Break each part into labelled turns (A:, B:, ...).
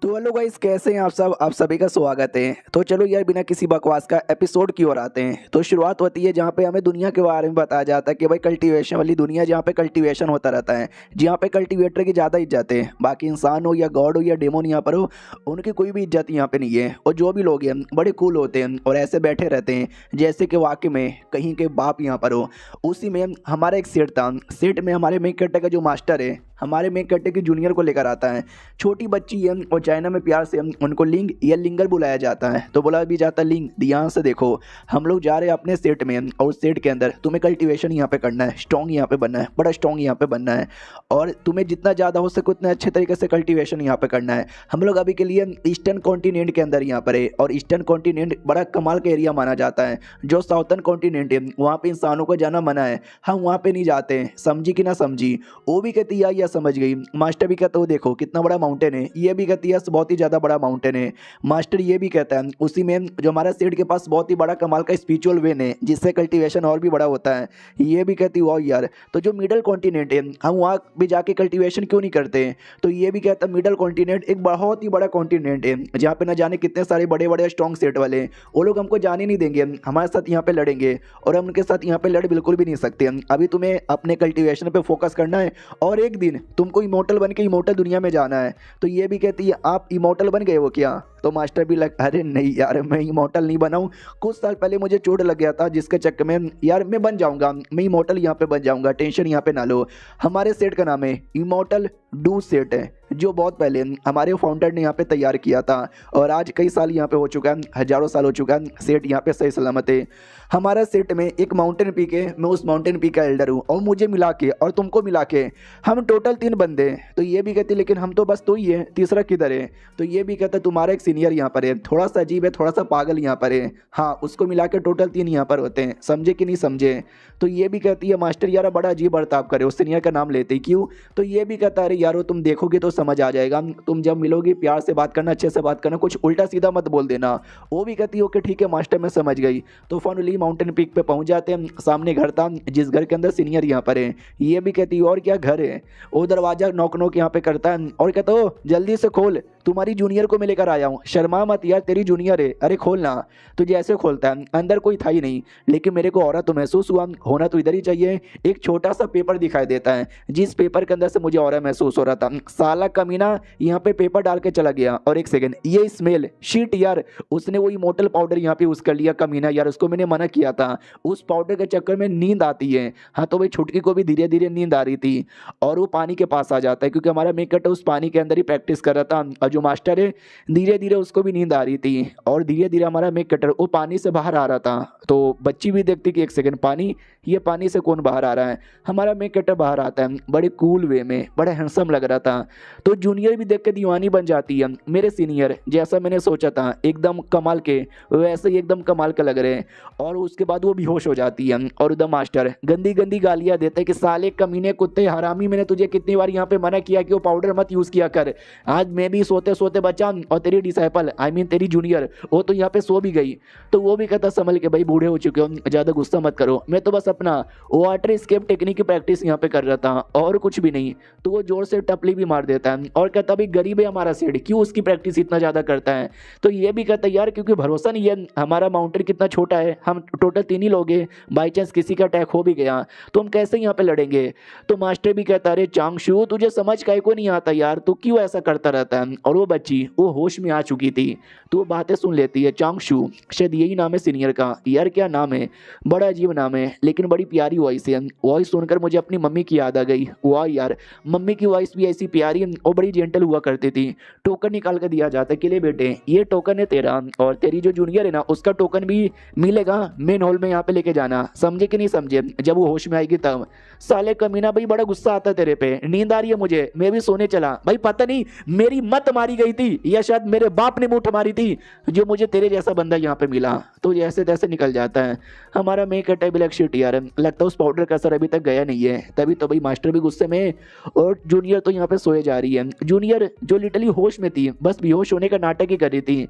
A: तो hello guys, कैसे हैं आप सब। आप सभी का स्वागत है। तो चलो यार, बिना किसी बकवास का एपिसोड की ओर आते हैं। तो शुरुआत होती है जहाँ पे हमें दुनिया के बारे में बताया जाता है कि भाई कल्टीवेशन वाली दुनिया, जहाँ पे कल्टीवेशन होता रहता है, जहाँ पे कल्टीवेटर की ज़्यादा इज्जत है। बाकी इंसान हो या गॉड हो या डेमोन यहाँ पर हो, उनकी कोई भी इज्जत यहाँ पे नहीं है। और जो भी लोग हैं बड़े कूल होते हैं और ऐसे बैठे रहते हैं जैसे कि वाकई में कहीं के बाप यहाँ पर हो। उसी में हमारा एक सेट था। सेट में हमारे मेक कट्टे का जो मास्टर है, हमारे मेक कट्टे की जूनियर को लेकर आता है। छोटी बच्ची है और चाइना में प्यार से उनको लिंग या लिंगर बुलाया जाता है। तो बोला भी जाता है लिंग, ध्यान से देखो, हम लोग जा रहे हैं अपने सेट में और उस सेट के अंदर तुम्हें कल्टीवेशन यहाँ पे करना है, स्ट्रॉन्ग यहाँ पे बनना है, बड़ा स्ट्रॉन्ग यहाँ पे बनना है और तुम्हें जितना ज़्यादा हो सके उतने अच्छे तरीके से कल्टीवेशन यहाँ पे करना है। हम लोग अभी के लिए ईस्टर्न कॉन्टिनेंट के अंदर यहाँ पर है और ईस्टर्न कॉन्टिनेंट बड़ा कमाल का एरिया माना जाता है। जो साउथर्न कॉन्टिनेंट है वहाँ पे इंसानों को जाना मना है, हम वहाँ पे नहीं जाते हैं। समझी कि ना समझी? वो भी कहती है या समझ गई। मास्टर भी कहता है देखो कितना बड़ा माउंटेन है, ये भी कहती है बहुत ही ज़्यादा बड़ा माउंटेन है। मास्टर ये भी कहता है उसी में जो हमारा सेठ के पास बहुत ही बड़ा कमाल का स्पिरिचुअल वेन है जिससे कल्टीवेशन और भी बड़ा होता है। ये भी कहती वाह यार, तो जो मिडल कॉन्टिनेंट है हम वहाँ भी जाके कल्टीवेशन क्यों नहीं करते। तो ये भी कहता है मिडल कॉन्टिनेंट एक बहुत ही बड़ा कॉन्टिनेंट है जहाँ पे ना जाने कितने सारे बड़े बड़े स्ट्रॉन्ग सेट वाले हैं। वो लोग हमको जाने नहीं देंगे, हमारे साथ यहाँ पे लड़ेंगे और हम उनके साथ यहाँ पे लड़ बिल्कुल भी नहीं सकते। अभी तुम्हें अपने कल्टीवेशन पे फोकस करना है और एक दिन तुमको इमोर्टल बन के इमोर्टल दुनिया में जाना है। तो ये भी कहती है आप इमोर्टल बन गए हो क्या? तो मास्टर भी लग, अरे नहीं यार, मैं इमोर्टल नहीं बना हूँ। कुछ साल पहले मुझे चोट लग गया था जिसके चक्कर में यार मैं बन जाऊंगा, मैं इमोर्टल यहाँ पे बन जाऊंगा, टेंशन यहाँ पे ना लो। हमारे सेट का नाम है इमोर्टल डू सेट है, जो बहुत पहले हमारे फाउंडर ने यहाँ पे तैयार किया था और आज कई साल यहाँ पे हो चुका है, हजारों साल हो चुका है। सेट यहाँ पे सही सलामत है। हमारा सेट में एक माउंटेन पीक है, मैं उस माउंटेन पीक का एल्डर हूँ और मुझे मिला के और तुमको मिला के हम टोटल 3 बंदे हैं। तो ये भी कहते लेकिन हम तो बस 2 ही है, तीसरा किधर है? तो ये भी कहता तुम्हारा एक सीनियर यहाँ पर है, थोड़ा सा अजीब है, थोड़ा सा पागल यहाँ पर है। हाँ, उसको मिला के टोटल 3 यहाँ पर होते हैं, समझे कि नहीं समझे? तो ये भी कहती है मास्टर यार बड़ा अजीब बर्ताव करे, उस सीनियर का नाम लेते क्यों? तो ये भी कहता अरे यारो तुम देखोगे तो समझ आ जाएगा, तुम जब मिलोगे प्यार से बात करना, अच्छे से बात करना, कुछ उल्टा सीधा मत बोल देना। वो भी कहती है ओके ठीक है मास्टर मैं समझ गई। तो फाइनली माउंटेन पीक पे पहुंच जाते हैं। सामने घर था जिस घर के अंदर सीनियर यहाँ पर है। ये भी कहती है और क्या घर है? वो दरवाजा नॉक नॉक यहाँ पे करता है और कहता हो जल्दी से खोल, तुम्हारी जूनियर को मैं लेकर आया हूँ, शर्मा मत यार तेरी जूनियर है, अरे खोलना। तो जैसे खोलता है अंदर कोई था ही नहीं, लेकिन मेरे को औरा तो महसूस हुआ, होना तो इधर ही चाहिए। एक छोटा सा पेपर दिखाई देता है जिस पेपर के अंदर से मुझे औरा महसूस हो रहा था। साला कमीना यहाँ पे पेपर डाल के चला गया और एक सेकंड ये स्मेल शीट यार, उसने वो इमोर्टल पाउडर यहाँ पे यूज कर लिया कमीना यार, उसको मैंने मना किया था। उस पाउडर के चक्कर में नींद आती है। हाँ, तो भाई छुटकी को भी धीरे धीरे नींद आ रही थी और वो पानी के पास आ जाता है क्योंकि हमारा मेकट उस पानी के अंदर ही प्रैक्टिस कर रहा था और जो मास्टर है धीरे धीरे उसको भी नींद आ रही थी और धीरे धीरे हमारा मेक कटर वो पानी से बाहर आ रहा था। तो बच्ची भी देखती कि एक सेकंड पानी, ये पानी से कौन बाहर आ रहा है? हमारा मेक कटर बाहर आता है बड़े कूल वे में, बड़ा हैंडसम लग रहा था। तो जूनियर भी देख के दीवानी बन जाती है। मेरे सीनियर जैसा मैंने सोचा था एकदम कमाल के वैसे ही एकदम कमाल के लग रहे हैं। और उसके बाद वो बेहोश हो जाती है और उधर मास्टर गंदी गंदी गालियां देते हैं कि साले कमीने कुत्ते हरामी, मैंने तुझे कितनी बार यहाँ पे मना किया कि वो पाउडर मत यूज किया कर। आज मैं भी सोते सोते बचा और तेरी डिसाइपल आई मीन तेरी जूनियर वो तो यहाँ पे सो भी गई। तो वो भी कहता संभल के भाई, बूढ़े हो चुके हो, ज्यादा गुस्सा मत करो, मैं तो बस अपना वाटर एस्केप टेक्निक की प्रैक्टिस यहाँ पे कर रहा था और कुछ भी नहीं। तो वो जोर से टपली भी मार देता है और कहता भाई गरीब है हमारा सेठ, क्यों उसकी प्रैक्टिस इतना ज्यादा करता है? तो ये भी कहता यार क्योंकि भरोसा नहीं है, हमारा माउंटेन कितना छोटा है, हम टोटल 3 ही लोग हैं, बाई चांस किसी का अटैक हो भी गया तो हम कैसे यहाँ पे लड़ेंगे? तो मास्टर भी कहता अरे चांगशू तुझे समझ काहे को नहीं आता यार, तू क्यों ऐसा करता रहता है? और वो बच्ची वो होश में आ चुकी थी तो वो बातें सुन लेती है। चांगशू शायद यही नाम है सीनियर का। यार क्या नाम है, बड़ा अजीब नाम है लेकिन बड़ी प्यारी वॉइस है। वॉइस सुनकर मुझे अपनी मम्मी की याद आ गई। वाह यार, मम्मी की वॉइस भी ऐसी प्यारी और बड़ी जेंटल हुआ करती थी। टोकन निकाल कर दिया जाता है कि ले बेटे ये टोकन है तेरा और तेरी जो जूनियर है ना उसका टोकन भी मिलेगा, मेन हॉल में यहाँ पे लेके जाना, समझे कि नहीं समझे? जब वो होश में आएगी तब। साले कमीना भाई बड़ा गुस्सा आता है तेरे पे, नींद आ रही है मुझे, मैं भी सोने चला। भाई पता नहीं मेरी मत मारी गई थी या शायद मेरे बाप ने मुठ मारी थी जो मुझे तेरे जैसा बंदा यहाँ पे मिला। तो जैसे तैसे निकल जाता है हमारा मेक अ टेबल शिट यार, लगता है उस पाउडर का असर अभी तक गया नहीं है। तभी तो भाई मास्टर भी गुस्से में और जूनियर तो यहाँ पे सोए जा रही है। जूनियर जो लिटरली होश में थी बस बेहोश होने का नाटक ही कर रही थी।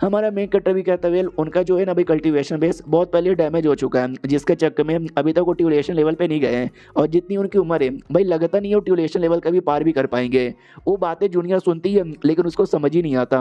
A: हमारा मेक कटर भी कहता वेल उनका जो है ना भाई कल्टीवेशन बेस बहुत पहले डैमेज हो चुका है जिसके चक्कर में अभी तक वो ट्यूलेशन लेवल पे नहीं गए हैं और जितनी उनकी उम्र है भाई लगता नहीं है वो ट्यूलेशन लेवल का भी पार भी कर पाएंगे। वो बातें जूनियर सुनती है लेकिन लेकिन उसको समझ ही नहीं आता।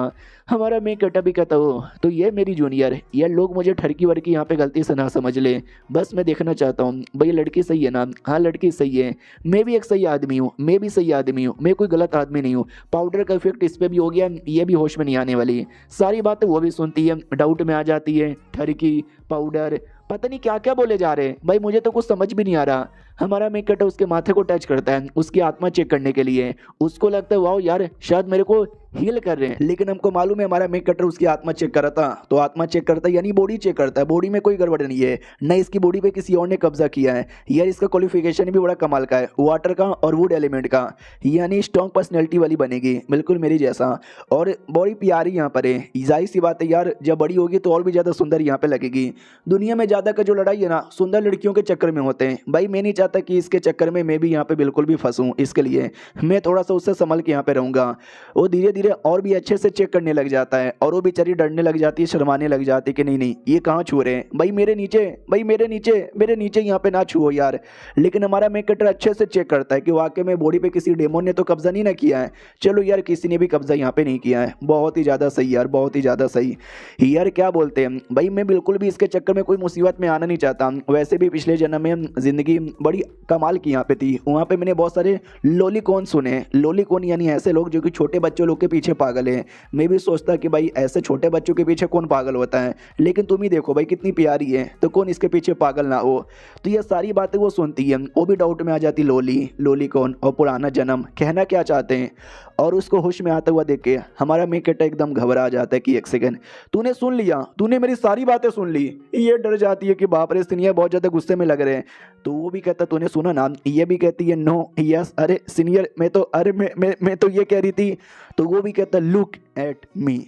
A: हमारा मेन कट्टा भी कहता हो तो ये मेरी जूनियर, ये लोग मुझे ठरकी वर्की यहाँ पे गलती से ना समझ ले, बस मैं देखना चाहता हूँ भाई लड़की सही है ना, हाँ लड़की सही है, मैं भी एक सही आदमी हूँ, मैं भी सही आदमी हूँ, मैं कोई गलत आदमी नहीं हूँ, पाउडर का इफेक्ट इस पे भी हो गया, ये भी होश में नहीं आने वाली। सारी बातें वो भी सुनती है, डाउट में आ जाती है, ठरकी पाउडर पता नहीं क्या क्या बोले जा रहे हैं भाई, मुझे तो कुछ समझ भी नहीं आ रहा। हमारा मेक कटर उसके माथे को टच करता है उसकी आत्मा चेक करने के लिए, उसको लगता है वाओ यार शायद मेरे को हील कर रहे हैं, लेकिन हमको मालूम है हमारा मेक कटर उसकी आत्मा चेक कर रहा था, तो आत्मा चेक करता है यानी बॉडी चेक करता है, बॉडी में कोई गड़बड़ नहीं है, न इसकी बॉडी पे किसी और ने कब्जा किया है। यार इसका क्वालिफिकेशन भी बड़ा कमाल का है, वाटर का और वुड एलिमेंट का, यानी स्ट्रॉन्ग पर्सनैलिटी वाली बनेगी बिल्कुल मेरी जैसा, और बड़ी प्यारी यहाँ पर है। जाहिर सी बात है यार जब बड़ी होगी तो और भी ज़्यादा सुंदर यहाँ पे लगेगी। दुनिया में ज़्यादा का जो लड़ाई है ना सुंदर लड़कियों के चक्कर में होते हैं भाई, मैं नहीं चाहता कि इसके चक्कर में मैं भी यहाँ पे बिल्कुल भी फंसूँ, इसके लिए मैं थोड़ा सा उससे संभल के यहाँ पे रहूँगा। वो धीरे धीरे और भी अच्छे से चेक करने लग जाता है और वो बेचारी डरने लग जाती है, शर्माने लग जाती है कि नहीं नहीं ये कहाँ छू रहे हैं भाई, मेरे नीचे भाई मेरे नीचे यहाँ पे ना छुओ यार। लेकिन हमारा मेक कटर अच्छे से चेक करता है कि वाकई में बॉडी पे किसी डेमोन ने तो कब्जा नहीं ना किया है, चलो यार किसी ने भी कब्जा यहाँ पे नहीं किया है, बहुत ही ज़्यादा सही यार, बहुत ही ज़्यादा सही। यार क्या बोलते हैं भाई, मैं बिल्कुल भी इसके चक्कर में कोई मुसीबत में आना नहीं चाहता। वैसे भी पिछले जन्म में ज़िंदगी बड़ी कमाल की यहाँ पे थी, वहाँ पे मैंने बहुत सारे लॉलीकॉन सुने, लॉलीकॉन यानी ऐसे लोग जो कि छोटे बच्चों लोग के पीछे पागल हैं। मैं भी सोचता कि भाई ऐसे छोटे बच्चों के पीछे कौन पागल होता है, लेकिन तुम ही देखो भाई कितनी प्यारी है तो कौन इसके पीछे पागल ना हो। तो ये सारी बातें वो सुनती है, वो भी डाउट में आ जाती लॉलीकॉन और पुराना जन्म कहना क्या चाहते हैं। और उसको होश में आता हुआ देख के हमारा मेक कटर एकदम घबरा जाता है कि एक सेकंड तूने सुन लिया, तूने मेरी सारी बातें सुन ली। ये डर जाती है कि बाप रे सीनियर बहुत ज़्यादा गुस्से में लग रहे हैं। तो वो भी कहता तूने सुना ना, ये भी कहती है नो यस, अरे सीनियर मैं तो अरे मैं तो ये कह रही थी। तो वो भी कहता लुक एट मी,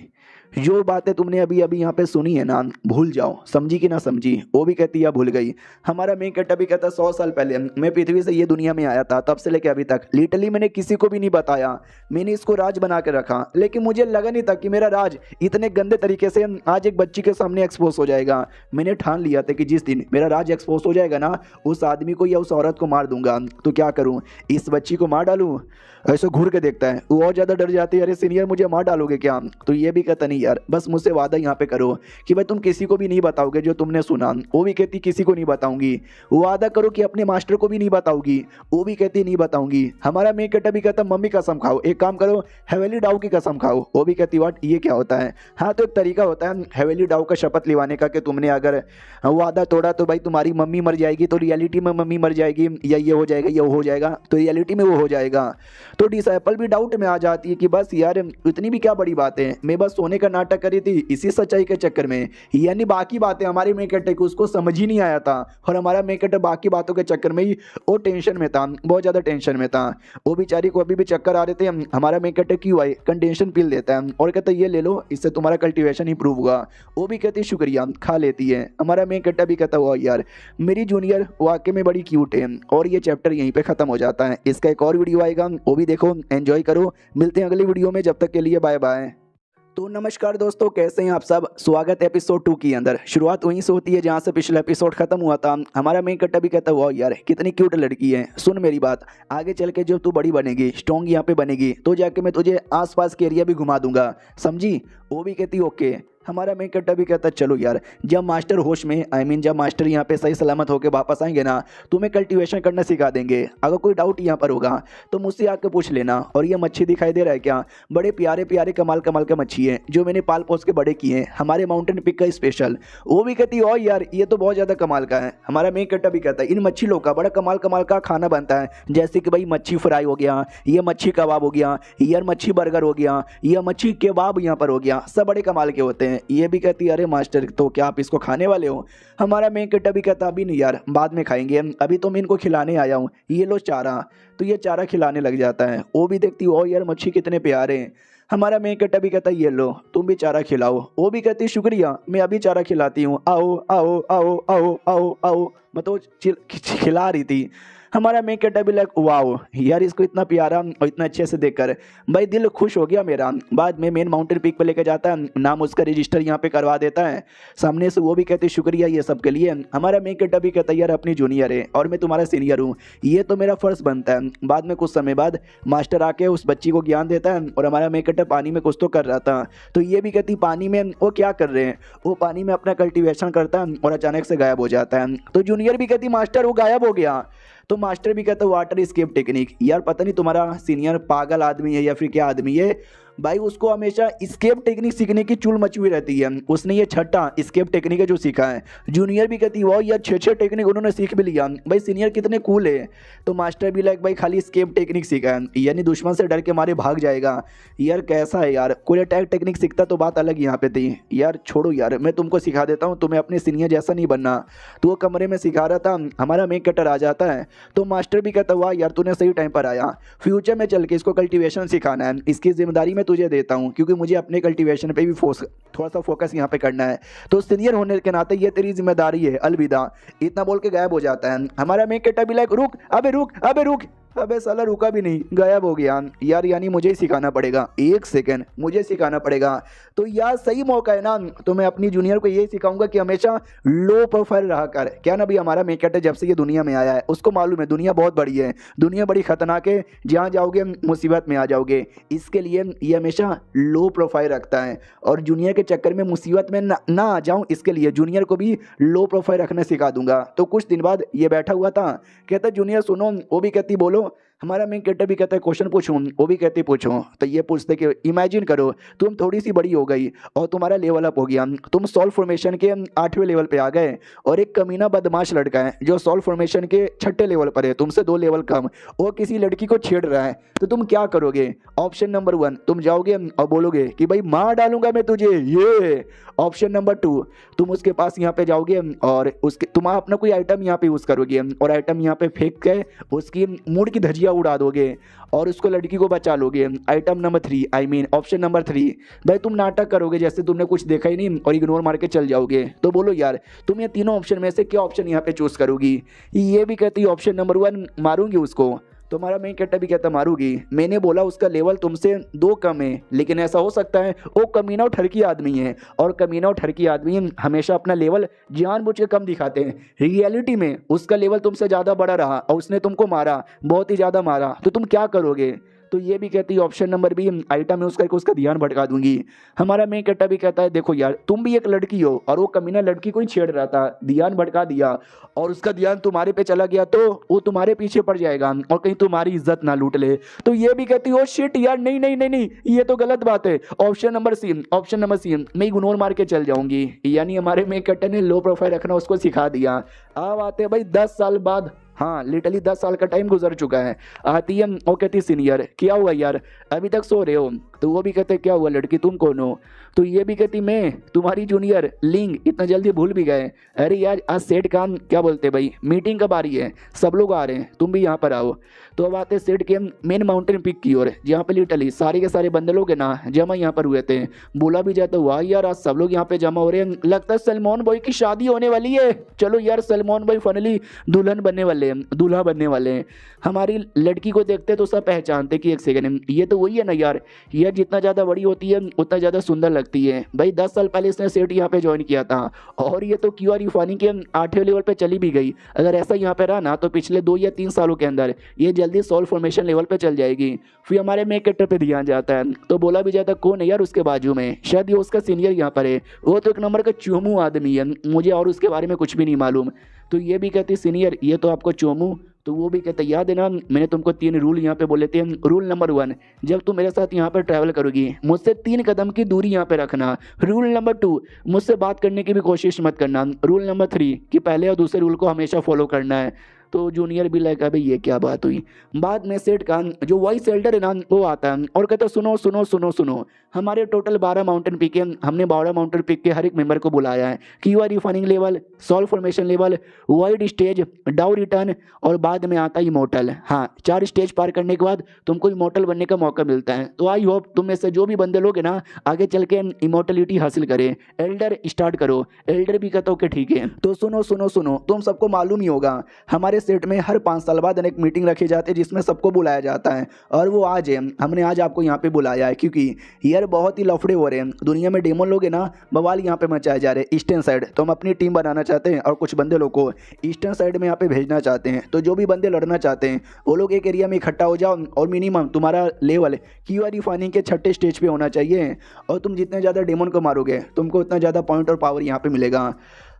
A: जो बातें तुमने अभी अभी यहाँ पे सुनी है ना भूल जाओ, समझी कि ना समझी। वो भी कहती है भूल गई। हमारा मेन कट्टा भी कहता 100 साल पहले मैं पृथ्वी से ये दुनिया में आया था, तब से लेकर अभी तक लिटरली मैंने किसी को भी नहीं बताया, मैंने इसको राज बना के रखा, लेकिन मुझे लगा नहीं था कि मेरा राज इतने गंदे तरीके से आज एक बच्ची के सामने एक्सपोज हो जाएगा। मैंने ठान लिया था कि जिस दिन मेरा राज एक्सपोज हो जाएगा ना उस आदमी को या उस औरत को मार दूंगा। तो क्या करूँ, इस बच्ची को मार डालूँ? ऐसे घूर के देखता है, वो और ज़्यादा डर जाती है, अरे सीनियर मुझे मार डालोगे क्या? तो ये भी कहता नहीं यार बस मुझसे वादा यहाँ पे करो कि भाई तुम किसी को भी नहीं बताओगे जो तुमने सुना। वो भी कहती किसी को नहीं बताऊंगी। वादा करो कि अपने मास्टर को भी नहीं बताओगी। वो भी कहती नहीं बताऊंगी। हमारा मेक कटा भी कहता मम्मी कसम खाओ, एक काम करो हवेली डाउ की कसम खाओ। वो भी कहती वाट ये क्या होता है? हाँ तो एक तरीका होता है हवेली डाउ का शपथ लिवाने का कि तुमने अगर वादा तोड़ा तो भाई तुम्हारी मम्मी मर जाएगी, तो रियलिटी में मम्मी मर जाएगी, या ये हो जाएगा या वो हो जाएगा, तो रियलिटी में वो हो जाएगा। तो डिसाइपल भी डाउट में आ जाती है कि बस यार इतनी भी क्या बड़ी बात है, मैं बस सोने का नाटक करी थी इसी सच्चाई के चक्कर में। यानी बाकी बातें हमारे मेक कटे को उसको समझ ही नहीं आया था, और हमारा मेक कटे बाकी बातों के चक्कर में ही वो टेंशन में था, बहुत ज़्यादा टेंशन में था। वो बेचारी को अभी भी चक्कर आ रहे थे। हमारा मेक कटे क्यों आए कंडेंशन पिल देता है और कहता है ये ले लो, इससे तुम्हारा कल्टीवेशन इंप्रूव होगा। वो भी कहती है शुक्रिया, खा लेती है। हमारा मेक कटा भी कहता हुआ यार मेरी जूनियर वाकई में बड़ी क्यूट है। और ये चैप्टर यहीं पे ख़त्म हो जाता है। इसका एक और वीडियो आएगा, वो भी देखो, एंजॉय करो। मिलते हैं अगली वीडियो में, जब तक के लिए बाय बाय। तो नमस्कार दोस्तों, कैसे हैं आप सब? स्वागत है एपिसोड 2 के अंदर। शुरुआत वहीं से होती है जहां से पिछला एपिसोड खत्म हुआ था। हमारा मेन कट्टा भी कहता हुआ यार कितनी क्यूट लड़की है, सुन मेरी बात, आगे चल के जब तू बड़ी बनेगी, स्ट्रॉन्ग यहाँ पे बनेगी, तो जाके मैं तुझे आसपास के एरिया भी घुमा दूंगा, समझी? वो भी कहती ओके। हमारा मेन कट्टा भी कहता चलो यार जब मास्टर होश में जब मास्टर यहाँ पे सही सलामत होकर वापस आएंगे ना, तुम्हें कल्टीवेशन करना सिखा देंगे। अगर कोई डाउट यहाँ पर होगा तो मुझसे आके पूछ लेना। और ये मच्छी दिखाई दे रहा है क्या? बड़े प्यारे प्यारे कमाल कमाल का मच्छी है जो मैंने पाल पोस के बड़े किए हैं, हमारे माउंटेन पिक का स्पेशल। वो भी कहती ओ यार ये तो बहुत ज़्यादा कमाल का है। हमारा मेन कट्टा भी कहता है इन मच्छी लोग का बड़ा कमाल कमाल का खाना बनता है, जैसे कि भाई मच्छी फ्राई हो गया, ये मच्छी कबाब हो गया, यार मच्छी बर्गर हो गया, यह मच्छी केबाब यहाँ पर हो गया, सब बड़े कमाल के होते हैं। ये भी कहती है अरे मास्टर तो क्या आप इसको खाने वाले हो? हमारा मेन कट्टा भी कहता अभी नहीं यार बाद में खाएंगे, अभी तो मैं इनको खिलाने आया हूँ, ये लो चारा। तो ये चारा खिलाने लग जाता है। वो भी देखती ओ यार मच्छी कितने प्यारे हैं। हमारा मेन कट्टा भी कहता ये लो तुम भी चारा खिलाओ। वो भी कहती शुक्रिया मैं अभी चारा खिलाती हूँ, आओ आओ आओ आओ आओ आओ। मतलब खिला रही थी। हमारा मेन कहता भी लाइक वाओ यार, इसको इतना प्यारा और इतना अच्छे से देखकर भाई दिल खुश हो गया मेरा। बाद में मेन माउंटेन पीक पे लेकर जाता है, नाम उसका रजिस्टर यहाँ पे करवा देता है। सामने से वो भी कहते शुक्रिया ये सब के लिए। हमारा मेन कहता भी कहता यार अपनी जूनियर है और मैं तुम्हारा सीनियर हूँ, ये तो मेरा फर्ज बनता है। बाद में कुछ समय बाद मास्टर आके उस बच्ची को ज्ञान देता है और हमारा मेन कहता पानी में कुछ तो कर रहा था। तो ये भी कहती पानी में वो क्या कर रहे हैं, वो पानी में अपना कल्टीवेशन करता है और अचानक से गायब हो जाता है। तो जूनियर भी कहती मास्टर वो गायब हो गया। तो मास्टर भी कहता वाटर स्केप टेक्निक। यार पता नहीं तुम्हारा सीनियर पागल आदमी है या फिर क्या आदमी है भाई, उसको हमेशा स्केप टेक्निक सीखने की चुल मची हुई रहती है। उसने ये छठा स्केप टेक्निक है जो सीखा है। जूनियर भी कहती वाह यार 6 टेक्निक उन्होंने सीख भी लिया, भाई सीनियर कितने कूल है। तो मास्टर भी लाइक भाई खाली स्केप टेक्निक सीखा है, यानी दुश्मन से डर के मारे भाग जाएगा। यार कैसा है यार, कोई अटैक टेक्निक सीखता तो बात अलग यहाँ पे थी। यार छोड़ो यार, मैं तुमको सिखा देता हूँ, तुम्हें अपने सीनियर जैसा नहीं बनना। तो वो कमरे में सिखा रहा था, हमारा मेन कटर आ जाता है। तो मास्टर भी कहता वाह यार तूने सही टाइम पर आया, फ्यूचर में चल के इसको कल्टीवेशन सिखाना है, इसकी जिम्मेदारी मैं तुझे देता हूँ क्योंकि मुझे अपने कल्टीवेशन पे भी थोड़ा सा फोकस यहाँ पे करना है। तो सीनियर होने के नाते ये तेरी जिम्मेदारी है, अलविदा। इतना बोल के गायब हो जाता है। हमारा मेन कटर भी लाइक रुक अबे रुक अबे रुक, अबे साला रुका भी नहीं, गायब हो गया। यार यानी मुझे ही सिखाना पड़ेगा, 1 सेकंड मुझे सिखाना पड़ेगा। तो यार सही मौका है ना, तो मैं अपनी जूनियर को यही सिखाऊंगा कि हमेशा लो प्रोफाइल रहा कर। क्या ना भी हमारा मेकअप है जब से ये दुनिया में आया है उसको मालूम है दुनिया बहुत बड़ी है, दुनिया बड़ी खतरनाक है, जहाँ जाओगे मुसीबत में आ जाओगे। इसके लिए ये हमेशा लो प्रोफाइल रखता है और जूनियर के चक्कर में मुसीबत में ना आ जाऊँ, इसके लिए जूनियर को भी लो प्रोफाइल रखना सिखा दूंगा। तो कुछ दिन बाद ये बैठा हुआ था, कहता जूनियर सुनो, वो भी कहती बोलो। हमारा मेन कैरेक्टर भी कहता है क्वेश्चन पूछूं, वो भी कहती पूछो। तो ये पूछते कि इमेजिन करो तुम थोड़ी सी बड़ी हो गई और तुम्हारा लेवल अप हो गया, तुम सॉल्व फॉर्मेशन के 8वें लेवल पे आ गए और एक कमीना बदमाश लड़का है जो सॉल्व फॉर्मेशन के 6ठे लेवल पर है, तुमसे 2 लेवल कम, वो किसी लड़की को छेड़ रहा है। तो तुम क्या करोगे? ऑप्शन नंबर 1 तुम जाओगे और बोलोगे कि भाई मार डालूंगा मैं तुझे, ये। ऑप्शन नंबर 2 तुम उसके पास यहाँ पे जाओगे और उसके तुम अपना कोई आइटम यहाँ पे यूज़ करोगे और आइटम यहाँ पे फेंक के उसकी मूड की धजिया उड़ा दोगे और उसको लड़की को बचा लोगे। Item number 3 I mean option number 3 भाई तुम नाटक करोगे जैसे तुमने कुछ देखा ही नहीं और इग्नोर मार के चल जाओगे। तो बोलो यार तुम ये तीनों ऑप्शन में से क्या ऑप्शन यहाँ पे चूज करोगी? ये भी कहती है ऑप्शन नंबर 1 मारूंगी उसको। तुम्हारा मेन कैरेक्टर भी कहता मारूंगी, मैंने बोला उसका लेवल तुमसे 2 कम है, लेकिन ऐसा हो सकता है वो कमीना और ठरकी आदमी है और कमीना और ठरकी आदमी हमेशा अपना लेवल जानबूझ के कम दिखाते हैं। रियलिटी में उसका लेवल तुमसे ज़्यादा बड़ा रहा और उसने तुमको मारा, बहुत ही ज़्यादा मारा, तो तुम क्या करोगे? तो ये भी कहती है option number B item use करके उसका ध्यान भटका दूंगी। हमारा मेन कैरेक्टर भी कहता है देखो यार तुम भी एक लड़की हो और वो कमीना लड़की को ही छेड़ रहा था, ध्यान भटका दिया और उसका ध्यान तुम्हारे पे चला गया तो वो तुम्हारे पीछे पड़ जाएगा और कहीं तुम्हारी इज्जत ना लूट ले। तो ये भी कहती है ओ शिट यार नहीं नहीं नहीं नहीं, ये तो गलत बात है। ऑप्शन नंबर सी मैं इग्नोर मार के चल जाऊंगी। यानी हमारे मेन कैरेक्टर ने लो प्रोफाइल रखना उसको सिखा दिया। अब आते हैं भाई 10 साल बाद, हाँ लिटरली 10 साल का टाइम गुजर चुका है। आती है वो कहती सीनियर क्या हुआ यार अभी तक सो रहे हो? तो वो भी कहते क्या हुआ लड़की तुम कौन हो? तो ये भी कहती मैं तुम्हारी जूनियर लिंग, इतना जल्दी भूल भी गए? अरे यार आज सेठ काम क्या बोलते भाई, मीटिंग कब आ रही है, सब लोग आ रहे हैं तुम भी यहाँ पर आओ। तो अब आते सेठ के मेन माउंटेन पिक की ओर जहाँ पे लिटरली सारे के सारे बंदे लोग है ना जमा यहाँ पर हुए थे। बोला भी जाता हुआ यार आज सब लोग यहाँ पे जमा हो रहे हैं, लगता है सलमान भाई की शादी होने वाली है। चलो यार सलमान भाई फाइनली दुल्हन बनने वाले हैं, दूल्हा बनने वाले हैं। हमारी लड़की को देखते तो सब पहचानते कि एक सेकंड ये तो वही है ना यार, यार जितना ज़्यादा बड़ी होती है उतना ज़्यादा सुंदर लगती है। भाई 10 साल पहले इसने सेट यहाँ पे ज्वाइन किया था और ये तो क्यू आर यूफानी के 8वें लेवल पे चली भी गई। अगर ऐसा यहाँ पे रहा ना तो पिछले 2 या 3 सालों के अंदर ये जल्दी सॉल्व फॉर्मेशन लेवल पे चल जाएगी। फिर हमारे मेन कैरेक्टर पे ध्यान जाता है तो बोला भी जाता कौन है यार उसके बाजू में, शायद ये उसका सीनियर यहाँ पर है, वो तो एक नंबर का चोमू आदमी है, मुझे और उसके बारे में कुछ भी नहीं मालूम। तो ये भी कहती सीनियर ये तो आपको चोमू। तो वो भी कहते याद है ना मैंने तुमको 3 रूल यहाँ पे बोले थे। रूल नंबर 1 जब तुम मेरे साथ यहाँ पर ट्रैवल करोगी मुझसे 3 कदम की दूरी यहाँ पे रखना। रूल नंबर 2 मुझसे बात करने की भी कोशिश मत करना। रूल नंबर 3 कि पहले और दूसरे रूल को हमेशा फॉलो करना है। तो जूनियर भी लगा भाई ये क्या बात हुई। बाद में सेठ का जो वॉइस एल्डर है ना वो आता है और कहता सुनो सुनो सुनो सुनो, हमारे टोटल 12 माउंटेन पीक है, हमने 12 माउंटेन पीक के हर एक मेंबर को बुलाया है कि you are refining level, solve formation level, wide stage, dow return और बाद में आता है इमोर्टल। हाँ 4 स्टेज पार करने के बाद तुमको इमोर्टल बनने का मौका मिलता है। तो आई होप तुम में से जो भी बंदे लोग हैं ना आगे चल के इमोर्टलिटी हासिल करें। एल्डर स्टार्ट करो। एल्डर भी कहता ओके ठीक है। तो सुनो सुनो सुनो तुम सबको मालूम ही होगा हमारे हमारे सेट में हर 5 साल बाद एक मीटिंग रखी जाती है जिसमें सबको बुलाया जाता है, और वो आज है। हमने आज आपको यहाँ पे बुलाया है क्योंकि यार बहुत ही लफड़े हो रहे हैं दुनिया में। डेमन लोग है ना, बवाल यहाँ पे मचाए जा रहे हैं ईस्टर्न साइड। तो हम अपनी टीम बनाना चाहते हैं और कुछ बंदे लोग को ईस्टर्न साइड में यहाँ पे भेजना चाहते हैं। तो जो भी बंदे लड़ना चाहते हैं वो लोग एक एरिया में इकट्ठा हो जाओ, और मिनिमम तुम्हारा लेवल क्यूआर रिफाइनिंग के 6ठे स्टेज पे होना चाहिए। और तुम जितने ज़्यादा डेमन को मारोगे तुमको उतना ज़्यादा पॉइंट और पावर यहाँ पे मिलेगा।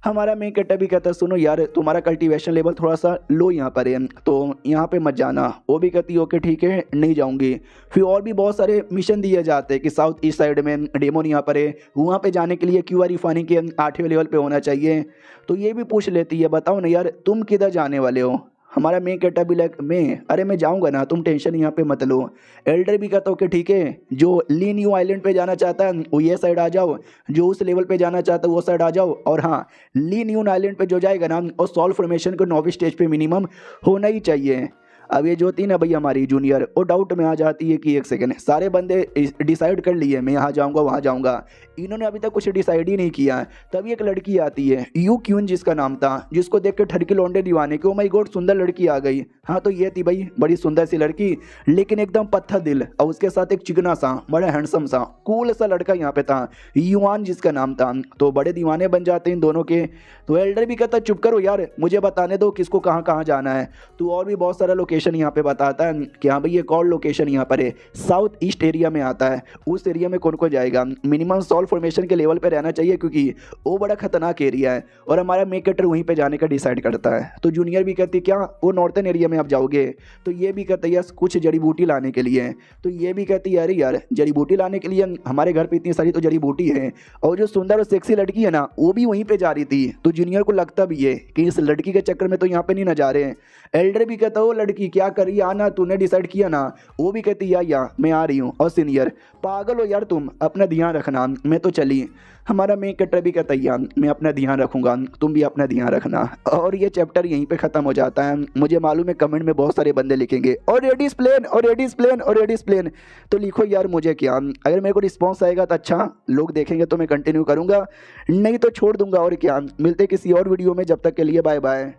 A: हमारा मेन कैरेक्टर भी कहता है सुनो यार तुम्हारा कल्टीवेशन लेवल थोड़ा सा लो यहाँ पर है, तो यहाँ पे मत जाना। वो भी कहती है ओके ठीक है नहीं जाऊँगी। फिर और भी बहुत सारे मिशन दिए जाते हैं कि साउथ ईस्ट साइड में डेमोन यहाँ पर है, वहाँ पे जाने के लिए क्यूआर रिफाइनिंग के 8वें लेवल पे होना चाहिए। तो ये भी पूछ लेती है बताओ ना यार तुम किधर जाने वाले हो। हमारा मेन कैरेक्टर भी लाइक मैं जाऊँगा ना, तुम टेंशन यहाँ पे मत लो। एल्डर भी कहता ओके ठीक है, जो ली न्यू आइलैंड पे जाना चाहता है वो ये साइड आ जाओ, जो उस लेवल पे जाना चाहता है वो साइड आ जाओ। और हाँ, ली न्यू आइलैंड पे जो जाएगा ना, और सॉल्व फॉर्मेशन को 9वीं स्टेज पे मिनिमम होना ही चाहिए। अब ये जो होती है ना भाई हमारी जूनियर, वो डाउट में आ जाती है कि एक सेकंड, सारे बंदे डिसाइड कर लिए मैं यहाँ जाऊँगा वहाँ जाऊँगा, इन्होंने अभी तक कुछ डिसाइड ही नहीं किया। तभी एक लड़की आती है यू क्यून जिसका नाम था, जिसको देख के ठरकी लौंडे दीवाने कि ओ माय गॉड सुंदर लड़की आ गई। हाँ तो ये थी भाई बड़ी सुंदर सी लड़की, लेकिन एकदम पत्थर दिल, और उसके साथ एक चिकना सा बड़ा हैंडसम सा कूल सा लड़का यहाँ पे था, युआन जिसका नाम था। तो बड़े दीवाने बन जाते हैं इन दोनों के। तो एल्डर भी कहता चुप करो यार मुझे बताने दो किसको कहाँ कहाँ जाना है। तो और भी बहुत सारा लोकेशन यहाँ पे बताता है कि हाँ भाई ये कौन लोकेशन यहाँ पर है, साउथ ईस्ट एरिया में आता है। उस एरिया में कौन कौन जाएगा, मिनिमम सॉल्व फॉर्मेशन के लेवल पे रहना चाहिए क्योंकि वो बड़ा खतरनाक एरिया है। और हमारा मेन कैरेक्टर वहीं पे जाने का डिसाइड करता है। तो जूनियर भी कहती क्या वो नॉर्थन एरिया में आप जाओगे। तो ये भी कहता है यस कुछ जड़ी बूटी लाने के लिए। तो ये भी कहती है अरे यार जड़ी बूटी लाने के लिए हमारे घर पे इतनी सारी तो जड़ी बूटी है, और जो सुंदर और सेक्सी लड़की है ना वो भी वहीं पे जा रही थी। तो जूनियर को लगता भी है कि इस लड़की के चक्कर में तो यहाँ पे नहीं ना जा रहे हैं। एल्डर भी कहता वो लड़की क्या कर रही है आना, तूने डिसाइड किया ना। वो भी कहती या मैं आ रही हूँ। और सीनियर पागल हो यार तुम, अपना ध्यान रखना, मैं तो चली। हमारा मेन कैरेक्टर भी कहता है मैं अपना ध्यान रखूंगा, तुम भी अपना ध्यान रखना। और ये चैप्टर यहीं पे खत्म हो जाता है। मुझे मालूम है कमेंट में बहुत सारे बंदे लिखेंगे और रेडिस प्लेन और रेडिस प्लेन और रेडिस प्लेन, तो लिखो यार मुझे क्या, अगर मेरे को रिस्पॉन्स आएगा तो अच्छा, लोग देखेंगे तो मैं कंटिन्यू करूँगा, नहीं तो छोड़ दूंगा। और क्या, मिलते किसी और वीडियो में, जब तक के लिए बाय बाय।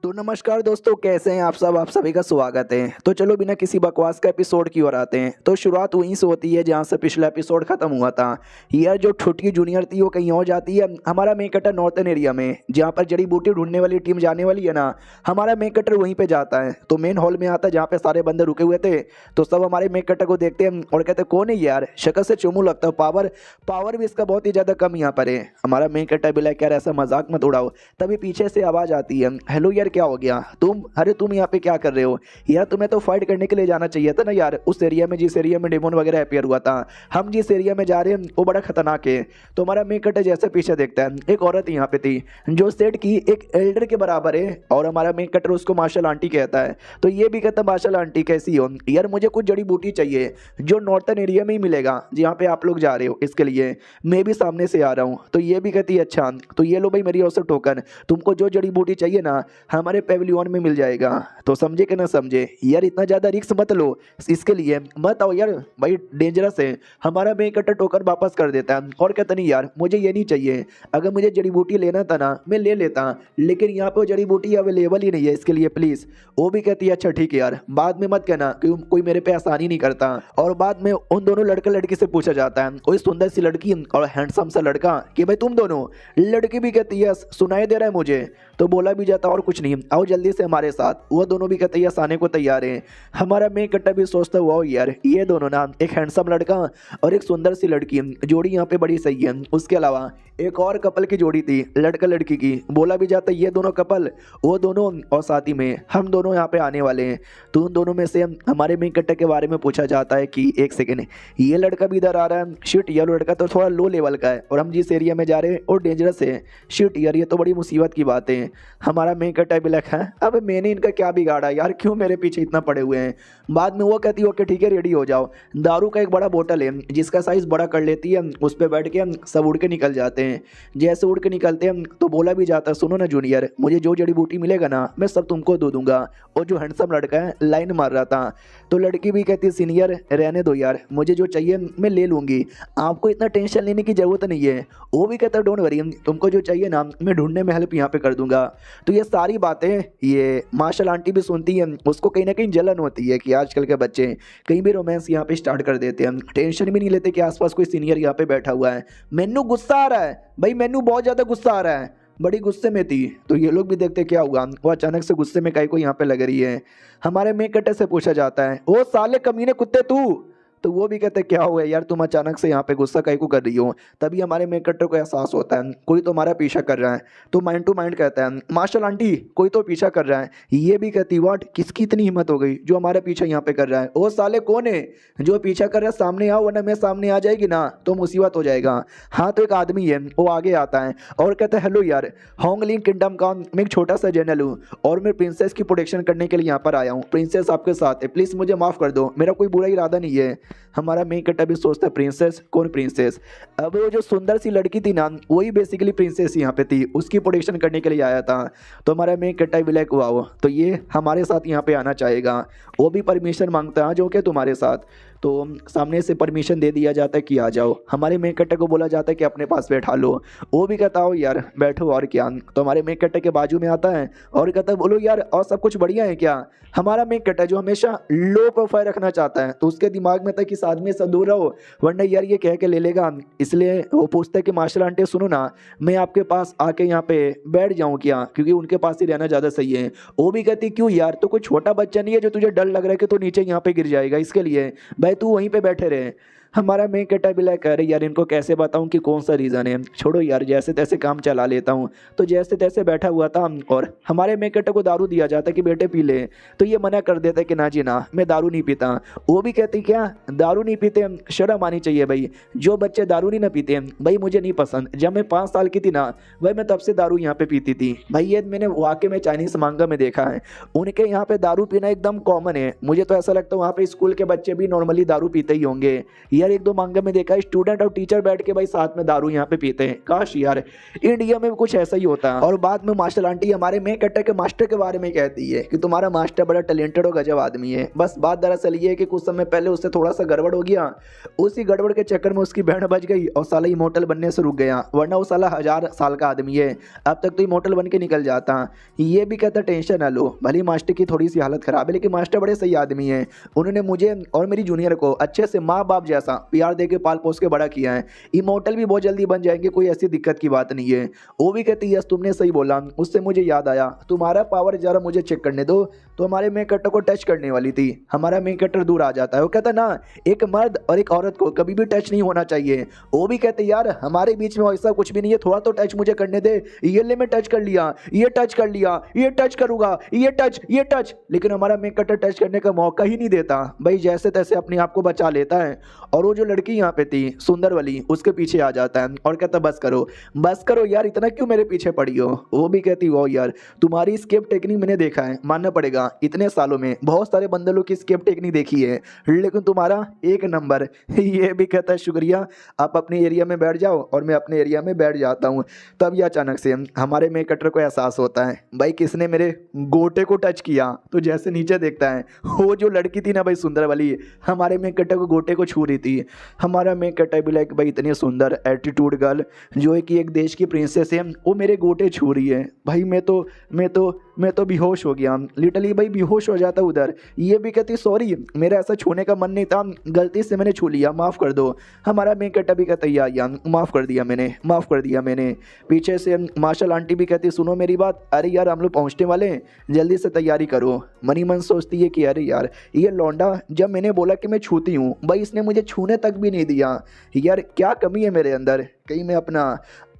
A: तो नमस्कार दोस्तों, कैसे हैं आप सब, आप सभी का स्वागत है। तो चलो बिना किसी बकवास का एपिसोड की ओर आते हैं। तो शुरुआत वहीं से होती है जहां से पिछला एपिसोड खत्म हुआ था। यार जो छुटकी जूनियर थी वो कहीं और जाती है। हमारा मेन कैरेक्टर नॉर्थन एरिया में जहां पर जड़ी बूटी ढूंढने वाली टीम जाने वाली है ना, हमारा मेन कैरेक्टर वहीं पे जाता है। तो मेन हॉल में आता है जहाँ पे सारे बंदे रुके हुए थे। तो सब हमारे मेन कैरेक्टर को देखते हैं और कहते कौन है यार, शक्ल से चुमू लगता है, पावर भी इसका बहुत ही ज़्यादा कम यहाँ पर है। हमारा मेन कैरेक्टर भी लाइक यार ऐसा मजाक मत उड़ाओ। तभी पीछे से आवाज़ आती है हेलो यार क्या हो गया, अरे तुम यहाँ पे क्या कर रहे हो यार, तुम्हें तो फाइट करने के लिए जाना चाहिए था ना यार, उस एरिया में जिस एरिया में डेमोन वगैरह अपीयर हुआ था। हम जिस एरिया में जा रहे हैं वो बड़ा खतरनाक है। तो हमारा मेन कैरेक्टर जैसे पीछे देखता है, एक औरत यहाँ पे थी जो सेट की एक एल्डर के बराबर है, और हमारा मेन कैरेक्टर उसको मार्शल आंटी कहता है। तो ये भी कहता है मार्शल आंटी कैसी हो यार, मुझे कुछ जड़ी बूटी चाहिए जो नॉर्थन एरिया में ही मिलेगा जहाँ पे आप लोग जा रहे हो, इसके लिए मैं भी सामने से आ रहा हूँ। तो ये भी कहती है अच्छा, तो ये लो भाई मेरी ओर से टोकन, तुमको जो जड़ी बूटी चाहिए ना हमारे पेविलियन में मिल जाएगा। तो समझे कि ना समझे यार, इतना ज्यादा रिस्क मत लो, इसके लिए मत आओ यार भाई, डेंजरस है। हमारा मेन कैरेक्टर टोकन वापस कर देता है और कहता नहीं यार मुझे ये नहीं चाहिए, अगर मुझे जड़ी बूटी लेना था ना मैं ले लेता, लेकिन यहाँ पे जड़ी बूटी अवेलेबल ही नहीं है, इसके लिए प्लीज। वो भी कहती है अच्छा ठीक है यार, बाद में मत कहना कि कोई मेरे पे आसानी नहीं करता। और बाद में उन दोनों लड़का लड़की से पूछा जाता है, कोई सुंदर सी लड़की और हैंडसम सा लड़का, कि भाई तुम दोनों। लड़की भी कहती है सुनाई दे रहा है मुझे। तो बोला भी जाता और कुछ नहीं, आओ जल्दी से हमारे साथ। वो दोनों भी कहते हैं आने को तैयार हैं। हमारा मेन कैरेक्टर भी सोचता हुआ यार ये दोनों ना, एक हैंडसम लड़का और एक सुंदर सी लड़की, जोड़ी यहाँ पे बड़ी सही है। उसके अलावा एक और कपल की जोड़ी थी लड़का लड़की की, बोला भी जाता ये दोनों कपल, वो दोनों और साथ ही में हम दोनों यहाँ पे आने वाले हैं। तो उन दोनों में से हमारे मेन कैरेक्टर के बारे में पूछा जाता है कि एक सेकेंड, ये लड़का भी इधर आ रहा है, शिट ये लड़का तो थोड़ा लो लेवल का है, और हम जिस एरिया में जा रहे हैं और डेंजरस है, शिट यार ये तो बड़ी मुसीबत की बात है। हमारा मेन कैरेक्टर भी लगा है अब मैंने इनका क्या बिगाड़ा यार, क्यों मेरे पीछे इतना पड़े हुए हैं। बाद में वो कहती है ओके ठीक है रेडी हो जाओ। दारू का एक बड़ा बोतल है जिसका साइज बड़ा कर लेती है, उस पर बैठ के सब उड़ के निकल जाते हैं। जैसे उड़ के निकलते हैं तो बोला भी जाता है सुनो ना जूनियर, मुझे जो जड़ी बूटी मिलेगा ना मैं सब तुमको दे दूंगा। और जो हैंडसम लड़का है लाइन मार रहा था। तो लड़की भी कहती है सीनियर रहने दो यार, मुझे जो चाहिए मैं ले लूंगी, आपको इतना टेंशन लेने की जरूरत नहीं है। वो भी कहता है डोंट वरी, तुमको जो चाहिए ना मैं ढूंढने में हेल्प यहाँ पे कर दूंगा। तो ये सारी बातें ये मार्शल आंटी भी सुनती है, उसको कहीं ना कहीं जलन होती है कि आजकल के बच्चे कहीं भी रोमांस यहाँ पे स्टार्ट कर देते हैं, टेंशन भी नहीं लेते कि आसपास कोई सीनियर यहाँ पे बैठा हुआ है। मैनू गुस्सा आ रहा है भाई, मैनू बहुत ज़्यादा गुस्सा आ रहा है, बड़ी गुस्से में थी। तो ये लोग भी देखते क्या हुआ, वो अचानक से गुस्से में काहे को यहाँ पे लग रही है। हमारे मेन कट्टे से पूछा जाता है, ओ साले कमीने कुत्ते तू, तो वो भी कहते क्या हुआ यार, तुम अचानक से यहाँ पे गुस्सा काहे को कर रही हो। तभी हमारे मेन कट्टर को एहसास होता है कोई तो हमारा पीछा कर रहा है। तो माइंड टू माइंड कहता है, मार्शल आंटी कोई तो पीछा कर रहा है। ये भी कहती व्हाट, किसकी इतनी हिम्मत हो गई जो हमारे पीछे यहाँ पे कर रहा है। ओ साले कौन है जो पीछा कर रहा है, सामने आओ वरना मैं सामने आ जाएगी ना तो मुसीबत हो जाएगा। हाँ तो एक आदमी है वो आगे आता है और कहता है, हेलो यार, होंगलिंग किंगडम का मैं एक छोटा सा जनरल हूँ और मैं प्रिंसेस की प्रोटेक्शन करने के लिए यहाँ पर आया हूँ। प्रिंसेस आपके साथ है, प्लीज़ मुझे माफ़ कर दो, मेरा कोई बुरा इरादा नहीं है। हमारा मेन कट्टा भी सोचता है प्रिंसेस, कौन प्रिंसेस। अब वो जो सुंदर सी लड़की थी ना, वही बेसिकली प्रिंसेस यहाँ पे थी, उसकी प्रोटेक्शन करने के लिए आया था। तो हमारा मेन कट्टा भी लाइक वाओ, तो ये हमारे साथ यहाँ पे आना चाहेगा। वो भी परमिशन मांगता है जो कि तुम्हारे साथ। तो सामने से परमिशन दे दिया जाता है कि आ जाओ। हमारे मेन कट्टे को बोला जाता है कि अपने पास बैठा लो। वो भी कहता हो यार बैठो और क्या। तो हमारे मेन कट्टे के बाजू में आता है और कहता है, बोलो यार और सब कुछ बढ़िया है क्या। हमारा मेन कट्टा जो हमेशा लो प्रोफाइल रखना चाहता है, तो उसके दिमाग में था कि इस आदमी से दूर रहो वरना यार ये कह के ले लेगा। इसलिए वो पूछता है कि मार्शल आंटी सुनो ना, मैं आपके पास आके यहाँ पे बैठ जाऊँ क्या, क्योंकि उनके पास ही रहना ज़्यादा सही है। वो भी कहती क्यों यार, तो कोई छोटा बच्चा नहीं है जो तुझे डर लग रहा है कि तो नीचे यहाँ पे गिर जाएगा, इसके लिए भाई तू वहीं पे बैठे रहे। हमारा मेन कट्टा भी लाइक, अरे यार इनको कैसे बताऊं कि कौन सा रीज़न है, छोड़ो यार जैसे तैसे काम चला लेता हूं। तो जैसे तैसे बैठा हुआ था और हमारे मेन कट्टे को दारू दिया जाता कि बेटे पी ले, तो ये मना कर देता कि ना जी ना, मैं दारू नहीं पीता। वो भी कहती क्या दारू नहीं पीते, शर्म आनी चाहिए भाई, जो बच्चे दारू नहीं ना पीते भाई मुझे नहीं पसंद। जब मैं 5 साल की थी ना भाई मैं तब से दारू यहाँ पे पीती थी भाई, ये मैंने वाकई में चाइनीज मांगा में देखा है, उनके यहाँ पे दारू पीना एकदम कॉमन है। मुझे तो ऐसा लगता है वहाँ पे स्कूल के बच्चे भी नॉर्मली दारू पीते ही होंगे यार। 1-2 मांगा में देखा है स्टूडेंट और टीचर बैठ के भाई साथ में दारू यहाँ पे पीते हैं। काश यार इंडिया में भी कुछ ऐसा ही होता है। और बाद में मार्शल आंटी हमारे मेन कट्टे के मास्टर के बारे में कहती है कि तुम्हारा मास्टर बड़ा टैलेंटेड और गजब आदमी है। बस बात दरअसल ये है कि कुछ समय पहले उससे थोड़ा सा गड़बड़ हो गया, उसी गड़बड़ के चक्कर में उसकी बहन बच गई और साला इमोर्टल बनने से रुक गया, वरना वो साला 1000 साल का आदमी है, अब तक तो इमोर्टल बन के निकल जाता। ये भी कहता टेंशन ना लो, भले मास्टर की थोड़ी सी हालत खराब है लेकिन मास्टर बड़े सही आदमी है, उन्होंने मुझे और मेरी जूनियर को अच्छे से माँ बाप जैसा प्यार दे के पाल पोस के बड़ा किया है। इमोर्टल भी बहुत जल्दी बन जाएंगे, कोई ऐसी दिक्कत की बात नहीं है। वो भी कहती यस तुमने सही बोला, उससे मुझे याद आया तुम्हारा पावर जरा मुझे चेक करने दो। तो हमारे मेन कट्टर को टच करने वाली थी, हमारा मेन कट्टर दूर आ जाता है। वो कहता ना एक मर्द और एक औरत को कभी भी टच नहीं होना चाहिए। वो भी कहते यार हमारे बीच में ऐसा कुछ भी नहीं है, थोड़ा तो टच मुझे करने दे। ये ले मैं टच कर लिया, ये टच कर लिया, ये टच करूंगा, ये टच, लेकिन हमारा मेन कट्टर टच करने का मौका ही नहीं देता भाई, जैसे तैसे अपने आप को बचा लेता है। और वो जो लड़की यहाँ पे थी सुंदर वाली, उसके पीछे आ जाता है और कहता बस करो यार, इतना क्यों मेरे पीछे पड़ी हो। वो भी कहती वो यार तुम्हारी स्केप टेक्निक मैंने देखा है, मानना पड़ेगा इतने सालों में बहुत सारे बंदरों की स्केप टेक्निक देखी है लेकिन तुम्हारा एक नंबर। ये भी कहता है शुक्रिया, आप अपने एरिया में बैठ जाओ और मैं अपने एरिया में बैठ जाता हूँ। तब ये अचानक से हमारे मेन कट्टर को एहसास होता है भाई किसने मेरे गोटे को टच किया। तो जैसे नीचे देखता है वो जो लड़की थी ना भाई सुंदर वाली, हमारे मेन कट्टर को गोटे को छू रही थी। हमारा मेन कट्टर भी लाइक भाई इतनी सुंदर एटीट्यूड गर्ल जो है कि एक देश की प्रिंसेस है, वो मेरे गोटे छू रही है भाई, मैं तो बेहोश हो गया, लिटरली भाई बेहोश हो जाता उधर। ये भी कहती सॉरी मेरा ऐसा छूने का मन नहीं था, गलती से मैंने छू लिया, माफ़ कर दो। हमारा मेन कट्टा भी कहता यार माफ़ कर दिया मैंने। पीछे से मार्शल आंटी भी कहती सुनो मेरी बात, अरे यार हम लोग पहुँचने वाले हैं, जल्दी से तैयारी करो। मनी मन सोचती है कि अरे यार ये लौंडा जब मैंने बोला कि मैं छूती हूँ भाई इसने मुझे छूने तक भी नहीं दिया, यार क्या कमी है मेरे अंदर। कहीं मैं अपना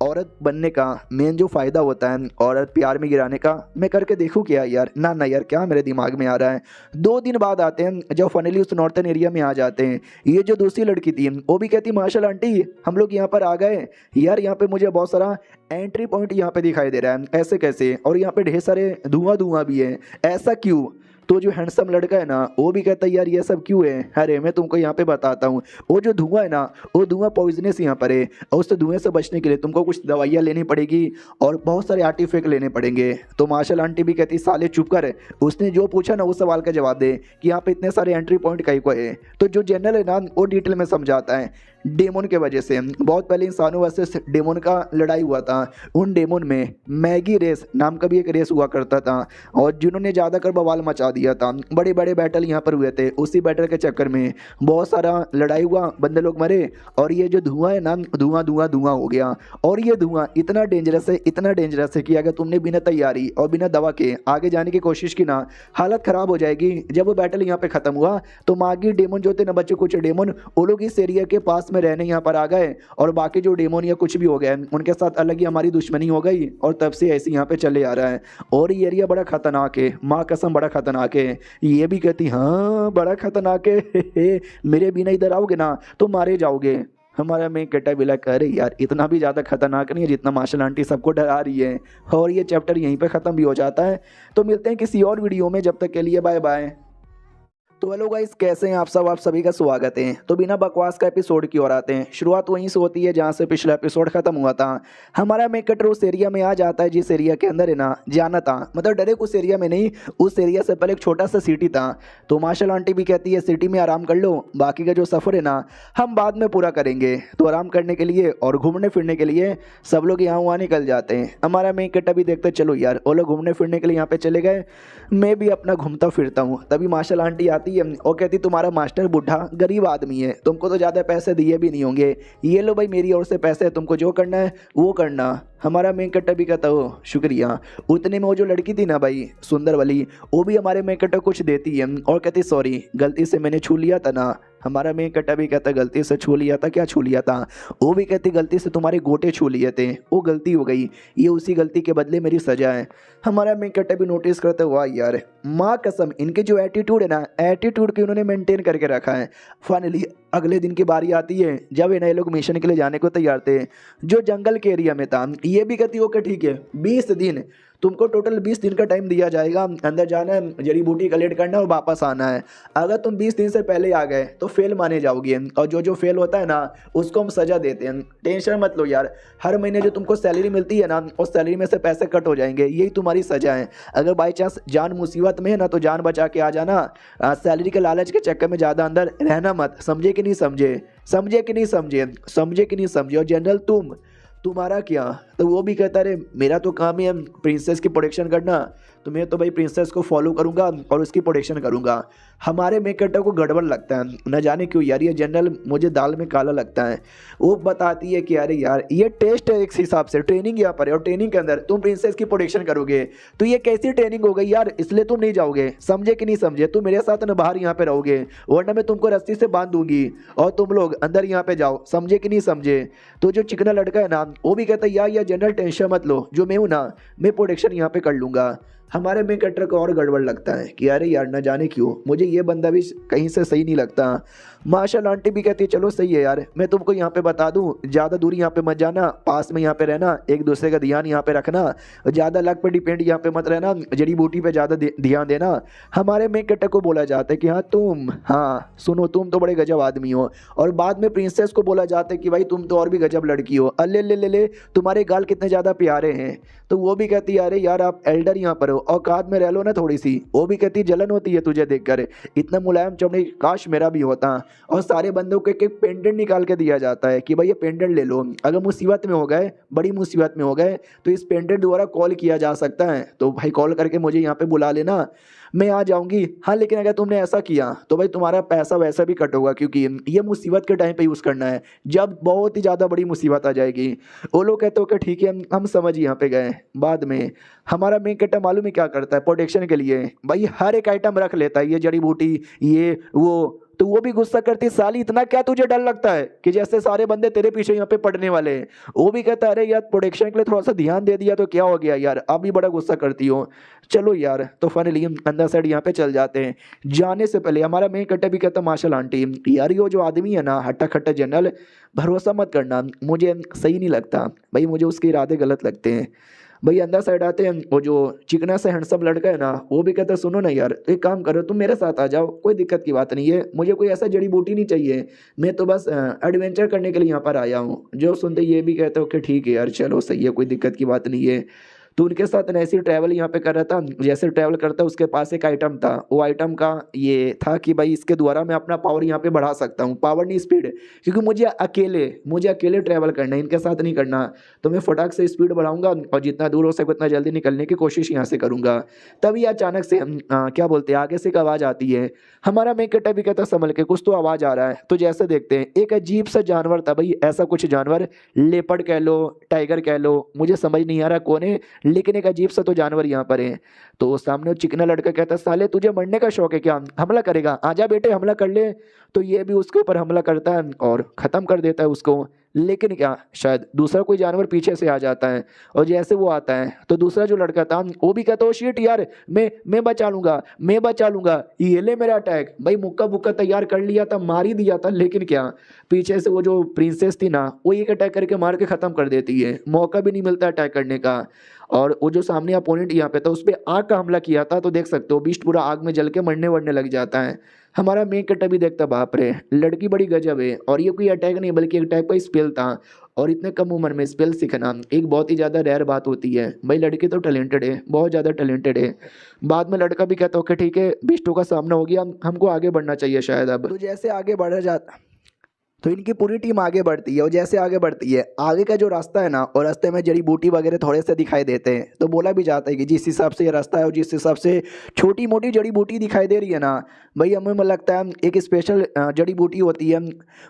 A: औरत बनने का मेन जो फ़ायदा होता है औरत प्यार में गिराने का मैं करके देखूँ क्या यार। ना यार क्या मेरे दिमाग में आ रहा है। 2 दिन बाद आते हैं जब फाइनली उस नॉर्थन एरिया में आ जाते हैं। ये जो दूसरी लड़की थी वो भी कहती मार्शल आंटी हम लोग यहाँ पर आ गए यार, यहाँ पे मुझे बहुत सारा एंट्री पॉइंट यहाँ पे दिखाई दे रहा है, ऐसे कैसे, और यहाँ पे ढेर सारे धुआं भी है, ऐसा क्यों। तो जो हैंडसम लड़का है ना वो भी कहता है यार ये सब क्यों है। अरे मैं तुमको यहाँ पे बताता हूँ, वो जो धुआं है ना वो धुआं पॉइजनस यहाँ पर है और उस धुएं से बचने के लिए तुमको कुछ दवाइयाँ लेनी पड़ेगी और बहुत सारे आर्टिफैक्ट लेने पड़ेंगे। तो मार्शल आंटी भी कहती साले चुप कर, उसने जो पूछा ना उस सवाल का जवाब दे कि यहाँ पे इतने सारे एंट्री पॉइंट कहीं को है। तो जो जनरल है ना वो डिटेल में समझाता है, डेमन के वजह से। बहुत पहले इंसानों वर्सेस डेमन का लड़ाई हुआ था। उन डेमन में मैगी रेस नाम का भी एक रेस हुआ करता था और जिन्होंने ज़्यादा कर बवाल मचा दिया था। बड़े बड़े बैटल यहाँ पर हुए थे। उसी बैटल के चक्कर में बहुत सारा लड़ाई हुआ, बंदे लोग मरे और ये जो धुआं है ना, धुआं धुआं धुआं हो गया। और ये धुआं इतना डेंजरस है, इतना डेंजरस है कि अगर तुमने बिना तैयारी और बिना दवा के आगे जाने की कोशिश की ना, हालत ख़राब हो जाएगी। जब वो बैटल यहाँ पे ख़त्म हुआ तो मागी डेमन जो थे ना, बच्चे कुछ डेमन, वो लोग इस एरिया के पास में रहने यहाँ पर आ गए और बाकी जो डेमन या कुछ भी हो गए उनके साथ अलग ही हमारी दुश्मनी हो गई और तब से ऐसे यहाँ पे चले आ रहा है। और ये एरिया बड़ा खतरनाक है, माँ कसम बड़ा खतरनाक है। ये भी कहती हाँ बड़ा खतरनाक है मेरे बिना इधर आओगे ना तो मारे जाओगे। हमारा में कटा बिला करे यार इतना भी ज़्यादा खतरनाक नहीं है जितना मार्शल आंटी सबको डरा रही है। और ये चैप्टर यहीं पे ख़त्म भी हो जाता है। तो मिलते हैं किसी और वीडियो में, जब तक के लिए बाय बाय। तो हेलो गाइस, कैसे हैं आप सब? आप सभी का स्वागत है। तो बिना बकवास का एपिसोड की ओर आते हैं। शुरुआत वहीं से होती है जहां से पिछला एपिसोड खत्म हुआ था। हमारा मेन कैरेक्टर उस एरिया में आ जाता है जिस एरिया के अंदर है ना जाना था, मतलब डायरेक्ट उस एरिया में नहीं, उस एरिया से पहले एक छोटा सा सिटी था। तो मार्शल आंटी भी कहती है सिटी में आराम कर लो, बाकी का जो सफ़र है ना हम बाद में पूरा करेंगे। तो आराम करने के लिए और घूमने फिरने के लिए सब लोग यहाँ वहाँ निकल जाते हैं। हमारा मेन कैरेक्टर भी देखते चलो यार वो लोग घूमने फिरने के लिए यहाँ पे चले गए, मैं भी अपना घूमता फिरता हूँ। तभी मार्शल आंटी आती है और कहती तुम्हारा मास्टर बूढ़ा गरीब आदमी है, तुमको तो ज़्यादा पैसे दिए भी नहीं होंगे, ये लो भाई मेरी ओर से पैसे, तुमको जो करना है वो करना। हमारा मेन कैरेक्टर भी कहता हो शुक्रिया। उतने में वो जो लड़की थी ना भाई सुंदर वाली, वो भी हमारे मेन कैरेक्टर कुछ देती है और कहती सॉरी गलती से मैंने छू लिया था ना। हमारा मेन कैरेक्टर भी कहता गलती से छू लिया था, क्या छू लिया था? वो भी कहती गलती से तुम्हारे गोटे छू लिए थे, वो गलती हो गई, ये उसी गलती के बदले मेरी सजा है। हमारा मेन कैरेक्टर भी नोटिस करते हुआ यार माँ कसम इनके जो एटीट्यूड है ना, एटीट्यूड की उन्होंने मेंटेन करके रखा है। फाइनली अगले दिन की बारी आती है जब ये लोग मिशन के लिए जाने को तैयार थे, जो जंगल के एरिया में था। ये भी कहती ओके ठीक है 20 दिन तुमको टोटल 20 दिन का टाइम दिया जाएगा, अंदर जाना है, जड़ी बूटी कलेक्ट करना है और वापस आना है। अगर तुम 20 दिन से पहले आ गए तो फेल माने जाओगे और जो जो फेल होता है ना उसको हम सज़ा देते हैं। टेंशन मत लो यार, हर महीने जो तुमको सैलरी मिलती है ना उस सैलरी में से पैसे कट हो जाएंगे, यही तुम्हारी सज़ा है। अगर बाई चांस जान मुसीबत में है ना तो जान बचा के आ जाना, सैलरी के लालच के चक्कर में ज़्यादा अंदर रहना मत। समझे कि नहीं समझे? समझे कि नहीं समझे? समझे कि नहीं समझे? और जनरल तुम्हारा क्या? तो वो भी कहता रहे मेरा तो काम ही है प्रिंसेस की प्रोटेक्शन करना, तो मैं तो भाई प्रिंसेस को फॉलो करूंगा और उसकी प्रोटेक्शन करूंगा। हमारे मेन कैरेक्टर को गड़बड़ लगता है, न जाने क्यों यार, ये जनरल मुझे दाल में काला लगता है। वो बताती है कि अरे यार ये टेस्ट है एक हिसाब से, ट्रेनिंग यहाँ पर है और ट्रेनिंग के अंदर तुम प्रिंसेस की प्रोटेक्शन करोगे तो ये कैसी ट्रेनिंग हो गई यार, इसलिए तुम नहीं जाओगे। समझे कि नहीं समझे? तुम मेरे साथ न बाहर यहाँ पे रहोगे वरना मैं तुमको रस्सी से बांध दूंगी और तुम लोग अंदर यहाँ पे जाओ। समझे कि नहीं समझे? तो जो चिकना लड़का है ना वो भी कहता है यार जनरल टेंशन मत लो, जो मैं हूँ ना मैं प्रोटेक्शन यहाँ पे कर लूँगा। हमारे मेन कैरेक्टर को और गड़बड़ लगता है कि अरे यार न जाने क्यों मुझे ये बंदा भी कहीं से सही नहीं लगता। मार्शल आंटी भी कहती है चलो सही है यार, मैं तुमको यहाँ पे बता दूँ ज़्यादा दूरी यहाँ पे मत जाना, पास में यहाँ पे रहना, एक दूसरे का ध्यान यहाँ पे रखना, ज़्यादा लक पे डिपेंड यहाँ पे मत रहना, जड़ी बूटी पे ज़्यादा ध्यान देना। हमारे मेन कैरेक्टर को बोला जाता है कि हाँ सुनो तुम तो बड़े गजब आदमी हो। और बाद में प्रिंसेस को बोला जाता है कि भाई तुम तो और भी गजब लड़की हो, अल्ले ले ले ले तुम्हारे गाल कितने ज़्यादा प्यारे हैं। तो वो भी कहती है अरे यार आप एल्डर यहाँ पर हो, औकात में रह लो ना थोड़ी सी। वो भी कहती जलन होती है तुझे देखकर, इतना मुलायम चमड़ी काश मेरा भी होता। और सारे बंदों को एक एक पेंडेंट निकाल के दिया जाता है कि भाई ये पेंडेंट ले लो, अगर मुसीबत में हो गए, बड़ी मुसीबत में हो गए तो इस पेंडेंट द्वारा कॉल किया जा सकता है, तो भाई कॉल करके मुझे यहाँ पे बुला लेना, मैं आ जाऊंगी। हाँ लेकिन अगर तुमने ऐसा किया तो भाई तुम्हारा पैसा वैसा भी कट होगा, क्योंकि ये मुसीबत के टाइम पे यूज़ करना है, जब बहुत ही ज़्यादा बड़ी मुसीबत आ जाएगी। वो लोग कहते हो कि ठीक है हम समझ यहाँ पे गए। बाद में हमारा मेन कैरेक्टर मालूम है क्या करता है प्रोटेक्शन के लिए? भाई हर एक आइटम रख लेता है, ये जड़ी बूटी ये वो। तो वो भी गुस्सा करती साली इतना क्या तुझे डर लगता है कि जैसे सारे बंदे तेरे पीछे यहाँ पे पड़ने वाले हैं। वो भी कहता है अरे यार प्रोटेक्शन के लिए थोड़ा सा ध्यान दे दिया तो क्या हो गया यार, अब भी बड़ा गुस्सा करती हो। चलो यार तो फाइनली हम अंदर साइड यहाँ पे चल जाते हैं। जाने से पहले हमारा मेन कैरेक्टर भी कहता मार्शल आंटी यार ये जो आदमी है ना हट्टा खट्टा जनरल, भरोसा मत करना, मुझे सही नहीं लगता भाई, मुझे उसके इरादे गलत लगते हैं। भाई अंदर साइड आते हैं, वो जो चिकना से हैंडसम लड़का है ना वो भी कहता है सुनो ना यार एक काम करो तुम मेरे साथ आ जाओ, कोई दिक्कत की बात नहीं है, मुझे कोई ऐसा जड़ी बूटी नहीं चाहिए, मैं तो बस एडवेंचर करने के लिए यहाँ पर आया हूँ। जो सुनते ये भी कहते हो कि ठीक है यार चलो सही है, कोई दिक्कत की बात नहीं है। तो उनके साथ ऐसे ही ट्रैवल यहाँ पे कर रहा था। जैसे ट्रैवल करता उसके पास एक आइटम था, वो आइटम का ये था कि भाई इसके द्वारा मैं अपना पावर यहाँ पे बढ़ा सकता हूँ, पावर नहीं स्पीड, क्योंकि मुझे अकेले ट्रैवल करना है, इनके साथ नहीं करना। तो मैं फटाक से स्पीड बढ़ाऊंगा और जितना दूर हो सके उतना जल्दी निकलने की कोशिश यहाँ से करूंगा। तभी अचानक से क्या बोलते हैं, आगे से एक आवाज़ आती है। हमारा मेन कट्टा भी कहता संभल के, कुछ तो आवाज़ आ रहा है। तो जैसे देखते हैं एक अजीब सा जानवर था भाई, ऐसा कुछ जानवर, लेपर्ड कह लो, टाइगर कह लो, मुझे समझ नहीं आ रहा कौन है, लेकिन एक अजीब सा तो जानवर यहाँ पर है। तो सामने वो चिकना लड़का कहता साले तुझे मरने का शौक है क्या, हमला करेगा, आजा बेटे हमला कर ले। तो ये भी उसके ऊपर हमला करता है और ख़त्म कर देता है उसको। लेकिन क्या, शायद दूसरा कोई जानवर पीछे से आ जाता है, और जैसे वो आता है तो दूसरा जो लड़का था वो भी कहता है, ओ शिट यार, मैं बचा लूंगा, मैं बचा लूंगा, ये ले मेरा अटैक। भाई मुक्का बुक्का तैयार कर लिया था, मार ही दिया था, लेकिन क्या, पीछे से वो जो प्रिंसेस थी ना, वो एक अटैक करके मार के खत्म कर देती है, मौका भी नहीं मिलता अटैक करने का। और वो जो सामने अपोनेंट यहाँ पे था उस पर आग का हमला किया था, तो देख सकते हो बीस्ट पूरा आग में जल के मरने वरने लग जाता है। हमारा मेन कट्टा भी देखता बाप रे, लड़की बड़ी गजब है, और ये कोई अटैक नहीं बल्कि एक टाइप का स्पेल था। और इतने कम उम्र में स्पेल सीखना एक बहुत ही ज़्यादा रेयर बात होती है। भाई लड़की तो टैलेंटेड है, बहुत ज़्यादा टैलेंटेड है। बाद में लड़का भी कहता ओके ठीक है, बिस्टो का सामना हो गया, हमको आगे बढ़ना चाहिए शायद अब। तो जैसे आगे बढ़ा जाता, तो इनकी पूरी टीम आगे बढ़ती है, और जैसे आगे बढ़ती है, आगे का जो रास्ता है ना, और रास्ते में जड़ी बूटी वगैरह थोड़े से दिखाई देते हैं। तो बोला भी जाता है कि जिस हिसाब से ये रास्ता है और जिस हिसाब से छोटी मोटी जड़ी बूटी दिखाई दे रही है ना, भाई हमें लगता है एक स्पेशल जड़ी बूटी होती है,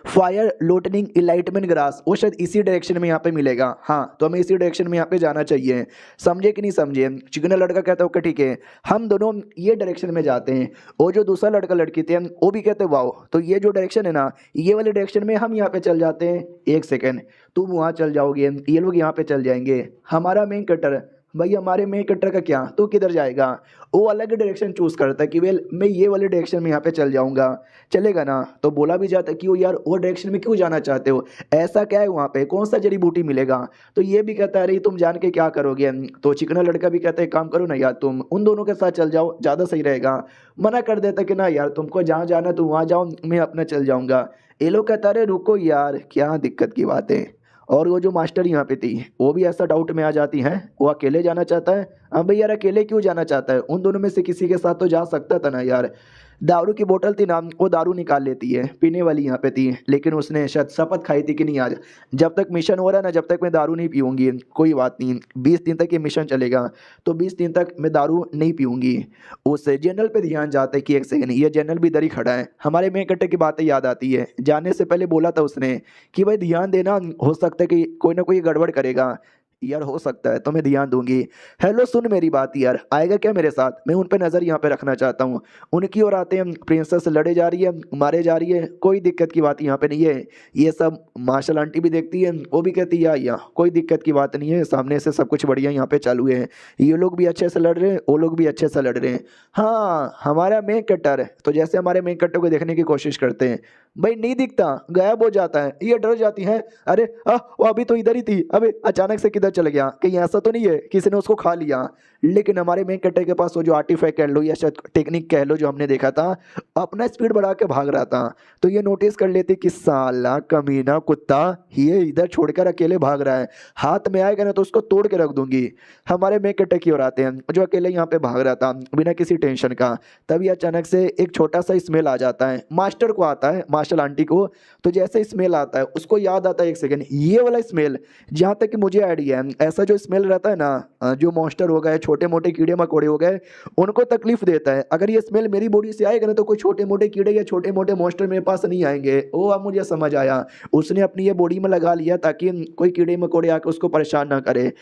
A: फायर लोटनिंग इलाइटमेंट ग्रास, वो शायद इसी डायरेक्शन में यहाँ पे मिलेगा। हाँ, तो हमें इसी डायरेक्शन में यहाँ पे जाना चाहिए, समझे कि नहीं समझे। चिकना लड़का कहता है ओके ठीक है, हम दोनों ये डायरेक्शन में जाते हैं। और जो दूसरा लड़का लड़की थे वो भी कहते वाओ, तो ये जो डायरेक्शन है ना, ये वाले डायरेक्शन में हम यहाँ पे चल जाते हैं। एक सेकंड, तुम वहाँ चल जाओगे, ये लोग यहाँ पे चल जाएंगे। हमारा मेन कटर, भाई हमारे मेन कटर का क्या, तू किधर जाएगा, वो अलग डायरेक्शन चूज करता है कि वेल मैं ये वाले डायरेक्शन में यहाँ पे चल जाऊँगा, चलेगा ना। तो बोला भी जाता है कि वो यार वो डायरेक्शन में क्यों जाना चाहते हो, ऐसा क्या है वहाँ पे, कौन सा जड़ी बूटी मिलेगा। तो ये भी कहता है अरे तुम जान के क्या करोगे। तो चिकना लड़का भी कहता है काम करो ना यार, तुम उन दोनों के साथ चल जाओ, ज़्यादा सही रहेगा। मना कर देता कि ना यार तुमको जहाँ जाना तुम वहाँ जाओ, मैं अपना चल जाऊँगा। ये लोग कहता अरे रुको यार, क्या दिक्कत की बात है। और वो जो मास्टर यहाँ पे थी वो भी ऐसा डाउट में आ जाती है, वो अकेले जाना चाहता है। हाँ भाई यार अकेले क्यों जाना चाहता है, उन दोनों में से किसी के साथ तो जा सकता था ना यार। दारू की बोतल थी ना, वो दारू निकाल लेती है, पीने वाली यहाँ पे थी, लेकिन उसने शायद शपथ खाई थी कि नहीं आज जब तक मिशन हो रहा है ना, जब तक मैं दारू नहीं पीऊँगी, कोई बात नहीं, 20 दिन तक ये मिशन चलेगा, तो 20 दिन तक मैं दारू नहीं पीऊँगी। उस जनरल पे ध्यान जाता है कि एक सेकंड, ये जनरल भी इधर ही खड़ा है। हमारे मेन कट्टे की बातें याद आती है, जाने से पहले बोला था उसने कि भाई ध्यान देना, हो सकता है कि कोई ना कोई गड़बड़ करेगा। यार हो सकता है, तो मैं ध्यान दूंगी। हेलो सुन मेरी बात यार, आएगा क्या मेरे साथ, मैं उन पे नज़र यहाँ पे रखना चाहता हूँ। उनकी ओर आते हैं, प्रिंसेस लड़े जा रही है, मारे जा रही है, कोई दिक्कत की बात यहाँ पे नहीं है। ये सब मार्शल आंटी भी देखती है, वो भी कहती है या कोई दिक्कत की बात नहीं है, सामने से सब कुछ बढ़िया यहाँ पे चालू है, ये लोग भी अच्छे से लड़ रहे हैं, वो लोग भी अच्छे से लड़ रहे हैं। हाँ हमारा मेन कट्टर है, तो जैसे हमारे मेन कट्टर को देखने की कोशिश करते हैं, भाई नहीं दिखता, गायब हो जाता है, ये डर जाती है। अरे वो अभी तो इधर ही थी, अबे अचानक से किधर चल गया, कहीं ऐसा तो नहीं है किसी ने उसको खा लिया। लेकिन हमारे मेन कट्टे के पास वो जो आर्टिफैक्ट कह लो या शायद टेक्निक कह लो जो हमने देखा था, अपना स्पीड बढ़ा के भाग रहा था। तो ये नोटिस कर लेती कि साला कमीना कुत्ता, ये इधर छोड़कर अकेले भाग रहा है, हाथ में आएगा ना तो उसको तोड़ के रख दूंगी। हमारे मेन कट्टे की ओर आते हैं, जो अकेले यहाँ पे भाग रहा था बिना किसी टेंशन का। तभी अचानक से एक छोटा सा स्मेल आ जाता है, मास्टर को आता है, मार्शल आंटी को। तो जैसे स्मेल आता है उसको याद आता है, एक सेकंड, ये वाला स्मेल, जहाँ तक कि मुझे आइडिया है, ऐसा जो स्मेल रहता है ना, जो मॉन्स्टर हो गए, छोटे मोटे कीड़े मकोड़े हो गए, उनको तकलीफ देता है। अगर ये स्मेल मेरी बॉडी से आएगा ना तो कोई छोटे मोटे कीड़े या छोटे मोटे मॉन्स्टर मेरे पास नहीं आएंगे। ओ अब मुझे समझ आया, उसने अपनी ये बॉडी में लगा लिया ताकि कोई कीड़े मकोड़े आकर उसको परेशान ना करे।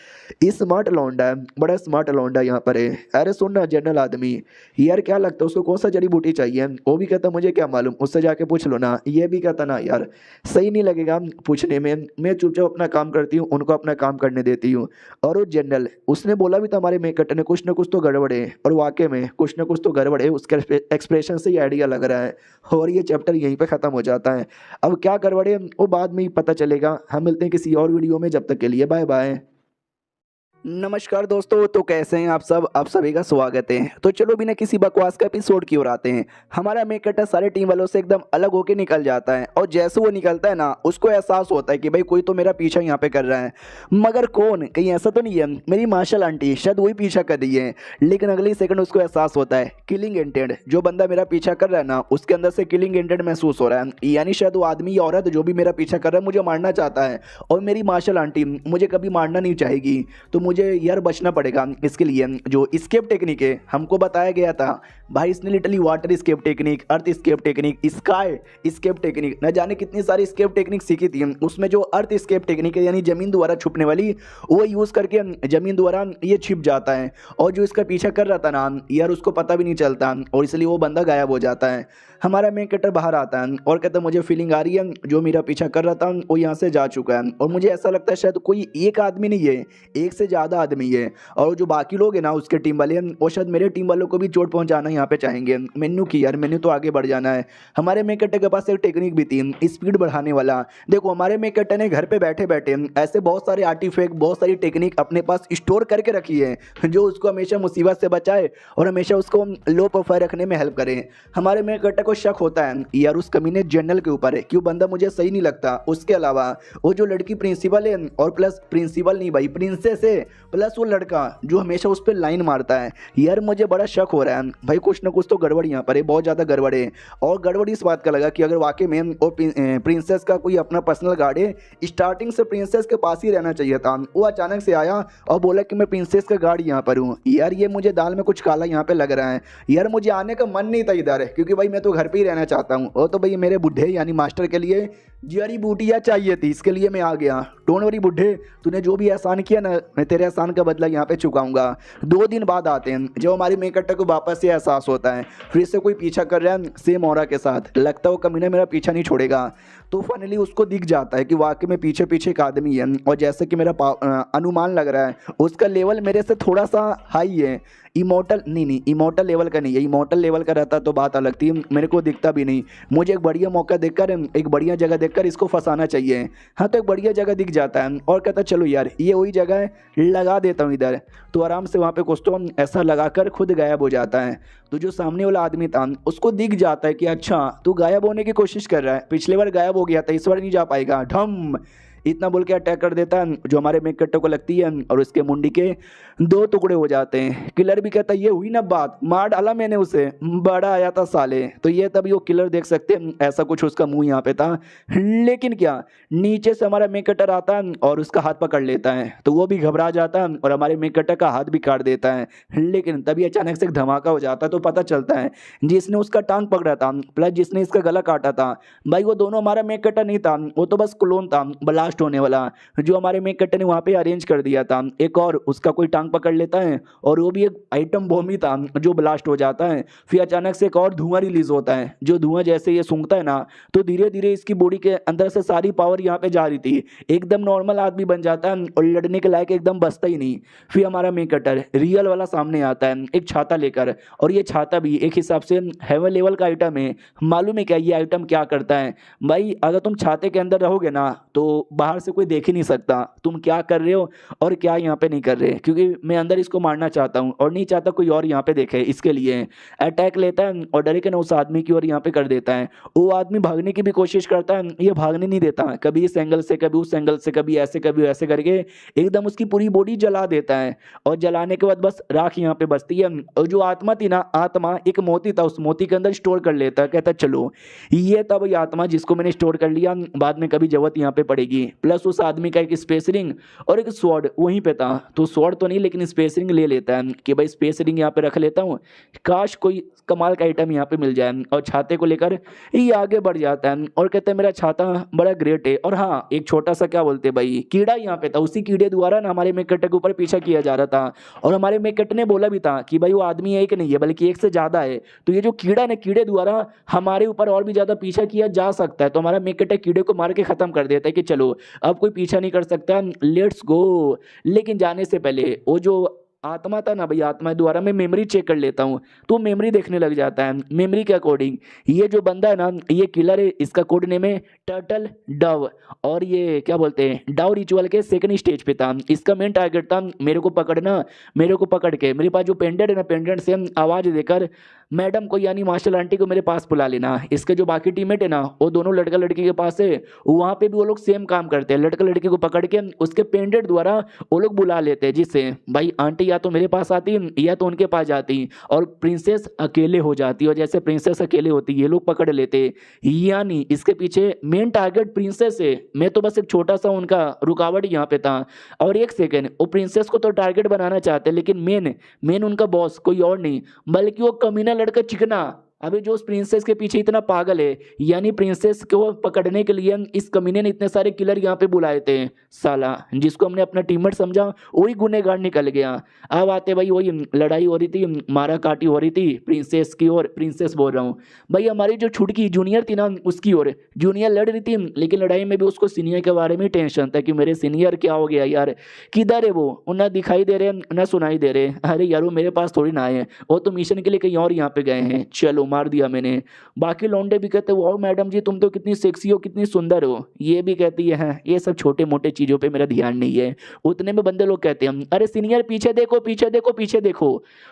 A: स्मार्ट लौंडा है, बड़ा स्मार्ट लौंडा यहाँ पर है। अरे सुन ना जनरल आदमी, यार क्या लगता है उसको कौन सा जड़ी बूटी चाहिए, वो भी कहता मुझे क्या मालूम, उससे जाके पूछ लो ना। ये भी कहता ना यार सही नहीं लगेगा पूछने में, मैं चुपचाप अपना काम करती हूँ, उनको अपना काम करने देती हूँ। और वो जनरल, उसने बोला भी था हमारे मेकट ने कुछ ना कुछ तो गड़बड़ है, और वाकई में कुछ ना कुछ तो गड़बड़ है, उसके एक्सप्रेशन से ही आइडिया लग रहा है। और ये चैप्टर यहीं पे ख़त्म हो जाता है। अब क्या गड़बड़ है वो बाद में ही पता चलेगा। हम मिलते हैं किसी और वीडियो में, जब तक के लिए बाय बाय। नमस्कार दोस्तों, तो कैसे हैं आप सब? आप सभी का स्वागत है। तो चलो बिना किसी बकवास का एपिसोड की ओर आते हैं। हमारा मेन कैरेक्टर सारे टीम वालों से एकदम अलग होके निकल जाता है और जैसे वो निकलता है ना, उसको एहसास होता है कि भाई कोई तो मेरा पीछा यहाँ पे कर रहा है। मगर कौन? कहीं ऐसा तो नहीं है मेरी मार्शल आंटी शायद वही पीछा कर रही है। लेकिन अगली सेकंड उसको एहसास होता है किलिंग इंटेंट, जो बंदा मेरा पीछा कर रहा है ना, उसके अंदर से किलिंग इंटेंट महसूस हो रहा है। यानी शायद वो आदमी या औरत जो भी मेरा पीछा कर रहा है मुझे मारना चाहता है और मेरी मार्शल आंटी मुझे कभी मारना नहीं चाहेगी। तो मुझे यार बचना पड़ेगा। इसके लिए जो स्केप टेक्निक है हमको बताया गया था भाई, इसने literally water scape technique, earth scape technique, sky scape technique, न जाने कितनी सारी स्केप टेक्निक सीखी थी। उसमें जो अर्थ स्केप टेक्निक है यानी जमीन द्वारा छुपने वाली, वो यूज़ करके जमीन द्वारा ये छिप जाता है और जो इसका पीछा कर रहा था ना यार, उसको पता भी नहीं चलता और इसलिए वो बंदा गायब हो जाता है। हमारा मेन कैरेक्टर बाहर आता है और कहता है मुझे फीलिंग आ रही है जो मेरा पीछा कर रहा था वो यहाँ से जा चुका है और मुझे ऐसा लगता है शायद कोई एक आदमी नहीं है, एक से ज़्यादा आदमी है और जो बाकी लोग हैं ना उसके टीम वाले वो शायद मेरे टीम वालों को भी चोट पहुंचाना यहाँ पे चाहेंगे। मेन्यू की यार, मेन्यू तो आगे बढ़ जाना है। हमारे मेन कैरेक्टर के पास एक टेक्निक भी थी स्पीड बढ़ाने वाला। देखो हमारे मेन कैरेक्टर ने घर पे बैठे बैठे ऐसे बहुत सारे आर्टिफैक्ट, बहुत सारी टेक्निक अपने पास स्टोर करके रखी है जो उसको हमेशा मुसीबत से बचाए और हमेशा उसको लो प्रोफाइल रखने में हेल्प करे। हमारे मेन कैरेक्टर को शक होता है यार उस कमीने जनरल के ऊपर है, क्यों बंदा मुझे सही नहीं लगता। उसके अलावा वो जो लड़की प्रिंसिपल है और प्लस प्रिंसिपल नहीं भाई प्रिंसेस है, प्लस वो लड़का जो हमेशा उस पर लाइन मारता है, यार मुझे बड़ा शक हो रहा है भाई कुछ ना कुछ तो गड़बड़ यहाँ पर है, बहुत ज़्यादा गड़बड़ है। और गड़बड़ इस बात का लगा कि अगर वाकई में वो प्रिंसेस का कोई अपना पर्सनल गार्ड है, स्टार्टिंग से प्रिंसेस के पास ही रहना चाहिए था। वो अचानक से आया और बोला कि मैं प्रिंसेस का गार्ड यहाँ पर हूँ। यार ये मुझे दाल में कुछ काला यहाँ पे लग रहा है। यार मुझे आने का मन नहीं था इधर, क्योंकि भाई मैं तो घर पे ही रहना चाहता हूँ और तो भाई मेरे बुढ़े यानी मास्टर के लिए जड़ी बूटियाँ चाहिए थी, इसके लिए मैं आ गया। डोंट वरी बुढ़े, तूने जो भी एहसान किया ना मैं तेरे एहसान का बदला यहाँ पे चुकाऊंगा। 2 दिन बाद आते हैं जब हमारी मेन कैरेक्टर को वापस से एहसास होता है फिर से कोई पीछा कर रहा है सेम ऑरा के साथ, लगता है वो कमीना मेरा पीछा नहीं छोड़ेगा। तो फाइनली उसको दिख जाता है कि वाकई में पीछे पीछे एक आदमी है और जैसे कि मेरा अनुमान लग रहा है उसका लेवल मेरे से थोड़ा सा हाई है। इमोर्टल नहीं, इमोर्टल लेवल का नहीं है, इमोर्टल लेवल का रहता तो बात अलग थी, मेरे को दिखता भी नहीं। मुझे एक बढ़िया मौका देखकर, एक बढ़िया जगह देखकर इसको फंसाना चाहिए। हाँ तो एक बढ़िया जगह दिख जाता है और कहता चलो यार ये वही जगह है, लगा देता हूँ इधर। तो आराम से वहाँ पे कुछ तो ऐसा लगाकर खुद गायब हो जाता है। तो जो सामने वाला आदमी था उसको दिख जाता है कि अच्छा तू गायब होने की कोशिश कर रहा है, पिछले बार गायब हो गया था इस बार नहीं जा पाएगा। ढम इतना बोल के अटैक कर देता है जो हमारे मेन कैरेक्टर को लगती है और उसके मुंडी के 2 टुकड़े हो जाते हैं। किलर भी कहता है ये हुई ना बात, मार डाला मैंने उसे, बड़ा आया था साले। तो ये तभी वो किलर देख सकते हैं, ऐसा कुछ उसका मुंह यहाँ पे था। लेकिन क्या नीचे से हमारा मेन कैरेक्टर आता है और उसका हाथ पकड़ लेता है तो वो भी घबरा जाता है और हमारे मेन कैरेक्टर का हाथ भी काट देता है। लेकिन तभी अचानक से एक धमाका हो जाता है तो पता चलता है जिसने उसका टांग पकड़ा था प्लस जिसने इसका गला काटा था भाई वो दोनों हमारा मेन कैरेक्टर नहीं था, वो तो बस क्लोन था ब्लास्ट होने वाला, जो हमारे मेन कैरेक्टर ने वहाँ पे अरेंज कर दिया था। एक और उसका कोई टांग पकड़ लेता है और वो भी एक आइटम बॉम्ब ही था जो ब्लास्ट हो जाता है। फिर अचानक से एक और धुआं रिलीज होता है, जो धुआं जैसे ये सूंघता है ना तो धीरे धीरे इसकी बॉडी के अंदर से सारी पावर यहाँ पे जा रही थी, एकदम नॉर्मल आदमी बन जाता है और लड़ने के लायक एकदम बचता ही नहीं। फिर हमारा मेन कैरेक्टर रियल वाला सामने आता है एक छाता लेकर, और ये छाता भी एक हिसाब से हेवन लेवल का आइटम है। मालूम है क्या ये आइटम क्या करता है भाई? अगर तुम छाते के अंदर रहोगे ना तो बाहर से कोई देख ही नहीं सकता तुम क्या कर रहे हो और क्या यहाँ पे नहीं कर रहे, क्योंकि मैं अंदर इसको मारना चाहता हूँ और नहीं चाहता कोई और यहाँ पे देखे। इसके लिए अटैक लेता है और डरे के ना उस आदमी की ओर यहाँ पे कर देता है। वो आदमी भागने की भी कोशिश करता है, ये भागने नहीं देता, कभी इस एंगल से कभी उस एंगल से, कभी ऐसे करके एकदम उसकी पूरी बॉडी जला देता है। और जलाने के बाद बस राख यहाँ पे बचती है और जो आत्मा थी ना, आत्मा एक मोती था, उस मोती के अंदर स्टोर कर लेता है। कहता चलो ये तब ये आत्मा जिसको मैंने स्टोर कर लिया, बाद में कभी जरूरत यहाँ पे पड़ेगी। प्लस उस आदमी का एक स्पेस रिंग और एक स्वॉर्ड वहीं पे था, तो स्वॉर्ड तो नहीं लेकिन स्पेस रिंग ले लेता है कि भाई स्पेस रिंग यहाँ पे रख लेता हूँ, काश कोई कमाल का आइटम यहाँ पे मिल जाए। और छाते को लेकर ये आगे बढ़ जाता है और कहता है मेरा छाता बड़ा ग्रेट है। और हाँ एक छोटा सा क्या बोलते भाई कीड़ा यहाँ पे था, उसी कीड़े द्वारा ना हमारे मेकट के ऊपर पीछा किया जा रहा था और हमारे मेकट ने बोला भी था कि भाई वो आदमी एक नहीं है बल्कि एक से ज्यादा है। तो ये जो कीड़ा ना कीड़े द्वारा हमारे ऊपर और भी ज्यादा पीछा किया जा सकता है। तो हमारा मेकट कीड़े को मार के खत्म कर देता है कि चलो अब कोई पीछा नहीं कर सकता, लेट्स गो। लेकिन जाने से पहले वो जो आत्मा था ना भाई, आत्मा द्वारा मैं मेमोरी चेक कर लेता हूँ, तो मेमोरी देखने लग जाता है मेमोरी के अकॉर्डिंग। ये जो बंदा है ना, ये किलर है, इसका कोड नेम है टर्टल डव, और ये क्या बोलते हैं डाउ रिचुअल के सेकंड स्टेज पे था। इसका मेन टारगेट था मेरे को पकड़ना, मेरे को पकड़ के मेरे पास जो पेंडेंट है ना, पेंडेंट से आवाज देकर मैडम को यानी मास्टर आंटी को मेरे पास बुला लेना। इसके जो बाकी टीममेट है ना, वो दोनों लड़का लड़की के पास है, वहाँ पे भी वो लोग सेम काम करते हैं, लड़का लड़की को पकड़ के उसके पेंडेंट द्वारा वो लोग बुला लेते हैं, जिससे भाई आंटी या तो मेरे पास आती या तो उनके पास जाती, और प्रिंसेस अकेले हो जाती, और जैसे प्रिंसेस अकेले होती ये लोग पकड़ लेते। यानी इसके पीछे मेन टारगेट प्रिंसेस है, मैं तो बस एक छोटा सा उनका रुकावट यहाँ पे था। और एक सेकेंड, वो प्रिंसेस को तो टारगेट बनाना चाहते, लेकिन मेन मेन उनका बॉस कोई और नहीं बल्कि वो कमीना लड़का चिकना, अभी जो उस प्रिंसेस के पीछे इतना पागल है। यानी प्रिंसेस को पकड़ने के लिए इस कमीने ने इतने सारे किलर यहाँ पे बुलाए थे। साला जिसको हमने अपना टीममेट समझा वही गुनहगार निकल गया। अब आते भाई, वही लड़ाई हो रही थी, मारा काटी हो रही थी प्रिंसेस की, और प्रिंसेस बोल रहा हूँ भाई, हमारी जो छुटकी जूनियर थी ना उसकी ओर, जूनियर लड़ रही थी, लेकिन लड़ाई में भी उसको सीनियर के बारे में टेंशन था कि मेरे सीनियर क्या हो गया यार, किधर है वो, ना दिखाई दे रहे ना सुनाई दे रहे। अरे यार वो मेरे पास थोड़ी ना आए, वो तो मिशन के लिए कहीं और यहाँ पे गए हैं। चलो मार दिया मैंने। बाकी लौंडे भी कहते वाओ मैडम जी तुम तो कितनी सेक्सी हो, कितनी सुंदर हो। ये भी कहती है हाँ, ये सब छोटे मोटे चीजों पे मेरा ध्यान नहीं है। उतने में बंदे लोग कहते हैं अरे सीनियर पीछे देखो पीछे देखो पीछे देखो।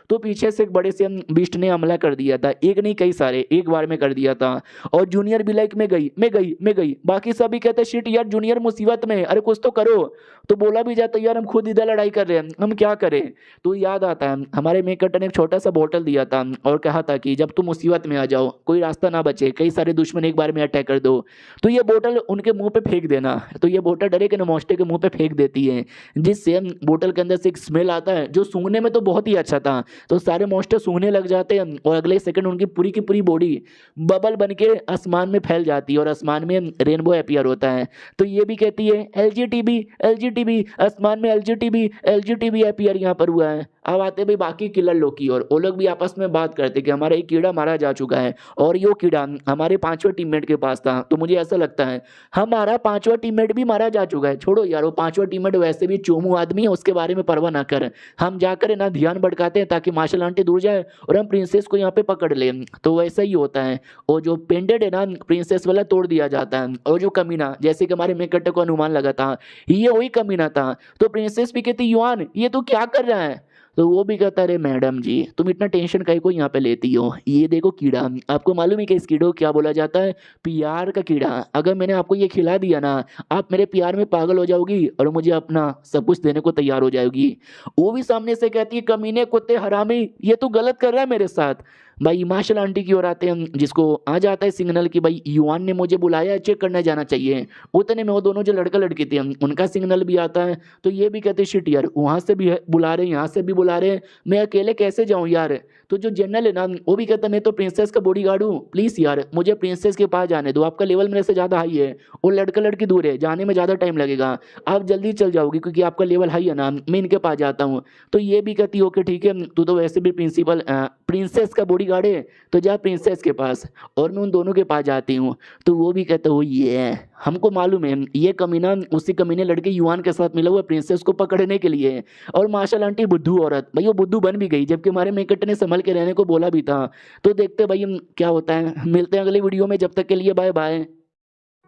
A: तो पीछे से एक बड़े से बिस्ट ने हमला कर दिया था, एक नहीं कई सारे एक बार में कर दिया था। और जूनियर भी लाइक मैं गई। बाकी सभी कहते शिट यार जूनियर मुसीबत में, अरे कुछ तो करो। तो बोला भी जाता यार हम खुद इधर लड़ाई कर रहे हैं, हम क्या करें। तो याद आता है हमारे मेकट ने एक छोटा सा बोतल दिया था और कहा था कि जब तुम मुसीबत में आ जाओ, कोई रास्ता ना बचे, कई सारे दुश्मन एक बार में अटैक कर दो, तो ये बोतल उनके मुंह पे फेंक देना। तो ये बोतल डरे के नमोस्टे के मुंह पे फेंक देती है, जिससे बोतल के अंदर से एक स्मेल आता है जो सूंघने में तो बहुत ही अच्छा था। तो सारे मोस्टे सूंघने लग जाते हैं और अगले सेकंड उनकी पूरी की पूरी बॉडी बबल बन के आसमान में फैल जाती है और आसमान में रेनबो अपीयर होता है। तो ये भी कहती है एलजीटीबी आसमान में एलजीटीबी अपीयर यहाँ पर हुआ है। अब आते भाई बाकी किलर लोग की और वो लोग भी आपस में बात करते कि हमारा एक कीड़ा मारा जा चुका है और यो कीड़ा हमारे पांचवा टीममेट के पास था। तो मुझे ऐसा लगता है हमारा पांचवा टीममेट भी मारा जा चुका है। छोड़ो यार, वो पांचवा टीममेट वैसे भी चोमू आदमी है, उसके बारे में परवाह ना कर। हम जाकर ना ध्यान भटकाते हैं ताकि मार्शल आंटी दूर जाए और हम प्रिंसेस को यहाँ पे पकड़ लें। तो वैसा ही होता है, और जो पेंडेंट है ना प्रिंसेस वाला तोड़ दिया जाता है। और जो कमीना, जैसे कि हमारे मेकट को अनुमान लगा था ये वही कमीना था। तो प्रिंसेस भी कहती युआन ये तू क्या कर रहा है। तो वो भी कहता अरे मैडम जी तुम इतना टेंशन काहे को यहाँ पे लेती हो, ये देखो कीड़ा, आपको मालूम है कि इस कीड़े को क्या बोला जाता है, प्यार का कीड़ा। अगर मैंने आपको ये खिला दिया ना, आप मेरे प्यार में पागल हो जाओगी और मुझे अपना सब कुछ देने को तैयार हो जाएगी। वो भी सामने से कहती है कमीने कुत्ते हरामी ये तो गलत कर रहा है मेरे साथ। भाई मार्शल आंटी की ओर आते हैं, जिसको आ जाता है सिग्नल कि भाई युआन ने मुझे बुलाया है, चेक करने जाना चाहिए। उतने में वो दोनों जो लड़का लड़की थे उनका सिग्नल भी आता है। तो ये भी कहते शिट यार वहां से भी बुला रहे हैं यहाँ से भी बुला रहे हैं, मैं अकेले कैसे जाऊं यार। तो जो जनरल है ना वो भी कहता मैं तो प्रिंसेस का बॉडीगार्ड हूँ, प्लीज यार मुझे प्रिंसेस के पास जाने दो, आपका लेवल मेरे से ज्यादा हाई है, वो लड़का लड़की दूर है, जाने में ज्यादा टाइम लगेगा, आप जल्दी चल जाओगी क्योंकि आपका लेवल हाई है ना, मैं इनके पास जाता हूँ। तो ये भी कहती ओके ठीक है, तू तो वैसे भी प्रिंसिपल प्रिंसेस का बॉडीगार्ड है तो जा प्रिंसेस के पास, और मैं उन दोनों के पास जाती हूँ। तो वो भी कहता वो ये हमको मालूम है ये कमीना उसी कमीने लड़के युआन के साथ मिला हुआ प्रिंसेस को पकड़ने के लिए। और मार्शल आंटी बुद्धू औरत, भाई वो बुद्धू बन भी गई जबकि हमारे मेकट ने संभल के रहने को बोला भी था। तो देखते भाई हम क्या होता है, मिलते हैं अगली वीडियो में, जब तक के लिए बाय बाय।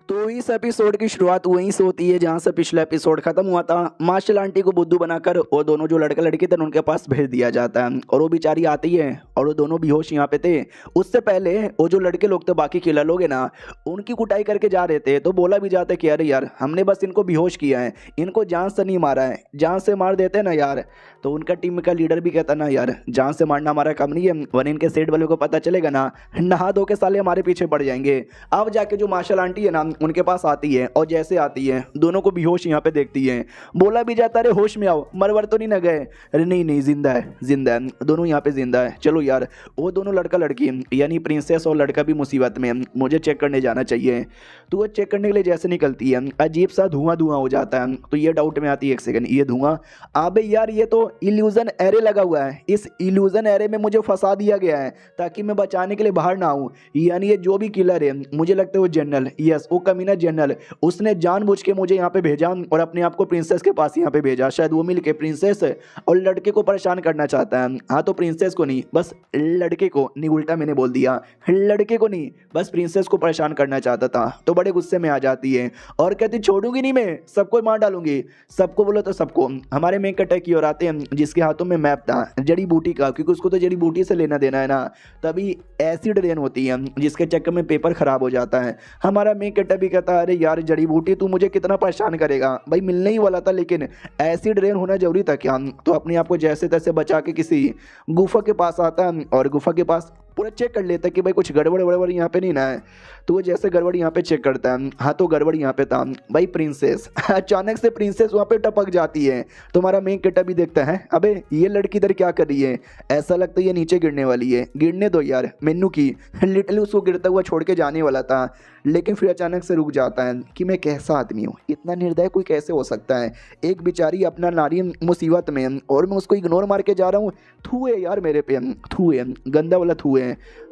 A: तो इस एपिसोड की शुरुआत वहीं से होती है जहां से पिछला एपिसोड खत्म हुआ था। मार्शल आंटी को बुद्धू बनाकर वो दोनों जो लड़का लड़की थे उनके पास भेज दिया जाता है और वो बेचारी आती है और वो दोनों बेहोश यहाँ पे थे। उससे पहले वो जो लड़के लोग थे बाकी किलर लोग है ना उनकी कुटाई करके जा रहे थे। तो बोला भी जाता है कि अरे यार हमने बस इनको बेहोश किया है, इनको जान से नहीं मारा है, जान से मार देते ना यार। तो उनका टीम का लीडर भी कहता ना यार जान से मारना हमारा काम नहीं है, वन इनके सेट वाले को पता चलेगा ना नहा धो के साले हमारे पीछे पड़ जाएंगे। अब जाके जो मार्शल आंटी है ना उनके पास आती है और जैसे आती है दोनों को बेहोश यहाँ पे देखती है। बोला भी जाता अरे होश में आओ, मरवर तो नहीं न गए। अरे नहीं जिंदा है दोनों यहाँ पे जिंदा है। चलो यार वो दोनों लड़का लड़की यानी प्रिंसेस और लड़का भी मुसीबत में, मुझे चेक करने जाना चाहिए। तो वो चेक करने के लिए जैसे निकलती है अजीब सा धुआं हो जाता है। तो ये डाउट में आती है एक सेकंड ये धुआं, अबे यार ये तो इल्यूजन एरे लगा हुआ है, इस इल्यूजन एरे में मुझे फंसा दिया गया है ताकि मैं बचाने के लिए बाहर ना आऊँ। यानी ये जो भी किलर है मुझे लगता है वो जनरल, यस वो कमीना जनरल, उसने जानबूझ के मुझे यहाँ पे भेजा और अपने आप को प्रिंसेस के पास यहाँ पे भेजा। शायद वो मिल के प्रिंसेस और लड़के को परेशान करना चाहता है। हाँ तो प्रिंसेस को नहीं, बस लड़के को, नहीं उल्टा मैंने बोल दिया, लड़के को नहीं बस प्रिंसेस को परेशान करना चाहता था। तो बड़े गुस्से में आ जाती है और कहती छोड़ूंगी नहीं, मैं सबको मार डालूंगी। सबको बोलो तो सबको। हमारे मेन अटैक की ओर आते हैं जिसके हाथों में मैप था जड़ी बूटी का, क्योंकि उसको तो जड़ी बूटी से लेना देना है ना। तभी एसिड रेन होती है जिसके चक्कर में पेपर खराब हो जाता है। हमारा मेन कट्टा भी कहता है अरे यार जड़ी बूटी तू मुझे कितना परेशान करेगा, भाई मिलने ही वाला था लेकिन एसिड रेन होना जरूरी था क्या। तो अपने आप को जैसे तैसे बचा के किसी गुफा के पास आता है और गुफा के पास पूरा चेक कर लेता है कि भाई कुछ गड़बड़ वड़बड़ यहाँ पे नहीं ना है। तो वो जैसे गड़बड़ यहाँ पे चेक करता है, हाँ तो गड़बड़ यहाँ पे था भाई प्रिंसेस। अचानक से प्रिंसेस वहाँ पे टपक जाती है। तो हमारा मेन किट्टा भी देखता है अबे ये लड़की इधर क्या कर रही है, ऐसा लगता है ये नीचे गिरने वाली है, गिरने दो यार। मेनू की लिटरली उसको गिरता हुआ छोड़ के जाने वाला था, लेकिन फिर अचानक से रुक जाता है कि मैं कैसा आदमी हूँ, इतना निर्दय कोई कैसे हो सकता है। एक बेचारी अपना नारी मुसीबत में और मैं उसको इग्नोर मार के जा रहा हूँ। थू है यार मेरे पे, थू है, गंदा वाला थू है।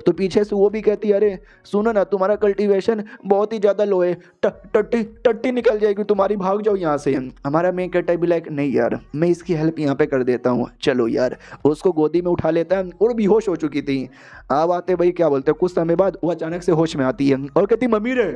A: तो पीछे से वो भी कहती है अरे सुनो ना तुम्हारा कल्टीवेशन बहुत ही ज़्यादा लो है, टट्टी टट्टी निकल जाएगी तुम्हारी, भाग जाओ यहाँ से। हमारा मेन कहता है भी लाइक नहीं यार मैं इसकी हेल्प यहाँ पे कर देता हूँ, चलो यार। उसको गोदी में उठा लेता है और बेहोश हो चुकी थी। अब आते भाई क्या बोलते हैं, कुछ समय बाद वो अचानक से होश में आती है और कहती मम्मी रे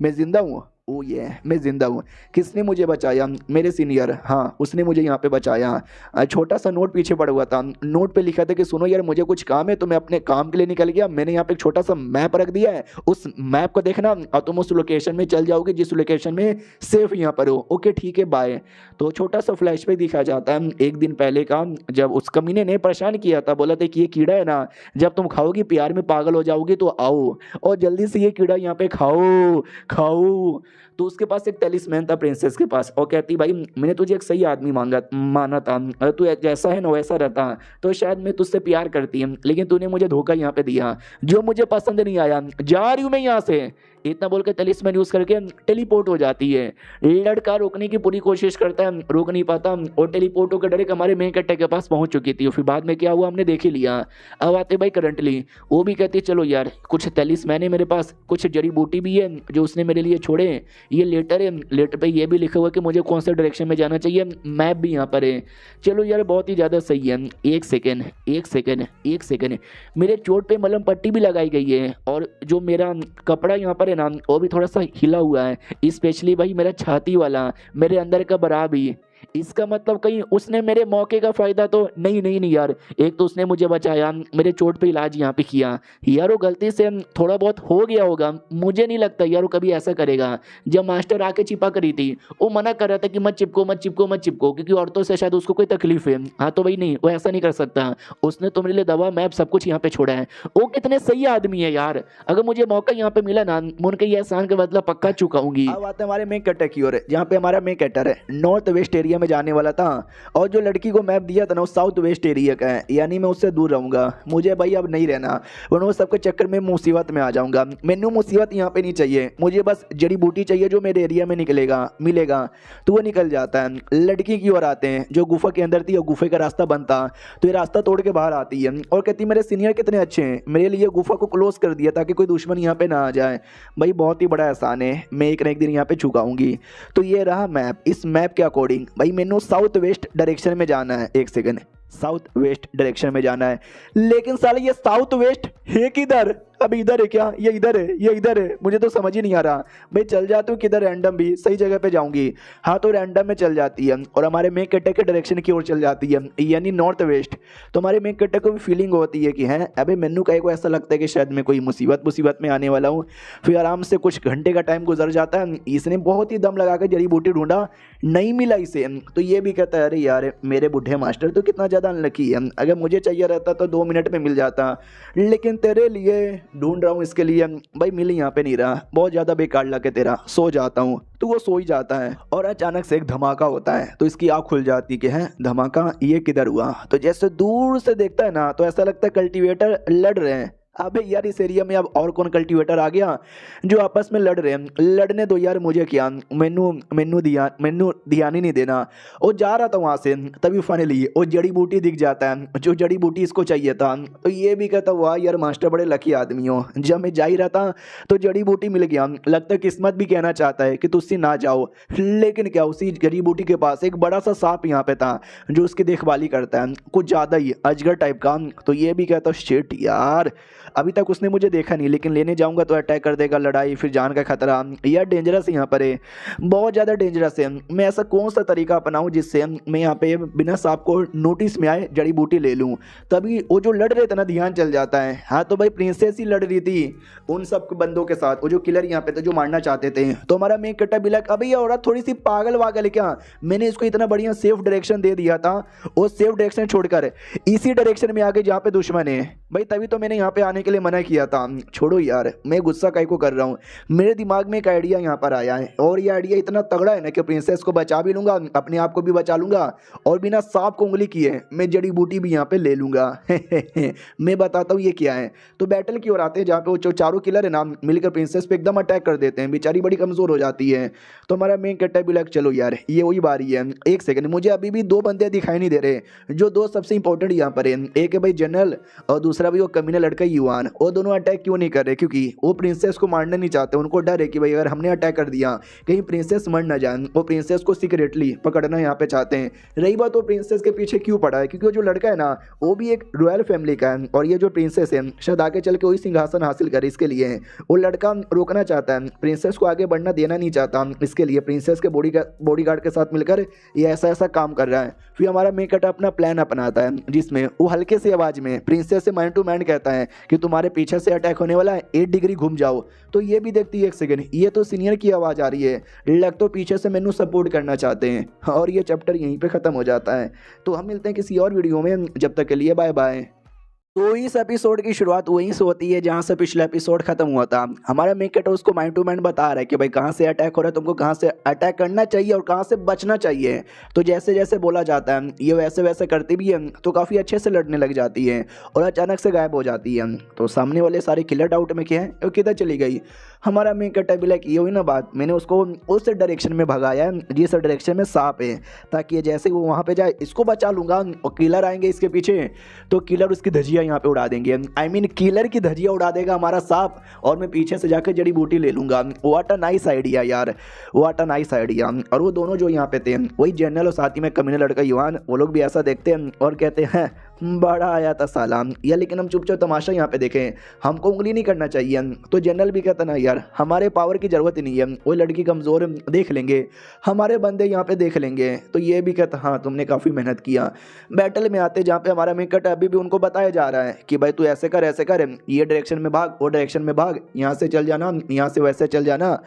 A: मैं जिंदा हूँ। ओ ये मैं जिंदा हूँ। किसने मुझे बचाया, मेरे सीनियर, हाँ उसने मुझे यहाँ पे बचाया। छोटा सा नोट पीछे पड़ा हुआ था, नोट पे लिखा था कि सुनो यार मुझे कुछ काम है, तो मैं अपने काम के लिए निकल गया। मैंने यहाँ पे एक छोटा सा मैप रख दिया है, उस मैप को देखना और तुम उस लोकेशन में चल जाओगे जिस लोकेशन में सेफ यहाँ पर हो। ओके ठीक है बाय। तो छोटा सा फ्लैशबैक दिखा जाता है एक दिन पहले का, जब उस कमीने ने परेशान किया था, बोला था कि ये कीड़ा है ना, जब तुम खाओगी प्यार में पागल हो जाओगी तो आओ और जल्दी से ये कीड़ा यहाँ पे खाओ खाओ। तो उसके पास एक टेलिस्मैन था प्रिंसेस के पास, और कहती भाई मैंने तुझे एक सही आदमी माना था, अगर तू जैसा है ना वैसा रहता तो शायद मैं तुझसे प्यार करती है, लेकिन तूने मुझे धोखा यहाँ पे दिया जो मुझे पसंद नहीं आया, जा रही हूँ मैं यहाँ से। इतना बोल के टेलिस्मैन यूज करके टेलीपोर्ट हो जाती है। लड़का रोकने की पूरी कोशिश करता है, रोक नहीं पाता और टेलीपोर्ट होकर डायरेक्ट हमारे मेन कट्टे के पास पहुंच चुकी थी। फिर बाद में क्या हुआ हमने देख ही लिया। अब आते भाई करंटली, वो भी कहती है चलो यार कुछ टेलिस्मैन है मेरे पास, कुछ जड़ी बूटी भी है जो उसने मेरे लिए छोड़े, ये लेटर है, लेटर पे ये भी लिखा हुआ कि मुझे कौन से डायरेक्शन में जाना चाहिए, मैप भी यहाँ पर है। चलो यार बहुत ही ज़्यादा सही है। एक सेकेंड मेरे चोट पे मलहम पट्टी भी लगाई गई है और जो मेरा कपड़ा यहाँ पर है ना वो भी थोड़ा सा हिला हुआ है, स्पेशली भाई मेरा छाती वाला, मेरे अंदर का बरा भी। इसका मतलब कहीं उसने मेरे मौके का फायदा तो नहीं यार। एक तो उसने मुझे बचाया, मेरे चोट पे इलाज यहाँ पे किया यार, वो गलती से थोड़ा बहुत हो गया होगा, मुझे नहीं लगता यार वो कभी ऐसा करेगा। जब मास्टर आके चिपा करी थी वो मना कर रहा था कि मत चिपको क्योंकि औरतों से शायद उसको कोई तकलीफ है। हाँ तो भाई नहीं वो ऐसा नहीं कर सकता, उसने तो मेरे लिए दवा मैप सब कुछ यहाँ पे छोड़ा है। वो कितने सही आदमी है यार, अगर मुझे मौका यहाँ पे मिला ना मैं उनके ये एहसान का बदला पक्का चुकाऊंगी। अब आते हमारे मेन कटर की ओर, जहाँ पे हमारा मेन कटर है नॉर्थ वेस्ट एरिया में जाने वाला था, और जो लड़की को मैप दिया था ना वो साउथ वेस्ट एरिया का है, यानी मैं उससे दूर रहूंगा। मुझे भाई अब नहीं रहना, वरना सबके चक्कर में मुसीबत में आ जाऊंगा। मैनू मुसीबत यहाँ पे नहीं चाहिए, मुझे बस जड़ी बूटी चाहिए जो मेरे एरिया में मिलेगा। तो वो निकल जाता है। लड़की की ओर आते हैं जो गुफा के अंदर थी और गुफे का रास्ता बंद था, तो ये रास्ता तोड़ के बाहर आती है और कहती मेरे सीनियर कितने अच्छे हैं, मेरे लिए गुफा को क्लोज कर दिया ताकि कोई दुश्मन यहाँ पे ना आ जाए। भाई बहुत ही बड़ा एहसान है, मैं एक ना एक दिन यहाँ पे चुकाऊंगी। तो ये रहा मैप। इस मैप के अकॉर्डिंग भाई मैनू साउथ वेस्ट डायरेक्शन में जाना है। एक सेकंड, साउथ वेस्ट डायरेक्शन में जाना है, लेकिन साले ये साउथ वेस्ट है किधर? अब इधर है क्या? ये इधर है, ये इधर है, मुझे तो समझ ही नहीं आ रहा। भाई चल जाती हूँ किधर, रैंडम भी सही जगह पे जाऊंगी। हाँ तो रैंडम में चल जाती है और हमारे मेन कट्टे के डायरेक्शन की ओर चल जाती है, यानी नॉर्थ वेस्ट। तो हमारे मेन कट्टे को भी फीलिंग होती है कि है अबे मैनू कहीं को ऐसा लगता है कि शायद मैं कोई मुसीबत में आने वाला हूँ। फिर आराम से कुछ घंटे का टाइम गुजर जाता है, इसने बहुत ही दम लगा कर जड़ी बूटी ढूंढा, नहीं मिला इसे। तो ये भी कहता है अरे यार मेरे बुढ़े मास्टर तो कितना ज़्यादा अनलकी है, अगर मुझे चाहिए रहता तो 2 मिनट में मिल जाता, लेकिन तेरे लिए ढूंढ रहा हूँ इसके लिए भाई मिल यहाँ पे नहीं रहा, बहुत ज़्यादा बेकार लगे तेरा, सो जाता हूँ। तो वो सो ही जाता है और अचानक से एक धमाका होता है, तो इसकी आँख खुल जाती कि है धमाका ये किधर हुआ। तो जैसे दूर से देखता है ना तो ऐसा लगता है कल्टीवेटर लड़ रहे हैं। अबे यार इस एरिया में अब और कौन कल्टीवेटर आ गया जो आपस में लड़ रहे हैं, लड़ने दो यार मुझे, क्या मैनू ध्यान ही नहीं देना। वो जा रहा था वहां से, तभी फाइनली वो जड़ी बूटी दिख जाता है, जो जड़ी बूटी इसको चाहिए था। तो ये भी कहता वाह यार मास्टर बड़े लकी आदमी हो, जब मैं जा ही रहा था तो जड़ी बूटी मिल गया। लगता है किस्मत भी कहना चाहता है कि तुझसे ना जाओ, लेकिन क्या उसी जड़ी बूटी के पास एक बड़ा सा सांप यहाँ पे था जो उसकी देखभाली करता है, कुछ ज़्यादा ही अजगर टाइप का। तो ये भी कहता शिट यार, अभी तक उसने मुझे देखा नहीं, लेकिन लेने जाऊंगा तो अटैक कर देगा, लड़ाई, फिर जान का खतरा। यार डेंजरस यहाँ पर है, बहुत ज़्यादा डेंजरस है। मैं ऐसा कौन सा तरीका अपनाऊं जिससे मैं यहाँ पे बिना सांप को नोटिस में आए जड़ी बूटी ले लूँ। तभी वो जो लड़ रहे थे ना ध्यान चल जाता है। हाँ तो भाई प्रिंसेस ही लड़ रही थी उन सब बंदों के साथ, वो जो किलर यहाँ पे थे जो मारना चाहते थे। तो हमारा मेन कट्टा भी लग, अभी ये औरत थोड़ी सी पागल वागल है क्या, मैंने इसको इतना बढ़िया सेफ डायरेक्शन दे दिया था, वो सेफ डायरेक्शन छोड़कर इसी डायरेक्शन में आगे जहाँ पे दुश्मन है भाई, तभी तो मैंने यहाँ पे आने के लिए मना किया था। छोड़ो यार मैं गुस्सा काहे को कर रहा हूँ, मेरे दिमाग में एक आइडिया यहाँ पर आया है, और ये आइडिया इतना तगड़ा है ना कि प्रिंसेस को बचा भी लूंगा, अपने आप को भी बचा लूंगा, और बिना सांप को उंगली किए मैं जड़ी बूटी भी यहाँ पे ले लूंगा। मैं बताता हूँ ये क्या है। तो बैटल की ओर आते हैं जहाँ पे वो जो चारों किलर है ना मिलकर प्रिंसेस पे एकदम अटैक कर देते हैं, बेचारी बड़ी कमजोर हो जाती है। तो हमारा मेन कट्टा भी लग, चलो यार ये वही बारी है। एक सेकंड, मुझे अभी भी दो बंदे दिखाई नहीं दे रहे जो दो सबसे इंपॉर्टेंट यहाँ पर है, एक है भाई जनरल और दूसरा भी वो कमीना लड़का युवान। वो दोनों अटैक क्यों नहीं कर रहे, क्योंकि वो प्रिंसेस को मारना नहीं चाहते, उनको डर है कि भाई अगर हमने अटैक कर दिया कहीं प्रिंसेस मर ना जाए, वो प्रिंसेस को सीक्रेटली पकड़ना यहाँ पे चाहते हैं। रही बात वो प्रिंसेस के पीछे क्यों पड़ा है, क्योंकि वो जो लड़का है ना वो भी एक रॉयल फैमिली का है, और ये जो प्रिंसेस है शायद आगे चल के वही सिंहासन हासिल करे, इसके लिए है वो लड़का रोकना चाहता है, प्रिंसेस को आगे बढ़ना देना नहीं चाहता, इसके लिए प्रिंसेस के बॉडीगार्ड के साथ मिलकर ये ऐसा ऐसा काम कर रहा है। फिर हमारा मेकट अपना प्लान अपनाता है जिसमें वो हल्के से आवाज में प्रिंसेस से मैन टू मैन कहता है कि तुम्हारे पीछे से अटैक होने वाला है, 8 डिग्री घूम जाओ। तो ये भी देखती है, एक सेकंड ये तो सीनियर की आवाज़ आ रही है, लग तो पीछे से मैनू सपोर्ट करना चाहते हैं। और ये चैप्टर यहीं पे ख़त्म हो जाता है। तो हम मिलते हैं किसी और वीडियो में, जब तक के लिए बाय बाय। तो इस एपिसोड की शुरुआत वहीं से होती है जहाँ से पिछला एपिसोड खत्म हुआ था। हमारा मेकट उसको माइंड टू माइंड बता रहा है कि भाई कहाँ से अटैक हो रहा है, तुमको कहाँ से अटैक करना चाहिए और कहाँ से बचना चाहिए। तो जैसे जैसे बोला जाता है ये वैसे वैसे करती भी है, तो काफ़ी अच्छे से लड़ने लग जाती है और अचानक से गायब हो जाती है। तो सामने वाले सारे किलर डाउट में क्या है, वो किधर चली गई। हमारा मेकट भी लाइक ये हुई ना बात, मैंने उसको उस डायरेक्शन में भगाया जिस डायरेक्शन में सांप है, ताकि जैसे वो वहाँ पे जाए इसको बचा लूंगा और किलर आएंगे इसके पीछे तो किलर उसकी धजिया यहाँ पे उड़ा देंगे। आई मीन किलर की धजिया उड़ा देगा हमारा सांप और मैं पीछे से जाकर जड़ी बूटी ले लूंगा। व्हाट अ नाइस आइडिया यार, व्हाट अ नाइस आइडिया। और वो दोनों जो यहाँ पे थे वही जनरल और साथ ही में कमीना लड़का युवान, वो लोग भी ऐसा देखते हैं और कहते हैं बड़ा आया था साला या, लेकिन हम चुपचाप तमाशा यहाँ पे देखें, हमको उंगली नहीं करना चाहिए। तो जनरल भी कहता ना यार हमारे पावर की ज़रूरत ही नहीं है, वो लड़की कमज़ोर देख लेंगे, हमारे बंदे यहाँ पे देख लेंगे। तो ये भी कहता हाँ तुमने काफ़ी मेहनत किया। बैटल में आते जहाँ पे हमारा मेकट अभी भी उनको बताया जा रहा है कि भाई तू ऐसे कर ये डायरेक्शन में भाग, वो डायरेक्शन में भाग, यहाँ से चल जाना, यहाँ से वैसे चल जाना,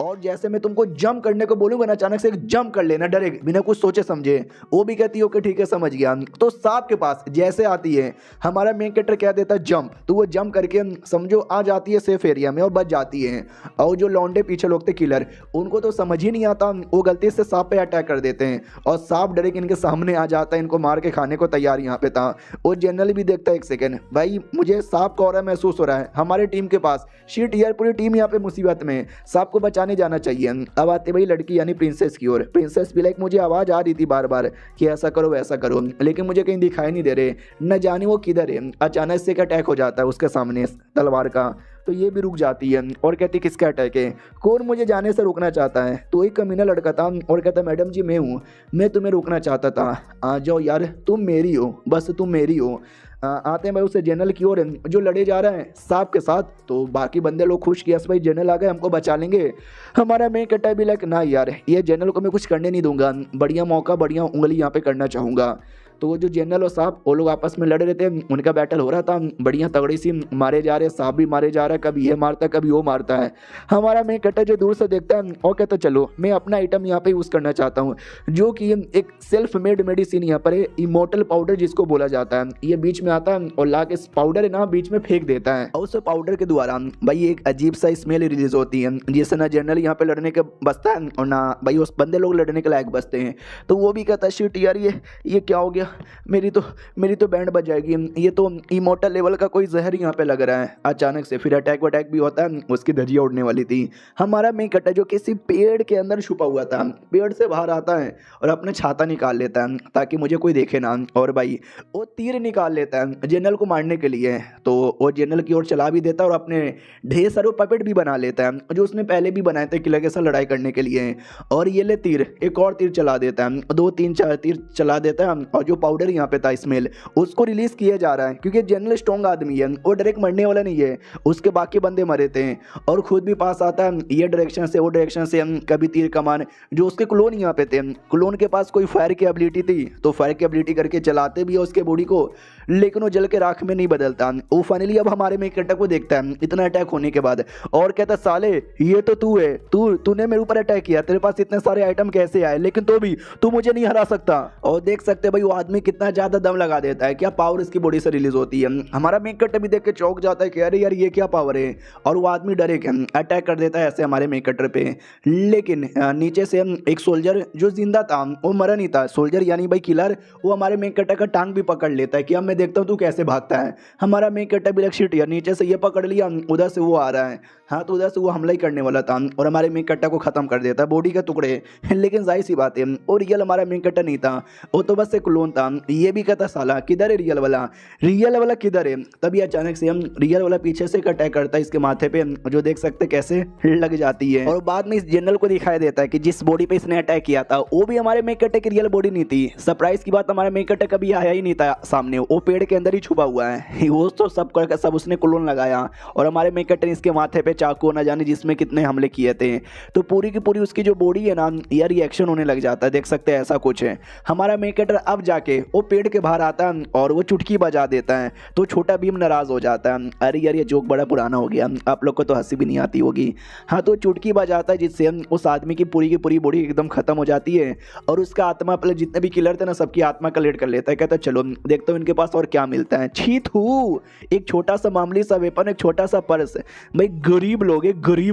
A: और जैसे मैं तुमको जंप करने को बोलूँगा ना अचानक से एक जंप कर लेना डायरेक्ट बिना कुछ सोचे समझे। वो भी कहती है ओके ठीक है समझ गया। तो सांप के पास जैसे आती है हमारा मेन कैरेक्टर क्या देता है जंप, तो वो जंप करके समझो आ जाती है सेफ एरिया में और बच जाती है। और जो लौंडे पीछे लोग थे किलर, उनको तो समझ ही नहीं आता, वो गलती से सांप पे अटैक कर देते हैं और सांप डायरेक्ट इनके सामने आ जाता है, इनको मार के खाने को तैयार यहाँ पे था। और जनरल भी देखता है एक सेकंड भाई मुझे सांप का और महसूस हो रहा है, हमारे टीम के पास शीट यार पूरी टीम यहाँ पे मुसीबत में, सांप को बचाने जाना चाहिए। अब आते भाई लड़की यानी प्रिंसेस की ओर। प्रिंसेस भी लाइक मुझे आवाज़ आ रही थी बार बार कि ऐसा करो वैसा करो, लेकिन मुझे कहीं दिखाई नहीं दे रहे, न जाने वो किधर है। अचानक से एक अटैक हो जाता है उसके सामने तलवार का, तो ये भी रुक जाती है और कहती किसका अटैक है, कौन मुझे जाने से रोकना चाहता है। तो एक कमीना लड़का था और कहता मैडम जी मैं हूँ, मैं तुम्हें रोकना चाहता था, आ जाओ यार तुम मेरी हो, बस तुम मेरी हो। आते हैं भाई उसे जनरल की ओर जो लड़े जा रहे हैं सांप के साथ। तो बाकी बंदे लोग खुश किया भाई जनरल आ गए हमको बचा लेंगे। हमारा मेन कट्टा भी लाइक ना यार ये जनरल को मैं कुछ करने नहीं दूंगा, बढ़िया मौका बढ़िया उंगली यहाँ पे करना चाहूँगा। तो वो जो जनरल और सांप वो लोग आपस में लड़ रहे थे, उनका बैटल हो रहा था, बढ़िया तगड़ी सी मारे जा रहे, सांप भी मारे जा रहा है, कभी ये मारता है कभी वो मारता है। हमारा मेन कट्टा जो दूर से देखता है और कहता चलो मैं अपना आइटम यहाँ पे यूज़ करना चाहता हूँ, जो कि एक सेल्फ मेड मेडिसिन यहाँ पर है, इमोर्टल पाउडर जिसको बोला जाता है। ये बीच में आता है और ला के पाउडर है ना बीच में फेंक देता है, और उस पाउडर के द्वारा भाई एक अजीब सा स्मेल रिलीज होती है, जिससे ना जनरल यहाँ पे लड़ने के बचता है और ना भाई उस बंदे लोग लड़ने के लायक बचते हैं। तो वो भी कहता है शिट यार ये क्या हो गया, मेरी तो बैंड बज जाएगी, ये तो इमोर्टल लेवल का कोई जहर यहाँ पे लग रहा है। अचानक से फिर अटैक वटैक भी होता है, उसकी धज्जियाँ उड़ने वाली थी। हमारा मेन कट्टा जो किसी पेड़ के अंदर छुपा हुआ था, पेड़ से बाहर आता है और अपना छाता निकाल लेता है ताकि मुझे कोई देखे ना। और भाई वो तीर निकाल लेता है जनरल को मारने के लिए, तो वो जनरल की ओर चला भी देता है और अपने ढेर सारे पपेट भी बना लेता है जो उसने पहले भी बनाए थे किलर के साथ लड़ाई करने के लिए। और ये ले तीर, एक और तीर चला देता है, 2 3 4 तीर चला देता है। और जो पाउडर यहाँ पे था स्मेल, उसको रिलीज किया जा रहा है क्योंकि जनरल स्ट्रॉन्ग आदमी है, वो डायरेक्ट मरने वाला नहीं है, उसके बाकी बंदे मरे थे। और खुद भी पास आता है ये डायरेक्शन से वो डायरेक्शन से, कभी तीर कमान। जो उसके क्लोन यहाँ पे थे, क्लोन के पास कोई फायर की एबिलिटी थी तो फायर की एबिलिटी करके चलाते भी है उसके बॉडी को, लेकिन वो जल के राख में नहीं बदलता। वो फाइनली अब हमारे में अटैक को देखता है इतना अटैक होने के बाद और कहता है साले ये तो तू है, तूने मेरे ऊपर अटैक किया, तेरे पास इतने सारे आइटम कैसे आए, लेकिन तो भी तू मुझे नहीं हरा सकता। और देख सकते भाई वो आदमी कितना ज्यादा दम लगा देता है, क्या पावर इसकी बॉडी से रिलीज होती है। हमारा मेक कटर भी देख के चौंक जाता है कि अरे यार ये क्या पावर है, और वो आदमी डरे के अटैक कर देता है ऐसे हमारे मेक कटर पे। लेकिन नीचे से एक सोल्जर जो जिंदा था वो मरा नहीं था, सोल्जर यानी भाई किलर, वो हमारे मेक कटर का टांग भी पकड़ लेता है कि अब मैं देखता हूँ तू कैसे भागता है। हमारा मेक कटर भी शिट यार, नीचे से ये पकड़ लिया, उधर से वो आ रहा है, हाँ तो उधर से वो हमला ही करने वाला था और हमारे मेक कट्टा को खत्म कर देता है बॉडी के टुकड़े। लेकिन जाहिर सी बात है और रियल हमारा मेक कट्टा नहीं था, वो तो बस एक क्लोन था। ये भी कहता साला किधर है रियल वाला, रियल वाला किधर है। तभी अचानक से हम रियल वाला पीछे से अटैक करता है इसके माथे पे, जो देख सकते कैसे लग जाती है। और बाद में इस जनरल को दिखाई देता है कि जिस बॉडी पे इसने अटैक किया था वो भी हमारे मेक कट्टे की रियल बॉडी नहीं थी। सरप्राइज की बात, हमारा मेक कट्टा कभी आया ही नहीं था सामने, वो पेड़ के अंदर ही छुपा हुआ है। वो तो सब करके सब उसने क्लोन लगाया और हमारे मेक कट्टे ने इसके माथे पे चाकू न जाने जिसमें कितने हमले किए थे, तो पूरी की पूरी उसकी जो बॉडी है ना यार रिएक्शन होने लग जाता है। देख सकते हैं ऐसा कुछ है। हमारा मेक कटर अब जाके वो पेड़ के बाहर आता है और वो चुटकी बजा देता है, तो छोटा भीम नाराज हो जाता है। अरे यार ये जोक बड़ा पुराना हो गया, आप लोग को तो हंसी भी नहीं आती होगी। हाँ तो चुटकी बजाता है जिससे उस आदमी की पूरी बॉडी एकदम खत्म हो जाती है और उसका आत्मा पहले जितने भी किलर थे ना सबकी आत्मा कलेक्ट कर लेता है। कहता है चलो देखता हूँ इनके पास और क्या मिलता है। छी थू, एक छोटा सा मामूली सा वेपन, एक छोटा सा पर्स, भाई गरीब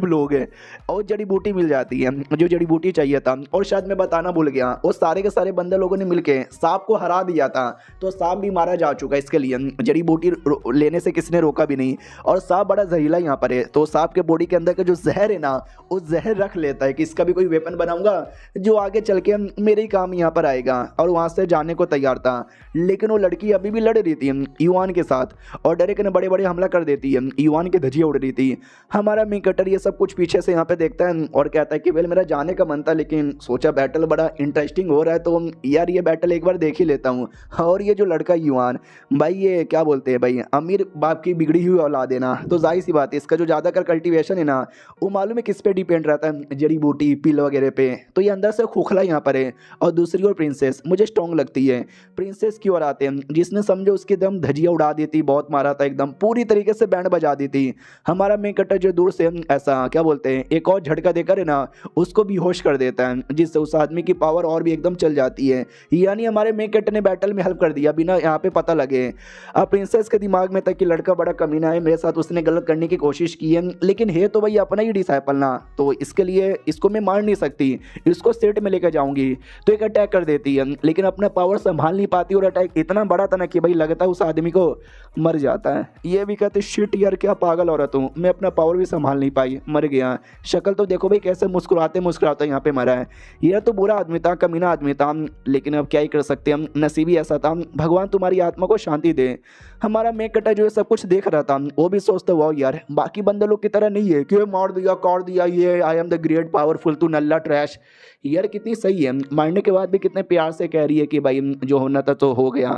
A: लोग हैं और जड़ी बूटी मिल जाती है जो जड़ी बूटी चाहिए था। और शायद मैं बताना भूल गया, वो सारे के सारे बंदे लोगों ने मिलके सांप को हरा दिया था, तो सांप भी मारा जा चुका है। इसके लिए जड़ी बूटी लेने से किसने रोका भी नहीं, और सांप बड़ा जहरीला यहाँ पर है, तो सांप के बॉडी के अंदर का जो जहर है ना वो जहर रख लेता है कि इसका भी कोई वेपन बनाऊंगा जो आगे चल के मेरे ही काम यहाँ पर आएगा। और वहाँ से जाने को तैयार था, लेकिन वो लड़की अभी भी लड़ रही थी युआन के साथ और डायरेक्ट ने बड़े हमला कर देती है, युआन की धज्जियाँ उड़ रही थी। हमारा मेक कटर ये सब कुछ पीछे से यहाँ पे देखता है और कहता है कि वेल मेरा जाने का मन था, लेकिन सोचा बैटल बड़ा इंटरेस्टिंग हो रहा है तो यार ये बैटल एक बार देख ही लेता हूँ। और ये जो लड़का युआन भाई, ये क्या बोलते हैं भाई, अमीर बाप की बिगड़ी हुई औलाद है ना, तो जाहिर सी बात है इसका जो ज़्यादातर कल्टीवेशन है ना वो मालूम है किस पे डिपेंड रहता है, जड़ी बूटी पिल वगैरह पे। तो ये अंदर से खोखला यहाँ पर है। और दूसरी ओर प्रिंसेस मुझे स्ट्रॉन्ग लगती है। प्रिंसेस की ओर आते हैं जिसने समझो उसकी दम धजिया उड़ा दी थी, बहुत मारा था एकदम पूरी तरीके से बैंड बजा दी थी। हमारा मेक कटर जो दूर से ऐसा क्या बोलते हैं एक और झटका देकर है ना उसको बेहोश कर देता है, जिससे उस आदमी की पावर और भी एकदम चल जाती है। यानी हमारे मेक कटर ने बैटल में हेल्प कर दिया बिना यहाँ पे पता लगे। अब प्रिंसेस के दिमाग में था कि लड़का बड़ा कमीना है, मेरे साथ उसने गलत करने की कोशिश की है, लेकिन है तो भाई अपना ही डिसाइपल ना, तो इसके लिए इसको मैं मार नहीं सकती, इसको सेट में लेकर जाऊंगी। तो एक अटैक कर देती है, लेकिन अपना पावर संभाल नहीं पाती और अटैक इतना बड़ा था ना कि भाई लगता है उस आदमी को मर जाता है। ये भी कहते शिट यार क्या पागल औरत हूँ, मैं अपना पावर भी संभाल नहीं पाई, मर गया। शक्ल तो देखो भाई कैसे मुस्कुराते मुस्कुराते यहाँ पे मरा है। यह तो बुरा आदमी था, कमीना आदमी था, लेकिन अब क्या ही कर सकते हम, नसीब ही ऐसा था। भगवान तुम्हारी आत्मा को शांति दे। हमारा मेक कटा जो है सब कुछ देख रहा था, वो भी सोचता वाह यार बाकी बंदे लोग की तरह नहीं है कि मार दिया काट दिया, ये I am the great powerful, तू नल्ला ट्रैश। यार कितनी सही है, मारने के बाद भी कितने प्यार से कह रही है कि भाई जो होना था तो हो गया।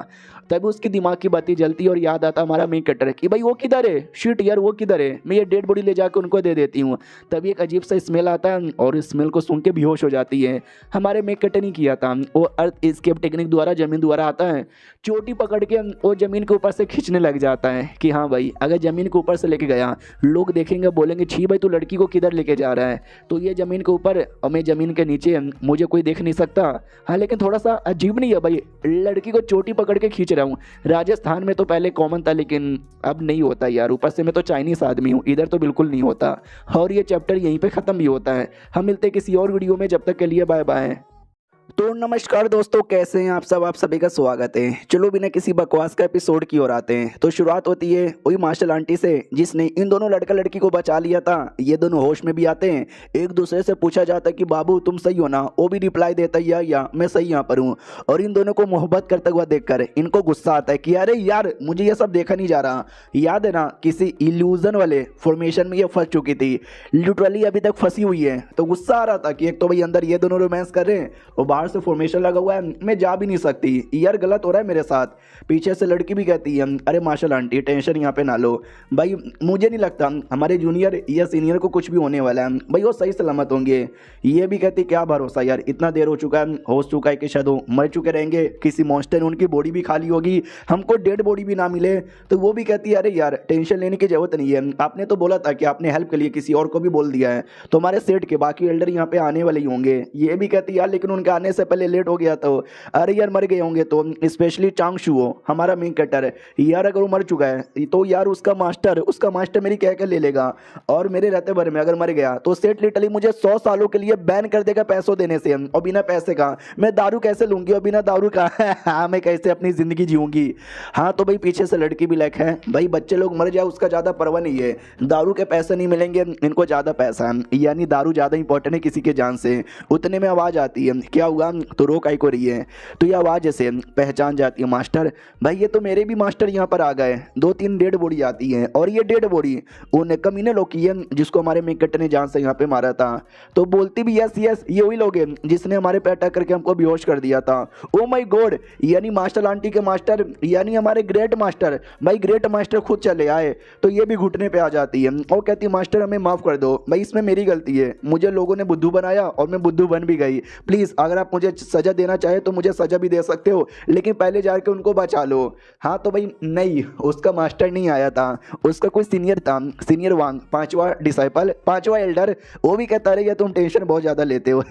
A: तभी उसकी दिमाग की बातें जलती और याद आता हमारा मेक कटर कि भाई वो किधर है, शिट यार वो किधर है, मैं ये डेड बॉडी ले जाकर उनको दे देती हूँ। तभी एक अजीब सा स्मेल आता है और इस स्मेल को सुन के बेहोश हो जाती है। हमारे मेक कटर नहीं किया था, वो अर्थ एस्केप टेक्निक द्वारा जमीन द्वारा आता है, चोटी पकड़ के वो जमीन के ऊपर से खींचने लग जाता है कि हाँ भाई अगर जमीन के ऊपर से लेके गया लोग देखेंगे बोलेंगे छी भाई तू लड़की को किधर लेके जा रहा है, तो ये जमीन के ऊपर और मैं जमीन के नीचे, मुझे कोई देख नहीं सकता। हाँ लेकिन थोड़ा सा अजीब नहीं है भाई, लड़की को चोटी पकड़ के खींच रहा हूँ। राजस्थान में तो पहले कॉमन था लेकिन अब नहीं होता यार, ऊपर से मैं तो चाइनीस आदमी हूँ, इधर तो बिल्कुल नहीं होता। और ये चैप्टर यहीं पे ख़त्म भी होता है। हम मिलते हैं किसी और वीडियो में, जब तक के लिए बाय बाय। तो नमस्कार दोस्तों, कैसे हैं आप सब। आप सभी का स्वागत है। चलो बिना किसी बकवास का एपिसोड की ओर आते हैं। तो शुरुआत होती है वही मार्शल आंटी से जिसने इन दोनों लड़का लड़की को बचा लिया था। ये दोनों होश में भी आते हैं। एक दूसरे से पूछा जाता है कि बाबू तुम सही हो ना। वो भी रिप्लाई देता है या मैं सही यहाँ पर हूँ। और इन दोनों को मोहब्बत करता हुआ देखकर इनको गुस्सा आता है कि अरे यार मुझे ये सब देखा नहीं जा रहा। याद है ना, किसी इल्यूजन वाले फॉर्मेशन में ये फंस चुकी थी, लिटरली अभी तक फंसी हुई है। तो गुस्सा आ रहा था कि एक तो भाई अंदर ये दोनों रोमांस कर रहे हैं और बाहर से फॉर्मेशन लगा हुआ है, मैं जा भी नहीं सकती, यार गलत हो रहा है मेरे साथ। पीछे से लड़की भी कहती है अरे मार्शल आंटी टेंशन यहाँ पे ना लो भाई, मुझे नहीं लगता हमारे जूनियर या सीनियर को कुछ भी होने वाला है भाई, वो सही सलामत होंगे। ये भी कहती क्या भरोसा यार, इतना देर हो चुका है, हो चुका है कि शायद वो मर चुके रहेंगे, किसी मॉन्स्टर ने उनकी बॉडी भी खाली होगी, हमको डेड बॉडी भी ना मिले। तो वो भी कहती है अरे यार टेंशन लेने की जरूरत नहीं है, आपने तो बोला था कि आपने हेल्प के लिए किसी और को भी बोल दिया है, तो हमारे सेट के बाकी एल्डर यहाँ पे आने वाले ही होंगे। ये भी कहती यार लेकिन उनके आने से पहले लेट हो गया तो अरे यार मर गए होंगे तो, स्पेशली चांगशुओ हमारा मेन कैरेक्टर है यार, अगर वो मर चुका है तो यार उसका मास्टर मेरी कह कर ले लेगा, और मेरे रहते भर में अगर मर गया तो सेट लिटरली मुझे 100 सालों के लिए बैन कर देगा पैसों देने से। और बिना पैसे का मैं दारू कैसे लूंगी, और बिना दारू का हाँ मैं कैसे अपनी जिंदगी जीऊंगी। हाँ तो भाई पीछे से लड़की भी लाइक है भाई, बच्चे लोग मर जाए उसका ज्यादा परवाह नहीं है, दारू के पैसे नहीं मिलेंगे, इनको ज्यादा पैसा है, यानी दारू ज्यादा इंपॉर्टेंट है किसी के जान से। उतने में आवाज आती है क्या हुआ, तो रोक आई को रही है। तो ये आवाज से पहचान जाती है मास्टर भाई, ये तो मेरे भी मास्टर यहाँ पर आ गए। 2-3 डेड बॉडी आती है और ये डेड बॉडी उन कमीने लोग की है जिसको हमारे मेकट ने जान से यहाँ पे मारा था। तो बोलती भी यस यस ये वही लोग हैं जिसने हमारे पे अटैक करके हमको बेहोश कर दिया था। ओ माय गॉड, यानी मास्टर आंटी के मास्टर यानी हमारे ग्रेट मास्टर भाई, ग्रेट मास्टर खुद चले आए। तो ये भी घुटने पे आ जाती है और कहती मास्टर हमें माफ कर दो भाई, इसमें मेरी गलती है, मुझे लोगों ने बुद्धू बनाया और मैं बुद्धू बन भी गई, प्लीज अगर आप मुझे सजा देना चाहे तो मुझे सजा भी दे सकते हो, लेकिन पहले जाके उनको बचा लो। हाँ तो भाई नहीं, उसका मास्टर नहीं आया था, उसका कोई सीनियर था, सीनियर वांग, 5वां डिसाइपल, 5वां एल्डर। वो भी कहता रहे तुम टेंशन बहुत ज्यादा लेते हो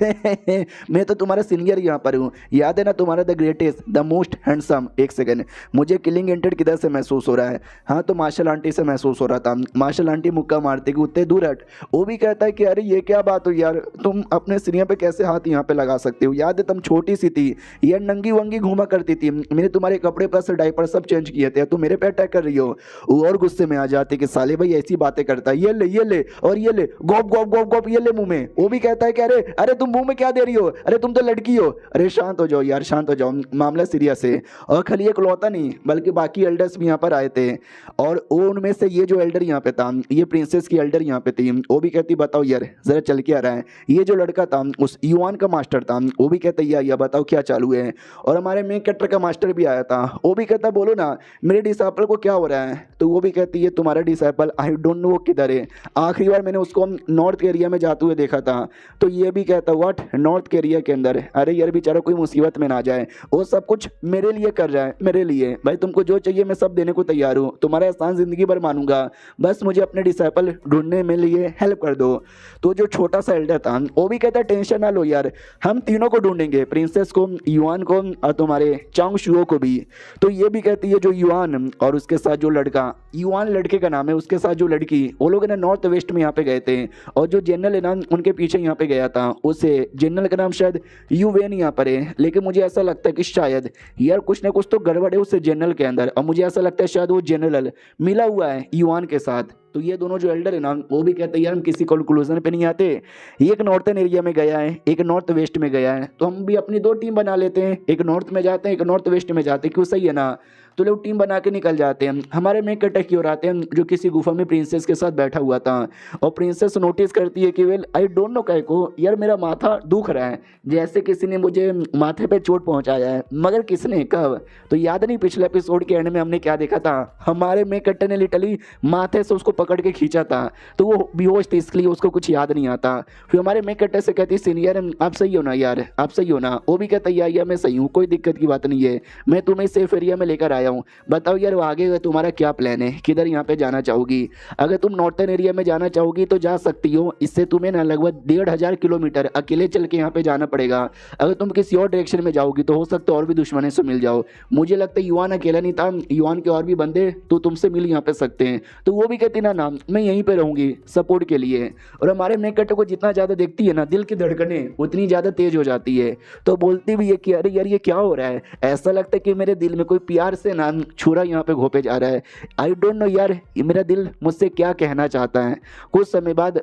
A: मैं तो तुम्हारा सीनियर यहाँ पर हूँ, याद है ना तुम्हारा the greatest the most handsome. एक सेकंड, मुझे किलिंग इंटेंट किधर से महसूस हो रहा है, हाँ तो मार्शल आंटी से महसूस हो रहा था। मार्शल आंटी मुक्का मारते कि उतने दूर हट। वो भी कहता है कि अरे ये क्या बात हो यार, तुम अपने सीनियर पे कैसे हाथ यहाँ पे लगा सकते हो, याद है तुम छोटी सी थी, ये नंगी वंगी घूमा करती थी, मैंने तुम्हारे कपड़े प्लस डायपर सब चेंज किए थे, तुम मेरे पे अटैक कर रही हो। वो और गुस्से में आ जाती कि साले भाई ऐसी बातें करता है, ये ले और ये ले, गोप गोप गोप गोप ये ले मुंह में। वो भी कहता है कि अरे अरे तुम मुंह में क्या दे रही हो, अरे तुम तो लड़की हो, अरे शांत हो जाओ यार शांत हो जाओ, मामला सीरियस है। और खाली एक लौता नहीं बल्कि बाकी एल्डर्स भी यहाँ पर आए थे, और वो उनमें से ये जो एल्डर यहाँ पे था, ये प्रिंसेस की एल्डर यहाँ पे थी, वो भी कहती बताओ यार जरा चल के आ रहा है। ये जो लड़का था उस युवान का मास्टर था, वो भी कहता या बताओ क्या चालू है। और हमारे मेन कैरेक्टर का मास्टर भी आया था, वो भी कहता बोलो ना मेरे डिसाइपल को क्या हो रहा है। तो वो भी कहती है तुम्हारा डिसाइपल आई डोंट नो वो किधर है, आखिरी बार मैंने उसको नॉर्थ एरिया में जाते हुए देखा था। तो ये भी कहता व्हाट नॉर्थ एरिया के अंदर, अरे यार बेचारा कोई मुसीबत में ना जाए, वो सब कुछ मेरे लिए कर रहा है, मेरे लिए भाई तुमको जो चाहिए मैं सब देने को तैयार हूँ, तुम्हारा एहसान जिंदगी भर मानूंगा, बस मुझे अपने डिसाइपल ढूंढने में लिए हेल्प कर दो। तो जो छोटा सा एल्डर था वो भी कहता टेंशन ना लो यार, हम तीनों को ढूंढेंगे, प्रिंसेस को, युआन को और तुम्हारे चांगशुओ को भी। तो ये भी कहती है जो युआन और उसके साथ जो लड़का, युआन लड़के का नाम है, उसके साथ जो लड़की, वो लोग ना नॉर्थ वेस्ट में यहाँ पे गए थे, और जो जनरल है ना उनके पीछे यहाँ पे गया था, उसे जनरल का नाम शायद यूवेन यहाँ पर है, लेकिन मुझे ऐसा लगता है कि शायद यार कुछ ना कुछ तो गड़बड़ है उस जनरल के अंदर, और मुझे ऐसा लगता है शायद वो जनरल मिला हुआ है युआन के साथ। तो ये दोनों जो एल्डर है ना वो भी कहते हैं यार हम किसी कंक्लूजन पे नहीं आते, एक नॉर्थन एरिया में गया है एक नॉर्थ वेस्ट में गया है, तो हम भी अपनी 2 टीम बना लेते हैं, एक नॉर्थ में जाते हैं एक नॉर्थ वेस्ट में जाते हैं, क्यों सही है ना। तो लोग टीम बना के निकल जाते हैं। हमारे में कटक की ओर आते हैं जो किसी गुफा में प्रिंसेस के साथ बैठा हुआ था, और प्रिंसेस नोटिस करती है कि वेल आई डोंट नो कह को यार मेरा माथा दुख रहा है, जैसे किसी ने मुझे माथे पे चोट पहुंचाया है, मगर किसने कब। तो याद नहीं पिछले एपिसोड के एंड में हमने क्या देखा था, हमारे में कट्टे ने लिटरली माथे से उसको पकड़ के खींचा था, तो वो बेहोश थी इसलिए उसको कुछ याद नहीं आता। फिर हमारे में कट्टे से कहती सीनियर आप सही हो ना यार, आप सही हो ना। वो भी कहता या मैं सही हूँ, कोई दिक्कत की बात नहीं है, मैं तुम्हें सेफ एरिया में लेकर आया आया हूँ। बताओ यार, वो आगे का तुम्हारा क्या प्लान है, किधर यहाँ पे जाना चाहोगी? अगर तुम नॉर्थन एरिया में जाना चाहोगी तो जा सकती हो, इससे तुम्हें ना लगभग 1500 किलोमीटर अकेले चल के यहाँ पे जाना पड़ेगा। अगर तुम किसी और डायरेक्शन में जाओगी तो हो सकता है और भी दुश्मनों से मिल जाओ। मुझे लगता है युवान अकेला नहीं था, युवान के और भी बंदे तो तुमसे मिल यहाँ पे सकते हैं। तो वो भी कहती ना मैं यहीं पे रहूंगी सपोर्ट के लिए। और हमारे मेन कैरेक्टर को जितना ज़्यादा देखती है ना, दिल की धड़कनें उतनी ज़्यादा तेज हो जाती है। तो बोलती भी है कि अरे यार ये क्या हो रहा है, ऐसा लगता है कि मेरे दिल में कोई प्यार से ना छुरा यहाँ पे घोपे जा रहा है। आई डोंट नो यार, ये मेरा दिल मुझसे क्या कहना चाहता है। कुछ समय बाद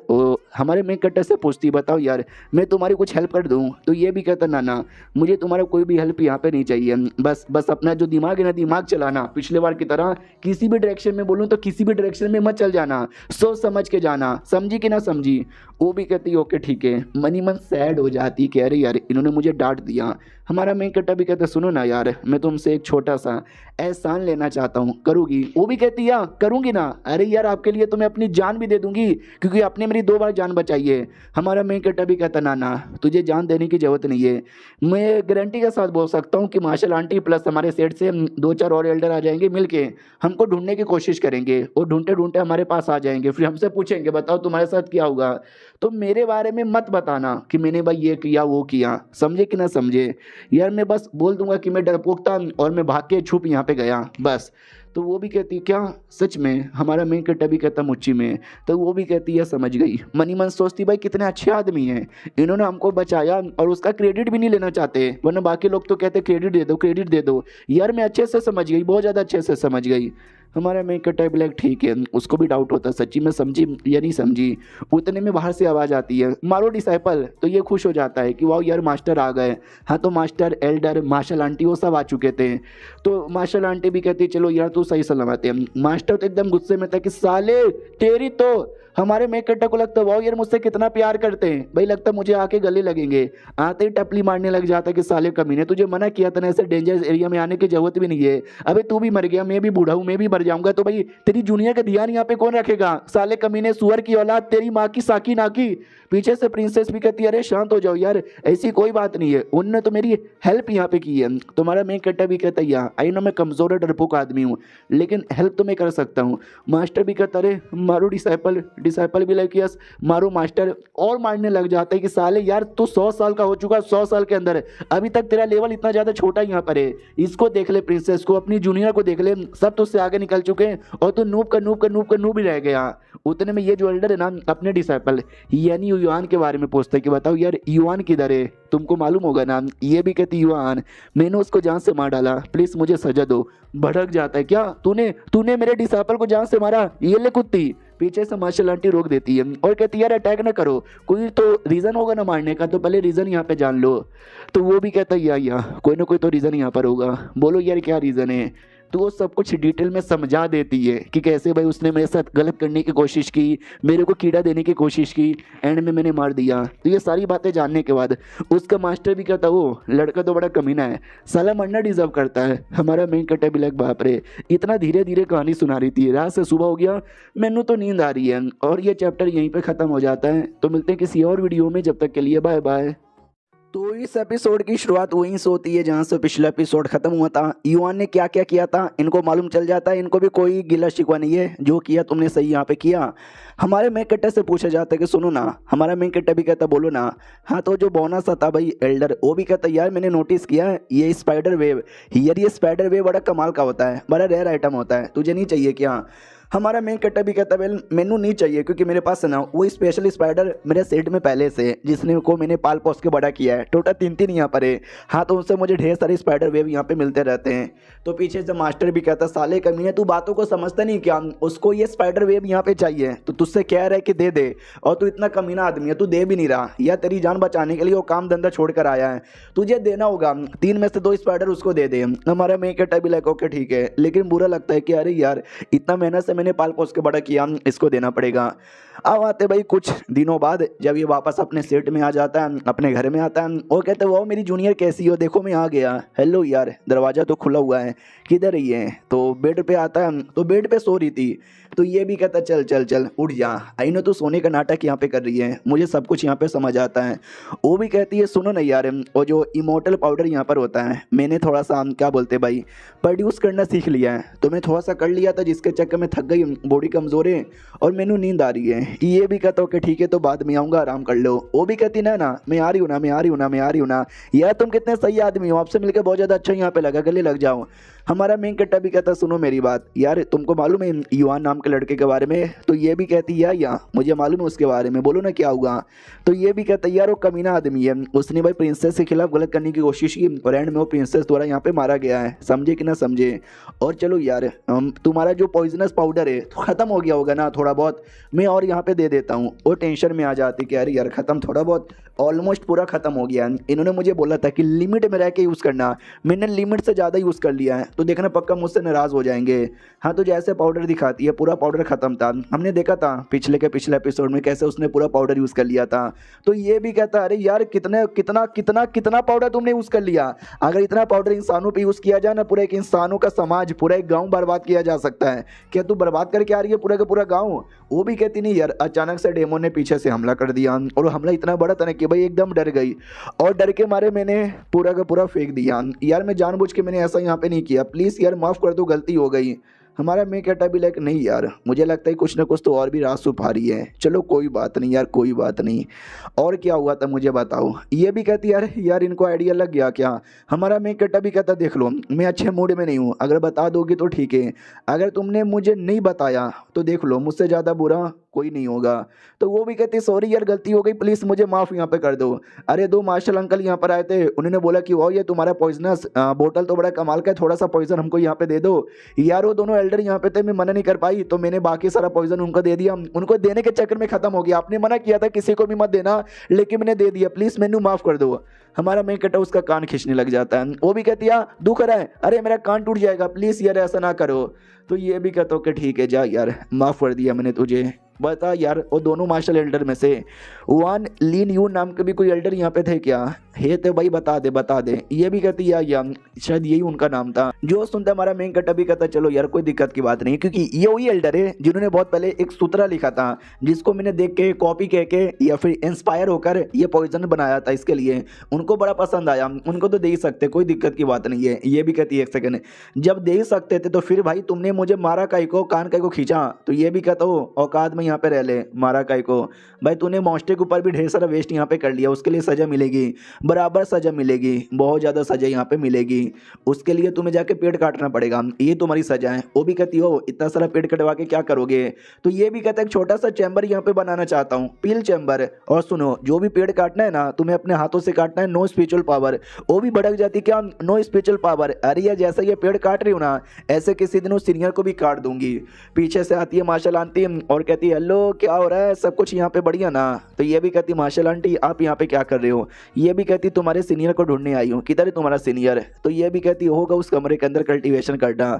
A: हमारे मेन कैरेक्टर से पूछती, बताओ यार मैं तुम्हारी कुछ हेल्प कर दूँ? तो ये भी कहता ना मुझे तुम्हारा कोई भी हेल्प यहाँ पे नहीं चाहिए, बस अपना जो दिमाग है ना, दिमाग चलाना पिछले बार की तरह। किसी भी डायरेक्शन में बोलूँ तो किसी भी डायरेक्शन में मत चल जाना, सोच समझ के जाना, समझी कि ना समझी? वो भी कहती ओके ठीक है। मनी मन सैड हो जाती कि अरे यार इन्होंने मुझे डांट दिया। हमारा मेन कैरेक्टर भी कहता सुनो ना यार, मैं तुमसे एक छोटा सा एहसान लेना चाहता हूँ, करूँगी? वो भी कहती या करूँगी ना, अरे यार आपके लिए तो मैं अपनी जान भी दे दूंगी, क्योंकि आपने मेरी 2 बार जान बचाई है। हमारा मेन कैरेक्टर भी कहता ना तुझे जान देने की जरूरत नहीं है। मैं गारंटी के साथ बोल सकता हूँ कि मार्शल आंटी प्लस हमारे सेट से 2-4 और एल्डर आ जाएंगे, मिलके हमको ढूंढने की कोशिश करेंगे और ढूंढते ढूंढते हमारे पास आ जाएंगे। फिर हमसे पूछेंगे बताओ तुम्हारे साथ क्या होगा। तो मेरे बारे में मत बताना कि मैंने भाई ये किया वो किया, समझे कि ना समझे? यार मैं बस बोल दूंगा कि मैं डरपोक था और मैं भाग के छुप यहाँ पे गया, बस। तो वो भी कहती क्या सच में? हमारा मेन कैरेक्टर भी कहता मुच्ची में। तो वो भी कहती है समझ गई। मनी मन सोचती भाई कितने अच्छे आदमी हैं, इन्होंने हमको बचाया और उसका क्रेडिट भी नहीं लेना चाहते, वरना बाकी लोग तो कहते क्रेडिट दे दो क्रेडिट दे दो। यार मैं अच्छे से समझ गई, बहुत ज़्यादा अच्छे से समझ गई। हमारा मेन कैरेक्टर ब्लैक ठीक है, उसको भी डाउट होता सच्ची में समझी या नहीं समझी। उतने में बाहर से आवाज़ आती है मारो डिसाइपल। तो ये खुश हो जाता है कि वाह यार मास्टर आ गए। हाँ तो मास्टर एल्डर मार्शल आंटी वो सब आ चुके थे। तो मार्शल आंटी भी कहती चलो यार तू सही सलामत है। मास्टर तो एकदम गुस्से में था कि साले तेरी तो। हमारे मेन कैरेक्टर को लगता है वाह यार मुझसे कितना प्यार करते हैं भाई, लगता है मुझे आके गले लगेंगे। आते ही टपली मारने लग जाता है कि साले कमीने तुझे मना किया था ना ऐसे डेंजरस एरिया में आने की जरूरत भी नहीं है। अबे तू भी मर गया, मैं भी बूढ़ा हूँ, मैं भी मर जाऊंगा, तो भाई तेरी जूनियर का ध्यान यहाँ पे कौन रखेगा? साले कमीने सुअर की औलाद, तेरी माँ की साकी नाकी। पीछे से प्रिंसेस भी कहती है अरे शांत हो जाओ यार, ऐसी कोई बात नहीं है, उनने तो मेरी हेल्प यहाँ पे की है। तुम्हारा मेन कैरेक्टर भी कहता है यार आई नो मैं कमजोर डरपोक आदमी हूँ, लेकिन हेल्प तो मैं कर सकता हूँ। मास्टर भी कहता अरे मारो डिसाइपल। डिसाइपल भी लाइक यस मारो मास्टर। और मारने लग जाता है कि साले यार तू 100 साल का हो चुका, 100 साल के अंदर अभी तक तेरा लेवल इतना ज़्यादा छोटा यहाँ पर है। इसको देख ले, प्रिंसेस को, अपनी जूनियर को देख ले, सब तुझसे आगे निकल चुके हैं और तू नूब ही रह गया। उतने में ये जो एल्डर है ना अपने डिसाइपल यानी युआन के बारे में पूछता है कि बताओ यार युआन किधर है, तुमको मालूम होगा ना? ये भी कहती युआन मैंने उसको जान से मार डाला, प्लीज मुझे सजा दो। भड़क जाता है क्या तूने मेरे डिसाइपल को जान से मारा? ये ले कुत्ती। पीछे से मार्शल आंटी रोक देती है और कहती है यार अटैक ना करो, कोई तो रीजन होगा ना मारने का, तो पहले रीजन यहाँ पे जान लो। तो वो भी कहता है या कोई ना कोई तो रीजन यहाँ पर होगा, बोलो यार क्या रीजन है। तो वो सब कुछ डिटेल में समझा देती है कि कैसे भाई उसने मेरे साथ गलत करने की कोशिश की, मेरे को कीड़ा देने की कोशिश की, एंड में मैंने मार दिया। तो ये सारी बातें जानने के बाद उसका मास्टर भी कहता वो लड़का तो बड़ा कमीना है, साला मरना डिजर्व करता है। हमारा मेन कैरेक्टर भी लग बाप रे इतना धीरे धीरे कहानी सुना रही थी, रात से सुबह हो गया, मैनू तो नींद आ रही है। और ये चैप्टर यहीं पर ख़त्म हो जाता है। तो मिलते हैं किसी और वीडियो में, जब तक के लिए बाय बाय। तो इस एपिसोड की शुरुआत वहीं से होती है जहां से पिछला एपिसोड खत्म हुआ था। युआन ने क्या क्या किया था इनको मालूम चल जाता है, इनको भी कोई गिला शिकवा नहीं है, जो किया तुमने सही यहाँ पे किया। हमारे मेन कैरेक्टर से पूछा जाता है कि सुनो ना, हमारा मेन कैरेक्टर भी कहता बोलो ना। हाँ तो जो बोनस था भाई एल्डर, वो भी कहता यार मैंने नोटिस किया है ये स्पाइडर वेव, यार ये स्पाइडर वेव बड़ा कमाल का होता है, बड़ा रेयर आइटम होता है, तुझे नहीं चाहिए क्या? हमारा मेन कैरेक्टर भी कहता वेल मैनू नहीं चाहिए, क्योंकि मेरे पास है ना वो स्पेशल स्पाइडर मेरे सेट में पहले से, जिसने को मैंने पाल पोस के बड़ा किया है, टोटल 3 यहाँ पर है। हाँ तो उनसे मुझे ढेर सारे स्पाइडर वेव यहाँ पे मिलते रहते हैं। तो पीछे से मास्टर भी कहता साले कमीने तू बातों को समझता नहीं क्या, उसको ये स्पाइडर वेव यहाँ पे चाहिए तो तुझसे कह रहा है कि दे दे, और तू इतना कमीना आदमी है, तू दे भी नहीं रहा, या तेरी जान बचाने के लिए वो काम धंधा छोड़ कर आया है, तुझे देना होगा। 3 में से 2 स्पाइडर उसको दे दे। हमारा मेन कैरेक्टर भी लाइक ओके ठीक है, लेकिन बुरा लगता है कि अरे यार इतना मेहनत से मैंने पाल पोस के बड़ा किया, इसको देना पड़ेगा। अब आते भाई कुछ दिनों बाद जब ये वापस अपने सेट में आ जाता है, अपने घर में आता है और कहते वो मेरी जूनियर कैसी हो, देखो मैं आ गया। हेलो यार, दरवाज़ा तो खुला हुआ है, किधर रही है? तो बेड पे आता है, तो बेड पे सो रही थी। तो ये भी कहता चल चल चल उठ जा, आई नो तू सोने का नाटक यहाँ पे कर रही है, मुझे सब कुछ यहाँ पे समझ आता है। वो भी कहती है सुनो ना यार, वो जो इमोर्टल पाउडर यहाँ पर होता है मैंने थोड़ा सा क्या बोलते भाई प्रोड्यूस करना सीख लिया है, तो मैं थोड़ा सा कर लिया था जिसके चक्कर में थक गई, बॉडी कमज़ोर है और मैनू नींद आ रही है। ये भी कहता हूँ कि ठीक है तो बाद में आऊँगा, आराम कर लो। वो भी कहती ना ना मैं आ रही हूँ ना, मैं आ रही हूँ ना, मैं आ रही हूँ ना। यार तुम कितने सही आदमी हो, आपसे मिलकर बहुत ज़्यादा अच्छा यहाँ पे लगा, गले लग जाओ। हमारा मेन कट्टा भी कहता सुनो मेरी बात यार, तुमको मालूम है युवान नाम के लड़के के बारे में? तो ये भी कहती या मुझे मालूम है उसके बारे में, बोलो ना क्या हुआ। तो ये भी कहता यार वो कमीना आदमी है, उसने भाई प्रिंसेस के खिलाफ गलत करने की कोशिश की और एंड में वो प्रिंसेस द्वारा यहाँ पे मारा गया है, समझे कि ना समझे। और चलो यार तुम्हारा जो पॉइजनस पाउडर है तो ख़त्म हो गया होगा ना थोड़ा बहुत, मैं और यहाँ पे दे देता हूँ। वो टेंशन में आ जाती कि अरे यार ख़त्म, थोड़ा बहुत ऑलमोस्ट पूरा ख़त्म हो गया। इन्होंने मुझे बोला था कि लिमिट में रह के यूज़ करना, मैंने लिमिट से ज़्यादा यूज़ कर लिया है, तो देखना पक्का मुझसे नाराज़ हो जाएंगे। हाँ तो जैसे पाउडर दिखाती है पूरा पाउडर ख़त्म था, हमने देखा था पिछले एपिसोड में कैसे उसने पूरा पाउडर यूज़ कर लिया था। तो ये भी कहता अरे यार कितना पाउडर तुमने यूज़ कर लिया, अगर इतना पाउडर इंसानों पर यूज़ किया जाए ना, पूरा एक इंसानों का समाज, पूरा एक गाँव बर्बाद किया जा सकता है। क्या तू बर्बाद करके आ रही है पूरा का पूरा गाँव? वो भी कहती नहीं यार, अचानक से डेमो ने पीछे से हमला कर दिया और हमला इतना बड़ा था ना कि भाई एकदम डर गई और डर के मारे मैंने पूरा का पूरा फेंक दिया। यार मैं जानबूझ के मैंने ऐसा यहाँ पे नहीं किया, प्लीज़ यार माफ़ कर दो, गलती हो गई। हमारा मैं कहता भी लाइक नहीं यार, मुझे लगता है कुछ ना कुछ तो और भी राज छुपा रही है, चलो कोई बात नहीं यार, कोई बात नहीं। और क्या हुआ था मुझे बताओ। ये भी कहती यार इनको आइडिया लग गया क्या? हमारा मैं कहता भी कहता देख लो मैं अच्छे मूड में नहीं हूँ, अगर बता दोगे तो ठीक है, अगर तुमने मुझे नहीं बताया तो देख लो मुझसे ज़्यादा बुरा कोई नहीं होगा। तो वो भी कहती सॉरी यार गलती हो गई, प्लीज़ मुझे माफ़ यहाँ पे कर दो। अरे दो मार्शल अंकल यहाँ पर आए थे, उन्होंने बोला कि वो ये तुम्हारा पॉइजनस बोतल तो बड़ा कमाल का है, थोड़ा सा पॉइजन हमको यहाँ पे दे दो। यार वो दोनों एल्डर यहाँ पे थे, मैं मना नहीं कर पाई तो मैंने बाकी सारा पॉइजन उनको दे दिया, उनको देने के चक्कर में ख़त्म हो गया। आपने मना किया था किसी को भी मत देना, लेकिन मैंने दे दिया, प्लीज़ मैनू माफ़ कर दो। हमारा मैं कटा उसका कान खींचने लग जाता है। वो भी कहती है दुख रहा है, अरे मेरा कान टूट जाएगा, प्लीज़ यार ऐसा ना करो। तो ये भी कहता हूँ कि ठीक है जा यार, माफ़ कर दिया मैंने तुझे। बता यार वो दोनों मार्शल एल्डर में से वन लीन यू नाम के भी कोई एल्डर यहाँ पे थे क्या? है तो भाई बता दे। ये भी कहती या शायद यही उनका नाम था। जो सुनता हमारा मेन कटा भी कहता चलो यार कोई दिक्कत की बात नहीं, क्योंकि ये वही एल्डर है जिन्होंने बहुत पहले एक सूत्रा लिखा था जिसको मैंने देख के कॉपी कह के या फिर इंस्पायर होकर ये पॉइजन बनाया था, इसके लिए उनको बड़ा पसंद आया, उनको तो दे ही सकते, कोई दिक्कत की बात नहीं है। ये भी कहती है एक सेकंड, जब दे ही सकते थे तो फिर भाई तुमने मुझे मारा काई को, कान काई को खींचा? तो ये भी कहता हो औकात में यहाँ पे रह ले, मारा काई को? भाई तूने मॉन्स्टर के ऊपर भी ढेर सारा वेस्ट यहाँ पे कर लिया, उसके लिए सजा मिलेगी, बराबर सजा मिलेगी, बहुत ज़्यादा सजा यहाँ पे मिलेगी। उसके लिए तुम्हें जाके पेड़ काटना पड़ेगा, ये तुम्हारी सजा है। वो भी कहती हो इतना सारा पेड़ कटवा के क्या करोगे? तो ये भी कहता है छोटा सा चैम्बर यहाँ पे बनाना चाहता हूँ, पील चैम्बर। और सुनो जो भी पेड़ काटना है ना तुम्हें अपने हाथों से काटना है, नो स्पिरिचुअल पावर। वो भी भड़क जाती क्या नो स्पिरिचुअल पावर? अरे यार जैसा ये पेड़ काट रही हूँ ना ऐसे किसी दिन उस सीनियर को भी काट दूंगी। पीछे से आती है मार्शल आंटी और कहती है हेलो क्या हो रहा है, सब कुछ यहाँ पे बढ़िया ना? तो ये भी कहती मार्शल आंटी आप यहाँ पे क्या कर रहे हो? ये भी कहती तुम्हारे सीनियर को ढूंढने आई हूँ, किधर है तुम्हारा सीनियर? तो ये भी कहती होगा उस कमरे के अंदर कल्टीवेशन करना।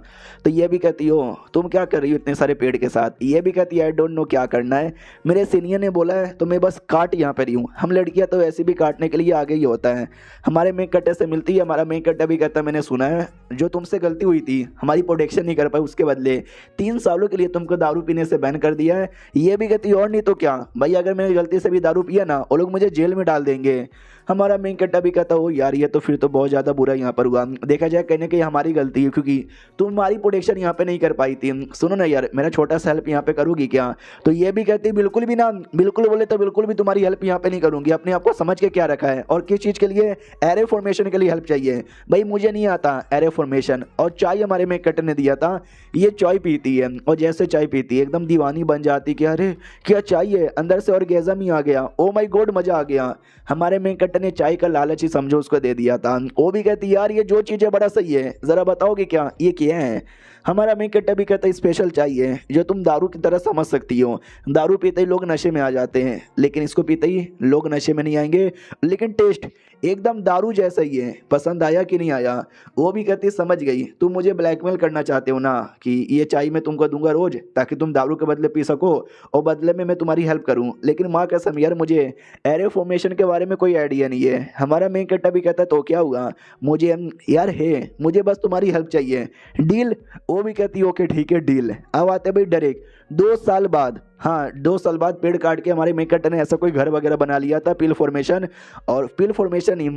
A: तो ये भी कहती हो तुम क्या कर रही हो इतने सारे पेड़ के साथ? ये भी कहती है आई डोंट नो क्या करना है, मेरे सीनियर ने बोला है तो मैं बस काट यहाँ पे रही हूँ, हम लड़कियाँ तो वैसे भी काटने के लिए आगे ही होता है। हमारे मेन कट्टे से मिलती है, हमारा मेन कट्टा भी कहता है मैंने सुना है जो तुमसे गलती हुई थी, हमारी प्रोटेक्शन नहीं कर पाई, उसके बदले 3 सालों के लिए तुमको दारू पीने से बैन कर दिया है। ये भी कहती और नहीं तो क्या भाई, अगर मैंने गलती से भी दारू पिया ना वो लोग मुझे जेल में डाल देंगे। हमारा मेन कट्टा भी कहता हो यार ये तो फिर तो बहुत ज़्यादा बुरा यहाँ पर हुआ, देखा जाए कहने की हमारी गलती है क्योंकि तुम्हारी प्रोटेक्शन यहाँ पे नहीं कर पाई थी। सुनो ना यार मेरा छोटा सा हेल्प यहाँ पे करोगी क्या? तो ये भी कहती बिल्कुल भी ना, बिल्कुल बोले तो बिल्कुल भी तुम्हारी हेल्प यहाँ पे नहीं करूँगी। अपने आप को समझ के क्या रखा है और किस चीज़ के लिए? एरे फॉर्मेशन के लिए हेल्प चाहिए। भाई मुझे नहीं आता एरे फॉर्मेशन। और चाय हमारे मेन कट्टे ने दिया था, ये चाय पीती है और जैसे चाय पीती है एकदम दीवानी बन जाती कि अरे क्या चाहिए, अंदर से और गेज़म ही आ गया, ओ माय गॉड मज़ा आ गया। हमारे मेन कट्टे ने चाय का लालच ही समझो उसको दे दिया था। वो भी कहती यार ये जो चीज़ें बड़ा सही है, ज़रा बताओगे क्या ये क्या है? हमारा मेन कट्टा भी कहता है स्पेशल चाहिए जो तुम दारू की तरह समझ सकती हो। दारू पीते ही लोग नशे में आ जाते हैं, लेकिन इसको पीते ही लोग नशे में नहीं आएंगे, लेकिन टेस्ट एकदम दारू जैसा ही है, पसंद आया कि नहीं आया? वो भी कहती समझ गई, तुम मुझे ब्लैकमेल करना चाहते हो ना कि ये चाय मैं तुमको दूंगा रोज ताकि तुम दारू के बदले पी सको और बदले में मैं तुम्हारी हेल्प करूं। लेकिन माँ कसम यार मुझे एरे फॉर्मेशन के बारे में कोई आइडिया नहीं है। हमारा मेन कट्टा भी कहता है तो क्या हुआ, मुझे यार है, मुझे बस तुम्हारी हेल्प चाहिए, डील? वो भी कहती ओके ठीक है डील। अब आते भाई डायरेक्ट 2 साल बाद, हाँ 2 साल बाद पेड़ काट के हमारे मेकट ने ऐसा कोई घर वगैरह बना लिया था, पील फॉर्मेशन। और पील फॉर्मेशन ही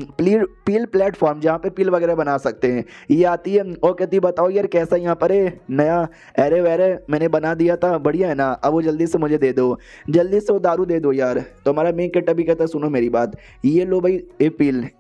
A: पील प्लेटफॉर्म जहाँ पे पील वगैरह बना सकते हैं। ये आती है और कहती बताओ यार कैसा यहाँ पर है नया एरे वैरे मैंने बना दिया था, बढ़िया है ना? अब वो जल्दी से मुझे दे दो, जल्दी से वो दारू दे दो यार। तो हमारा मेकट अभी कहता सुनो मेरी बात, ये लो भाई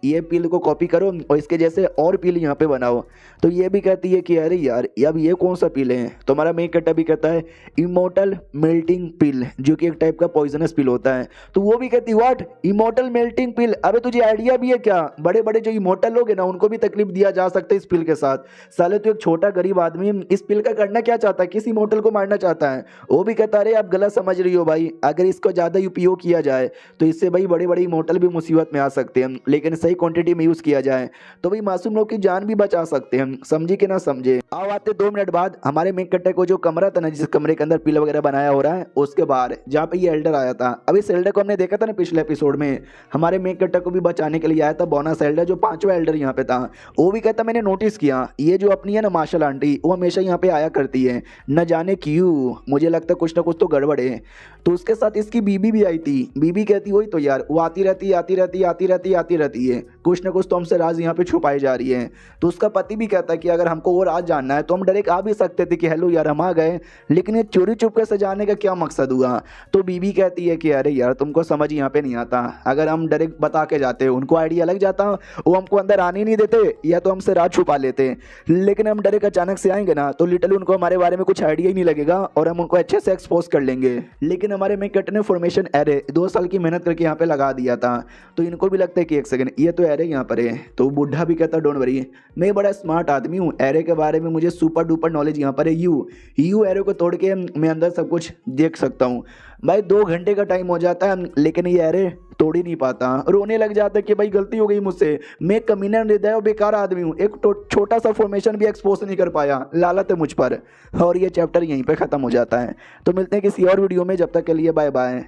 A: ये पील को कॉपी करो और इसके जैसे और पील यहाँ पे बनाओ। तो ये भी कहती है कि अरे यार अब ये कौन सा पील है? तो हमारा मेकट अभी कहता है इमोर्टल मेल्टिंग पिल, जो कि एक टाइप का पॉइजनस पिल होता है। तो वो भी कहती व्हाट, इमोर्टल मेल्टिंग पिल? अबे तुझे आइडिया भी है क्या? बड़े बड़े जो इमोर्टल लोग हैं ना उनको भी तकलीफ दिया जा सकता है इस पिल के साथ। साले तो एक छोटा गरीब आदमी इस पिल का करना क्या चाहता है, किस इमोर्टल को मारना चाहता है? वो भी कहता अरे आप गलत समझ रही हो भाई, अगर इसको ज़्यादा उपयोग किया जाए तो इससे भाई बड़े बड़े इमोर्टल भी मुसीबत में आ सकते हैं, लेकिन सही क्वांटिटी में यूज़ किया जाए तो भाई मासूम लोग की जान भी बचा सकते हैं। समझी कि ना समझे? आओ आते 2 मिनट बाद हमारे मेक कट्टे को जो कमरा था ना, जिस कमरे के अंदर पिल वगैरह बनाया हो रहा है, उसके बाहर जहाँ पे ये एल्डर आया था। अब इस एल्डर को हमने देखा था ना पिछले एपिसोड में, हमारे मेक कट्टे को भी बचाने के लिए आया था बोनस एल्डर, जो 5वां एल्डर यहाँ पे था। वो भी कहता मैंने नोटिस किया ये जो अपनी है ना मार्शल आंटी, वो हमेशा यहाँ पे आया करती है, न जाने क्यों, मुझे लगता है कुछ ना कुछ तो गड़बड़ है। तो उसके साथ इसकी बीबी भी आई थी। बीबी कहती वही तो यार, वो आती रहती है, कुछ ना कुछ तो हमसे राज यहाँ पे छुपाई जा रही है। तो उसका पति भी कहता है कि अगर हमको वो राज जानना है तो हम डायरेक्ट आ भी सकते थे कि हेलो यार हम आ गए, लेकिन ये चोरी चुपके से जाने का क्या मकसद हुआ? तो बीबी कहती है कि अरे यार तुमको समझ यहाँ पे नहीं आता, अगर हम डायरेक्ट बता के जाते उनको आइडिया लग जाता, वो हमको अंदर आने नहीं देते या तो हमसे राज छुपा लेते। लेकिन हम डायरेक्ट अचानक से आएंगे ना तो लिटरली उनको हमारे बारे में कुछ आइडिया ही नहीं लगेगा और हम उनको अच्छे से एक्सपोज कर लेंगे। लेकिन हमारे में कट ने फॉर्मेशन एरे 2 साल की मेहनत करके यहाँ पे लगा दिया था, तो इनको भी लगता है कि एक सेकंड ये तो एरे यहाँ पर है। तो बूढ़ा भी कहता डोंट वरी, मैं बड़ा स्मार्ट आदमी हूँ, एरे के बारे में मुझे सुपर डुपर नॉलेज यहाँ पर है। यू एरे को तोड़ के मैं अंदर सब कुछ देख सकता हूँ। भाई 2 घंटे का टाइम हो जाता है लेकिन ये एरे तोड़ ही नहीं पाता, रोने लग जाता है कि भाई गलती हो गई मुझसे, मैं कमीना हृदय और बेकार आदमी हूँ, एक छोटा सा फॉर्मेशन भी एक्सपोज नहीं कर पाया, लालत है मुझ पर। और ये चैप्टर यहीं पे ख़त्म हो जाता है। तो मिलते हैं किसी और वीडियो में, जब तक के लिए बाय बाय।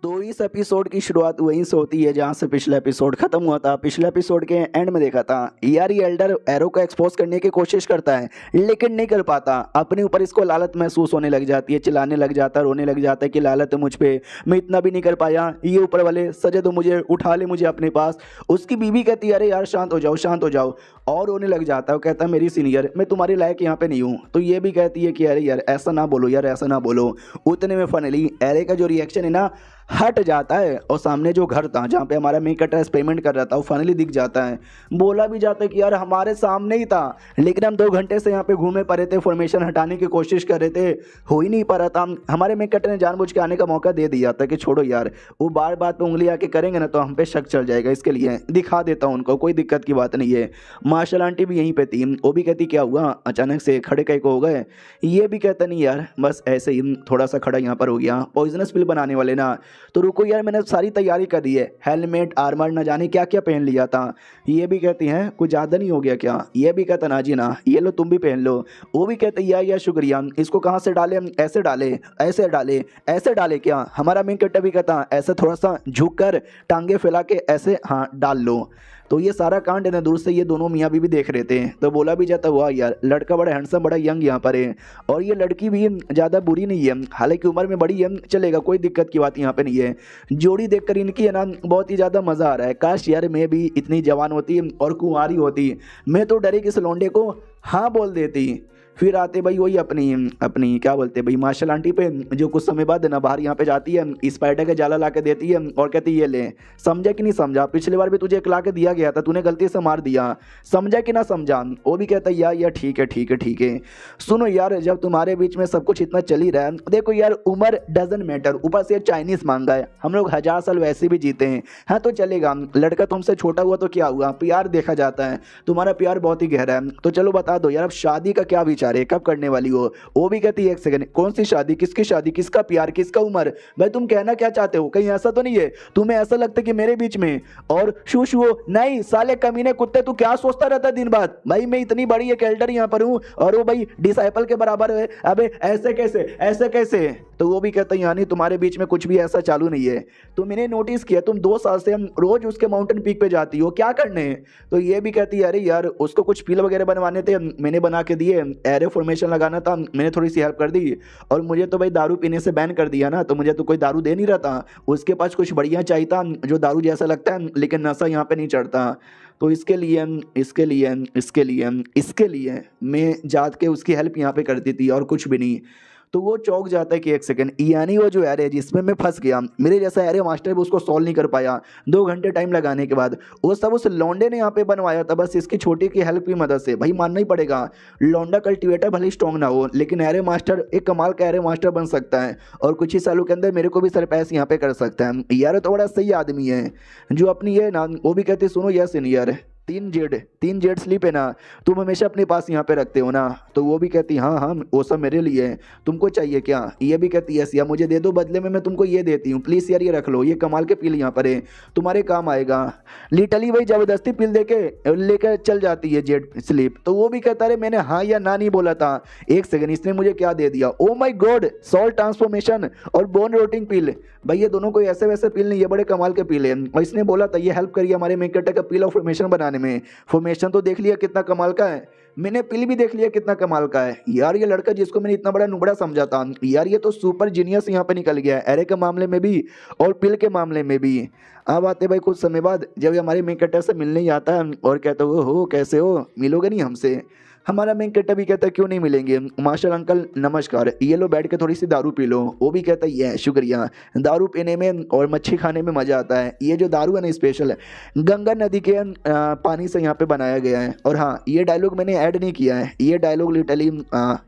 A: तो इस एपिसोड की शुरुआत वहीं से होती है जहाँ से पिछला एपिसोड खत्म हुआ था। पिछले एपिसोड के एंड में देखा था यार ये एल्डर एरो को एक्सपोज करने की कोशिश करता है लेकिन नहीं कर पाता, अपने ऊपर इसको लालत महसूस होने लग जाती है, चिल्लाने लग जाता है, रोने लग जाता है कि लालत है मुझ पे, मैं इतना भी नहीं कर पाया, ये ऊपर वाले सजे तो मुझे उठा ले मुझे अपने पास। उसकी बीवी कहती है अरे यार शांत हो जाओ, और रोने लग जाता है। वो कहता है मेरी सीनियर मैं तुम्हारे लायक यहाँ पे नहीं हूँ। तो ये भी कहती है कि अरे यार ऐसा ना बोलो यार, ऐसा ना बोलो। उतने में फाइनली एरे का जो रिएक्शन है ना हट जाता है और सामने जो घर था जहाँ पे हमारा मेक कटर एक्सपेरिमेंट कर रहा था वो फाइनली दिख जाता है। बोला भी जाता है कि यार हमारे सामने ही था, लेकिन हम 2 घंटे से यहाँ पे घूमे पड़े थे, फॉर्मेशन हटाने की कोशिश कर रहे थे, हो ही नहीं पा रहा था। हमारे मेक कटर ने जानबूझ के आने का मौका दे दिया था कि छोड़ो यार, वो बार बात पे उंगली आके करेंगे ना तो हम पे शक चल जाएगा, इसके लिए दिखा देता हूँ उनको, कोई दिक्कत की बात नहीं है। मार्शल आंटी भी यहीं पे थी, वो भी कहती क्या हुआ अचानक से खड़े कहीं को हो गए? ये भी कहता नहीं यार बस ऐसे ही थोड़ा सा खड़ा यहाँ पर हो गया, पॉइजनस पिल बनाने वाले ना। तो रुको यार मैंने सारी तैयारी कर दी है, हेलमेट आर्मर न जाने क्या क्या पहन लिया था। ये भी कहती हैं कुछ ज़्यादा नहीं हो गया क्या? ये भी कहता ना जी ना, ये लो तुम भी पहन लो। वो भी कहते या शुक्रिया, इसको कहाँ से डाले? ऐसे डाले ऐसे डाले क्या? हमारा मेन कट्टा भी कहता ऐसे थोड़ा सा झुक कर टांगे फैला के ऐसे हाँ डाल लो। तो ये सारा कांड है ना दूर से ये दोनों मियाँ बीवी देख रहे थे। तो बोला भी जाता हुआ यार लड़का बड़ा हैंडसम बड़ा यंग यहाँ पर है, और ये लड़की भी ज़्यादा बुरी नहीं है, हालांकि उम्र में बड़ी है, चलेगा कोई दिक्कत की बात यहाँ पे नहीं है। जोड़ी देखकर इनकी है ना बहुत ही ज़्यादा मज़ा आ रहा है। काश यार मैं भी इतनी जवान होती और कुंवारी होती, मैं तो डरे किस लौंडे को हाँ बोल देती। फिर आते भाई वही अपनी क्या बोलते भाई मार्शल आंटी पे, जो कुछ समय बाद ना बाहर यहाँ पे जाती है, स्पाइडर का जाला ला के देती है और कहती है ये ले। समझा कि नहीं समझा? पिछली बार भी तुझे एक ला के दिया गया था, तूने गलती से मार दिया, समझा कि ना समझा? वो भी कहता है यार ठीक है। सुनो यार जब तुम्हारे बीच में सब कुछ इतना चल ही रहा है, देखो यार उम्र डजन मैटर, ऊपर से चाइनीज मांगा है, हम लोग 1000 साल वैसे भी जीते हैं, हाँ तो चलेगा। लड़का तुमसे छोटा हुआ तो क्या हुआ, प्यार देखा जाता है, तुम्हारा प्यार बहुत ही गहरा है, तो चलो बता दो यार अब शादी का क्या विचार जा रहे हैं, कब करने वाली हो? वो भी कहती है एक सेकंड, कौन सी शादी, किसका प्यार, किसका उम्र? भाई तुम कहना क्या चाहते हो? कहीं ऐसा तो नहीं है तुम्हें ऐसा लगता है कि मेरे बीच में और शू शू नहीं? साले कमीने कुत्ते, तू क्या सोचता रहता है दिन रात? भाई मैं इतनी बड़ी एक एल्डर यहाँ पर हूँ और वो भाई डिसाइपल के बराबर है। अबे ऐसे कैसे, ऐसे कैसे? तो वो भी कहता है यानी तुम्हारे बीच में कुछ भी ऐसा चालू नहीं है। तो मैंने नोटिस किया तुम 2 साल से हम रोज उसके माउंटेन पीक पे जाती हो, क्या करने? तो ये भी कहती है अरे यार उसको कुछ पील वगैरह बनवाने थे, मैंने बना के दिए, एरे फॉर्मेशन लगाना था, मैंने थोड़ी सी हेल्प कर दी। और मुझे तो भाई दारू पीने से बैन कर दिया ना, तो मुझे तो कोई दारू दे नहीं रहा था, उसके पास कुछ बढ़िया चाहिए था जो दारू जैसा लगता है लेकिन नशा यहाँ पे नहीं चढ़ता। तो इसके लिए मैं जात के उसकी हेल्प यहाँ पे करती थी और कुछ भी नहीं। तो वो चौंक जाता है कि एक सेकंड, यानी वो जो एरे जिसमें मैं फंस गया, मेरे जैसा एरे मास्टर भी उसको सॉल्व नहीं कर पाया 2 घंटे टाइम लगाने के बाद, वो सब उस लौंडे ने यहाँ पे बनवाया था बस इसकी छोटी की हेल्प की मदद से। भाई मानना ही पड़ेगा, लौंडा कल्टिवेटर भले स्ट्रॉन्ग ना हो लेकिन एरे मास्टर एक कमाल का एरे मास्टर बन सकता है और कुछ ही सालों के अंदर मेरे को भी सरपास यहाँ पे कर सकता है। यार तो बड़ा सही आदमी है जो अपनी ये ना, वो भी कहते सुनो यस यार 3 जेड स्लीप है ना, तुम हमेशा अपने पास यहाँ पे रखते हो ना? तो वो भी कहती हाँ हाँ वो सब मेरे लिए है, तुमको चाहिए क्या? ये भी कहती है या मुझे दे दो, बदले में मैं तुमको ये देती हूँ, प्लीज़ यार ये रख लो, ये कमाल के पिल यहाँ पर है, तुम्हारे काम आएगा। लिटरली वही ज़बरदस्ती पिल दे के लेकर चल जाती है जेड स्लीप। तो वो भी कहता है मैंने हाँ या ना नहीं बोला था, एक सेकंड इसने मुझे क्या दे दिया? ओ माई गॉड, सॉल ट्रांसफॉर्मेशन और बोन रोटिंग पिल। भाई ये दोनों कोई ऐसे वैसे पिल नहीं, ये बड़े कमाल के पिल है और इसने बोला था ये हेल्प करिए हमारे मेकट का पिल ऑफ फॉर्मेशन बनाने में। फॉर्मेशन तो देख लिया कितना कमाल का है, मैंने पिल भी देख लिया कितना कमाल का है। यार ये लड़का जिसको मैंने इतना बड़ा नुबड़ा समझा था, यार ये तो सुपर जीनियस यहाँ पे निकल गया है, एरे के मामले में भी और पिल के मामले में भी। अब आते भाई कुछ समय बाद जब ये हमारे मेन कैरेक्टर से मिलने ही आता है और कहता हो कैसे हो, मिलोगे नहीं हमसे? हमारा मेन कैरेक्टर भी कहता है क्यों नहीं मिलेंगे मास्टर अंकल नमस्कार, ये लो बैठ के थोड़ी सी दारू पी लो। वो भी कहता है ये शुक्रिया, दारू पीने में और मच्छी खाने में मज़ा आता है। ये जो दारू है ना स्पेशल है, गंगा नदी के पानी से यहाँ पे बनाया गया है। और हाँ ये डायलॉग मैंने ऐड नहीं किया है, ये डायलॉग लिटरली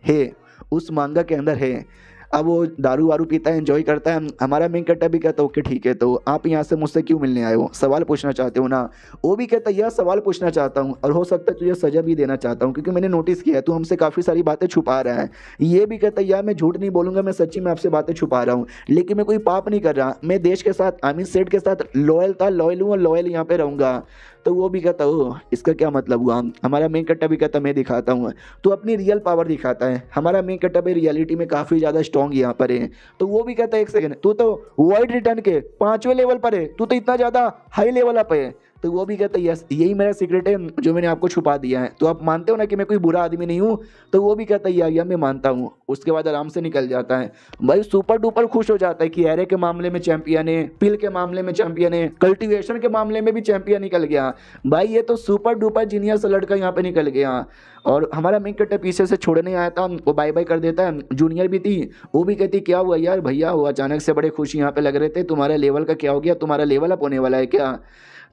A: है उस मांगा के अंदर है। अब वो दारू वारू पीता है, एंजॉय करता है। हमारा मेन कैरेक्टर भी कहता है ओके ठीक है, तो आप यहाँ से मुझसे क्यों मिलने आए हो, सवाल पूछना चाहते हो ना? वो भी कहता है यह सवाल पूछना चाहता हूँ और हो सकता है तुझे सजा भी देना चाहता हूँ क्योंकि मैंने नोटिस किया है तू हमसे काफ़ी सारी बातें छुपा रहा है। ये भी कहता है यार मैं झूठ नहीं बोलूँगा, मैं सच्ची में आपसे बातें छुपा रहा हूँ लेकिन मैं कोई पाप नहीं कर रहा, मैं देश के साथ आमिर सेठ के साथ लॉयल हूँ और लॉयल यहाँ पे रहूँगा। तो वो भी कहता हो इसका क्या मतलब हुआ? हमारा मेन कैरेक्टर भी कहता मैं दिखाता हूँ, तो अपनी रियल पावर दिखाता है। हमारा मेन कैरेक्टर भी रियलिटी में काफ़ी ज़्यादा स्ट्रॉन्ग यहाँ पर है। तो वो भी कहता है एक सेकंड, तू तो वर्ल्ड रिटर्न के 5वें लेवल पर है, तू तो इतना ज़्यादा हाई लेवल अप है। तो वो भी कहता है यस यही मेरा सीक्रेट है जो मैंने आपको छुपा दिया है, तो आप मानते हो ना कि मैं कोई बुरा आदमी नहीं हूँ? तो वो भी कहता है यार मैं मानता हूँ। उसके बाद आराम से निकल जाता है। भाई सुपर डुपर खुश हो जाता है कि एरे के मामले में चैंपियन है, पिल के मामले में चैंपियन है, कल्टीवेशन के मामले में भी चैंपियन निकल गया। भाई ये तो सुपर डुपर जीनियस लड़का यहाँ पे निकल गया। और हमारा मेन कैरेक्टर पीछे से छोड़ने आया था, वो बाय बाय कर देता है। जूनियर भी थी, वो भी कहती क्या हुआ यार भैया, वो अचानक से बड़े खुश यहाँ पे लग रहे थे, तुम्हारे लेवल का क्या हो गया, तुम्हारा लेवल अप होने वाला है क्या?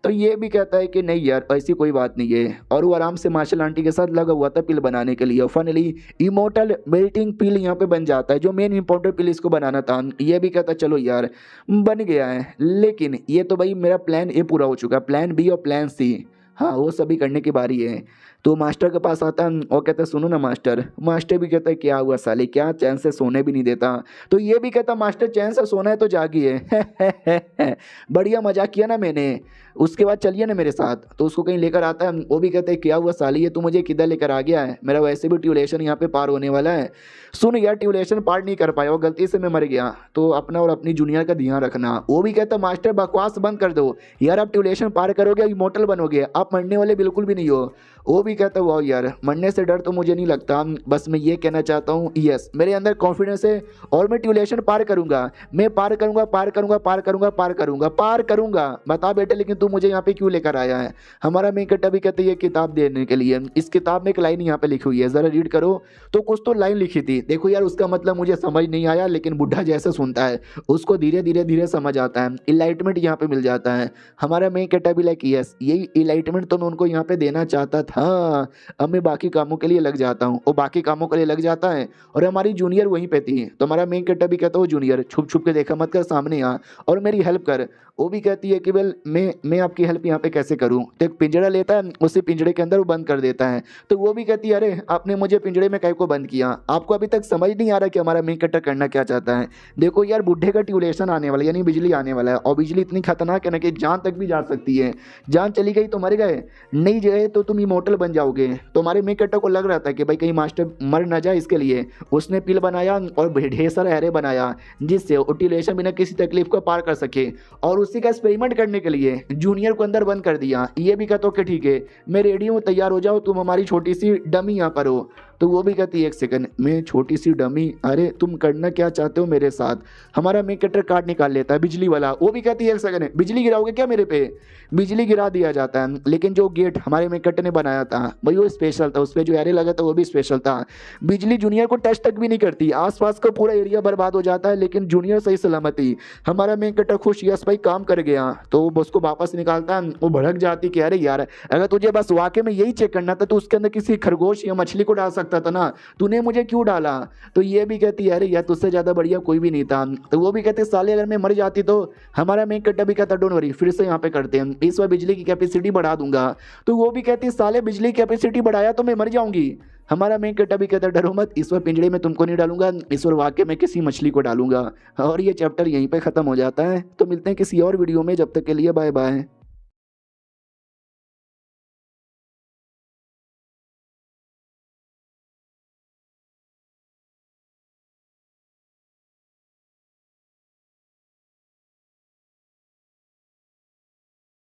A: तो ये भी कहता है कि नहीं यार ऐसी कोई बात नहीं है। और वो आराम से मार्शल आंटी के साथ लगा हुआ था पिल बनाने के लिए। फाइनली इमोर्टल मेल्टिंग पिल यहाँ पे बन जाता है, जो मेन इंपॉर्टेंट पिल इसको बनाना था। ये भी कहता चलो यार बन गया है, लेकिन ये तो भाई मेरा प्लान ए पूरा हो चुका, प्लान बी और प्लान सी हाँ वो सभी करने की बारी है। तो मास्टर के पास आता है और कहता है सुनो ना मास्टर। मास्टर भी कहता है क्या हुआ साले, क्या चैन से सोने भी नहीं देता? तो ये भी कहता मास्टर चैन से सोना है तो जागिए बढ़िया मजाक किया ना मैंने, उसके बाद चलिए ना मेरे साथ। तो उसको कहीं लेकर आता है। वो भी कहते हैं क्या हुआ साली, ये तू मुझे किधर लेकर आ गया है, मेरा वैसे भी ट्यूलेशन यहाँ पे पार होने वाला है। सुन यार ट्यूलेशन पार नहीं कर पाया, वो गलती से मैं मर गया, तो अपना और अपनी जूनियर का ध्यान रखना। वो भी कहता मास्टर बकवास बंद कर दो यार, आप ट्यूलेशन पार करोगे इमोर्टल बनोगे, आप मरने वाले बिल्कुल भी नहीं हो। वो भी कहता वाह यार मरने से डर तो मुझे नहीं लगता, बस मैं ये कहना चाहता हूँ यस मेरे अंदर कॉन्फिडेंस है और मैं ट्यूलेशन पार करूंगा, मैं पार करूंगा पार करूंगा पार करूंगा पार करूंगा पार करूंगा। बता बेटे लेकिन तू मुझे यहाँ पे क्यों लेकर आया है? हमारा मेन कैरेक्टर भी कहते हैं ये किताब देने के लिए। इस किताब में एक लाइन यहाँ पे लिखी हुई है, जरा रीड करो। तो कुछ तो लाइन लिखी थी, देखो यार उसका मतलब मुझे समझ नहीं आया, लेकिन बुढ़ा जैसे सुनता है उसको धीरे धीरे धीरे समझ आता है, इलाइटमेंट यहाँ पे मिल जाता है। हमारा मेन कैरेक्टर भी लाइक यस यही इलाइटमेंट तो मैं उनको यहाँ पे देना चाहता था। हाँ, अब मैं बाकी कामों के लिए लग जाता हूँ। वो बाकी कामों के लिए लग जाता है और हमारी जूनियर वहीं पे थी। तो हमारा मेन कैरेक्टर भी कहता है, "ओ जूनियर, छुप-छुप के देखा मत कर, सामने आ और मेरी हेल्प कर।" वो भी कहती है कि वेल मैं आपकी हेल्प यहाँ पे कैसे करूँ? तो एक पिंजरा लेता है, उसी पिंजरे के अंदर वो बंद कर देता है। तो वो भी कहती है, "अरे! आपने मुझे पिंजरे में काहे को बंद किया? आपको अभी तक समझ नहीं आ रहा कि हमारा मेन कैरेक्टर करना क्या चाहता है? देखो यार, बुड्ढे का ट्यूलेशन आने वाला है, यानी बिजली आने वाला है और बिजली इतनी खतरनाक है ना कि जान तक भी जा सकती है। जान चली गई तो मर गए, नहीं गए तो तुम इमॉर्टल बन जाओगे।" तो हमारे मेन कैरेक्टर को लग रहा था कि भाई कहीं मास्टर मर ना जाए, इसके लिए उसने पिल बनाया और ढेर सारा एरे बनाया, जिससे वो ट्यूलेशन बिना किसी तकलीफ को पार कर सके और उसी का एक्सपेरिमेंट करने के लिए जूनियर को अंदर बंद कर दिया। ये भी कहता हूँ कि ठीक है, मैं रेडी हूँ, तैयार हो जाओ, तुम हमारी छोटी सी डमी यहाँ पर हो। तो वो भी कहती है, "एक सेकंड, मैं छोटी सी डमी? अरे तुम करना क्या चाहते हो मेरे साथ?" हमारा मेन कैरेक्टर कार्ड निकाल लेता है बिजली वाला। वो भी कहती है, "एक सेकंड, बिजली गिराओगे क्या मेरे पे?" बिजली गिरा दिया जाता है, लेकिन जो गेट हमारे मेन कैरेक्टर ने बनाया था भाई वो स्पेशल था, उसपे जो एरे लगा था वो भी स्पेशल था। बिजली जूनियर को टच तक भी नहीं करती, आस-पास का पूरा एरिया बर्बाद हो जाता है, लेकिन जूनियर सही सलामती। हमारा मेन कैरेक्टर खुश, यस भाई काम कर गया। तो वो बस को वापस निकालता है, वो भड़क जाती कि अरे यार, अगर तुझे बस वाक़ई में यही चेक करना था तो उसके अंदर किसी खरगोश या मछली को डाल सकता था ना, तूने मुझे क्यों डाला? तो ये भी कहती है, अरे यार तुझसे ज़्यादा बढ़िया कोई भी नहीं था। तो वो भी कहते साले अगर मैं मर जाती तो हमारा मेन कैरेक्टर भी कहता डोंट वरी, फिर से यहाँ पे करते हैं, इस बार बिजली की कैपेसिटी बढ़ा दूँगा। तो वो भी कहती साले बिजली की कैपेसिटी बढ़ाया तो मैं मर जाऊँगी। हमारा मेन कैरेक्टर भी कहता डरो मत, इस बार पिंजरे में तुमको नहीं डालूँगा, इस बार वाक़ई में किसी मछली को डालूँगा। और ये चैप्टर यहीं पे ख़त्म हो जाता है। तो मिलते हैं किसी और वीडियो में, जब तक के लिए बाय बाय।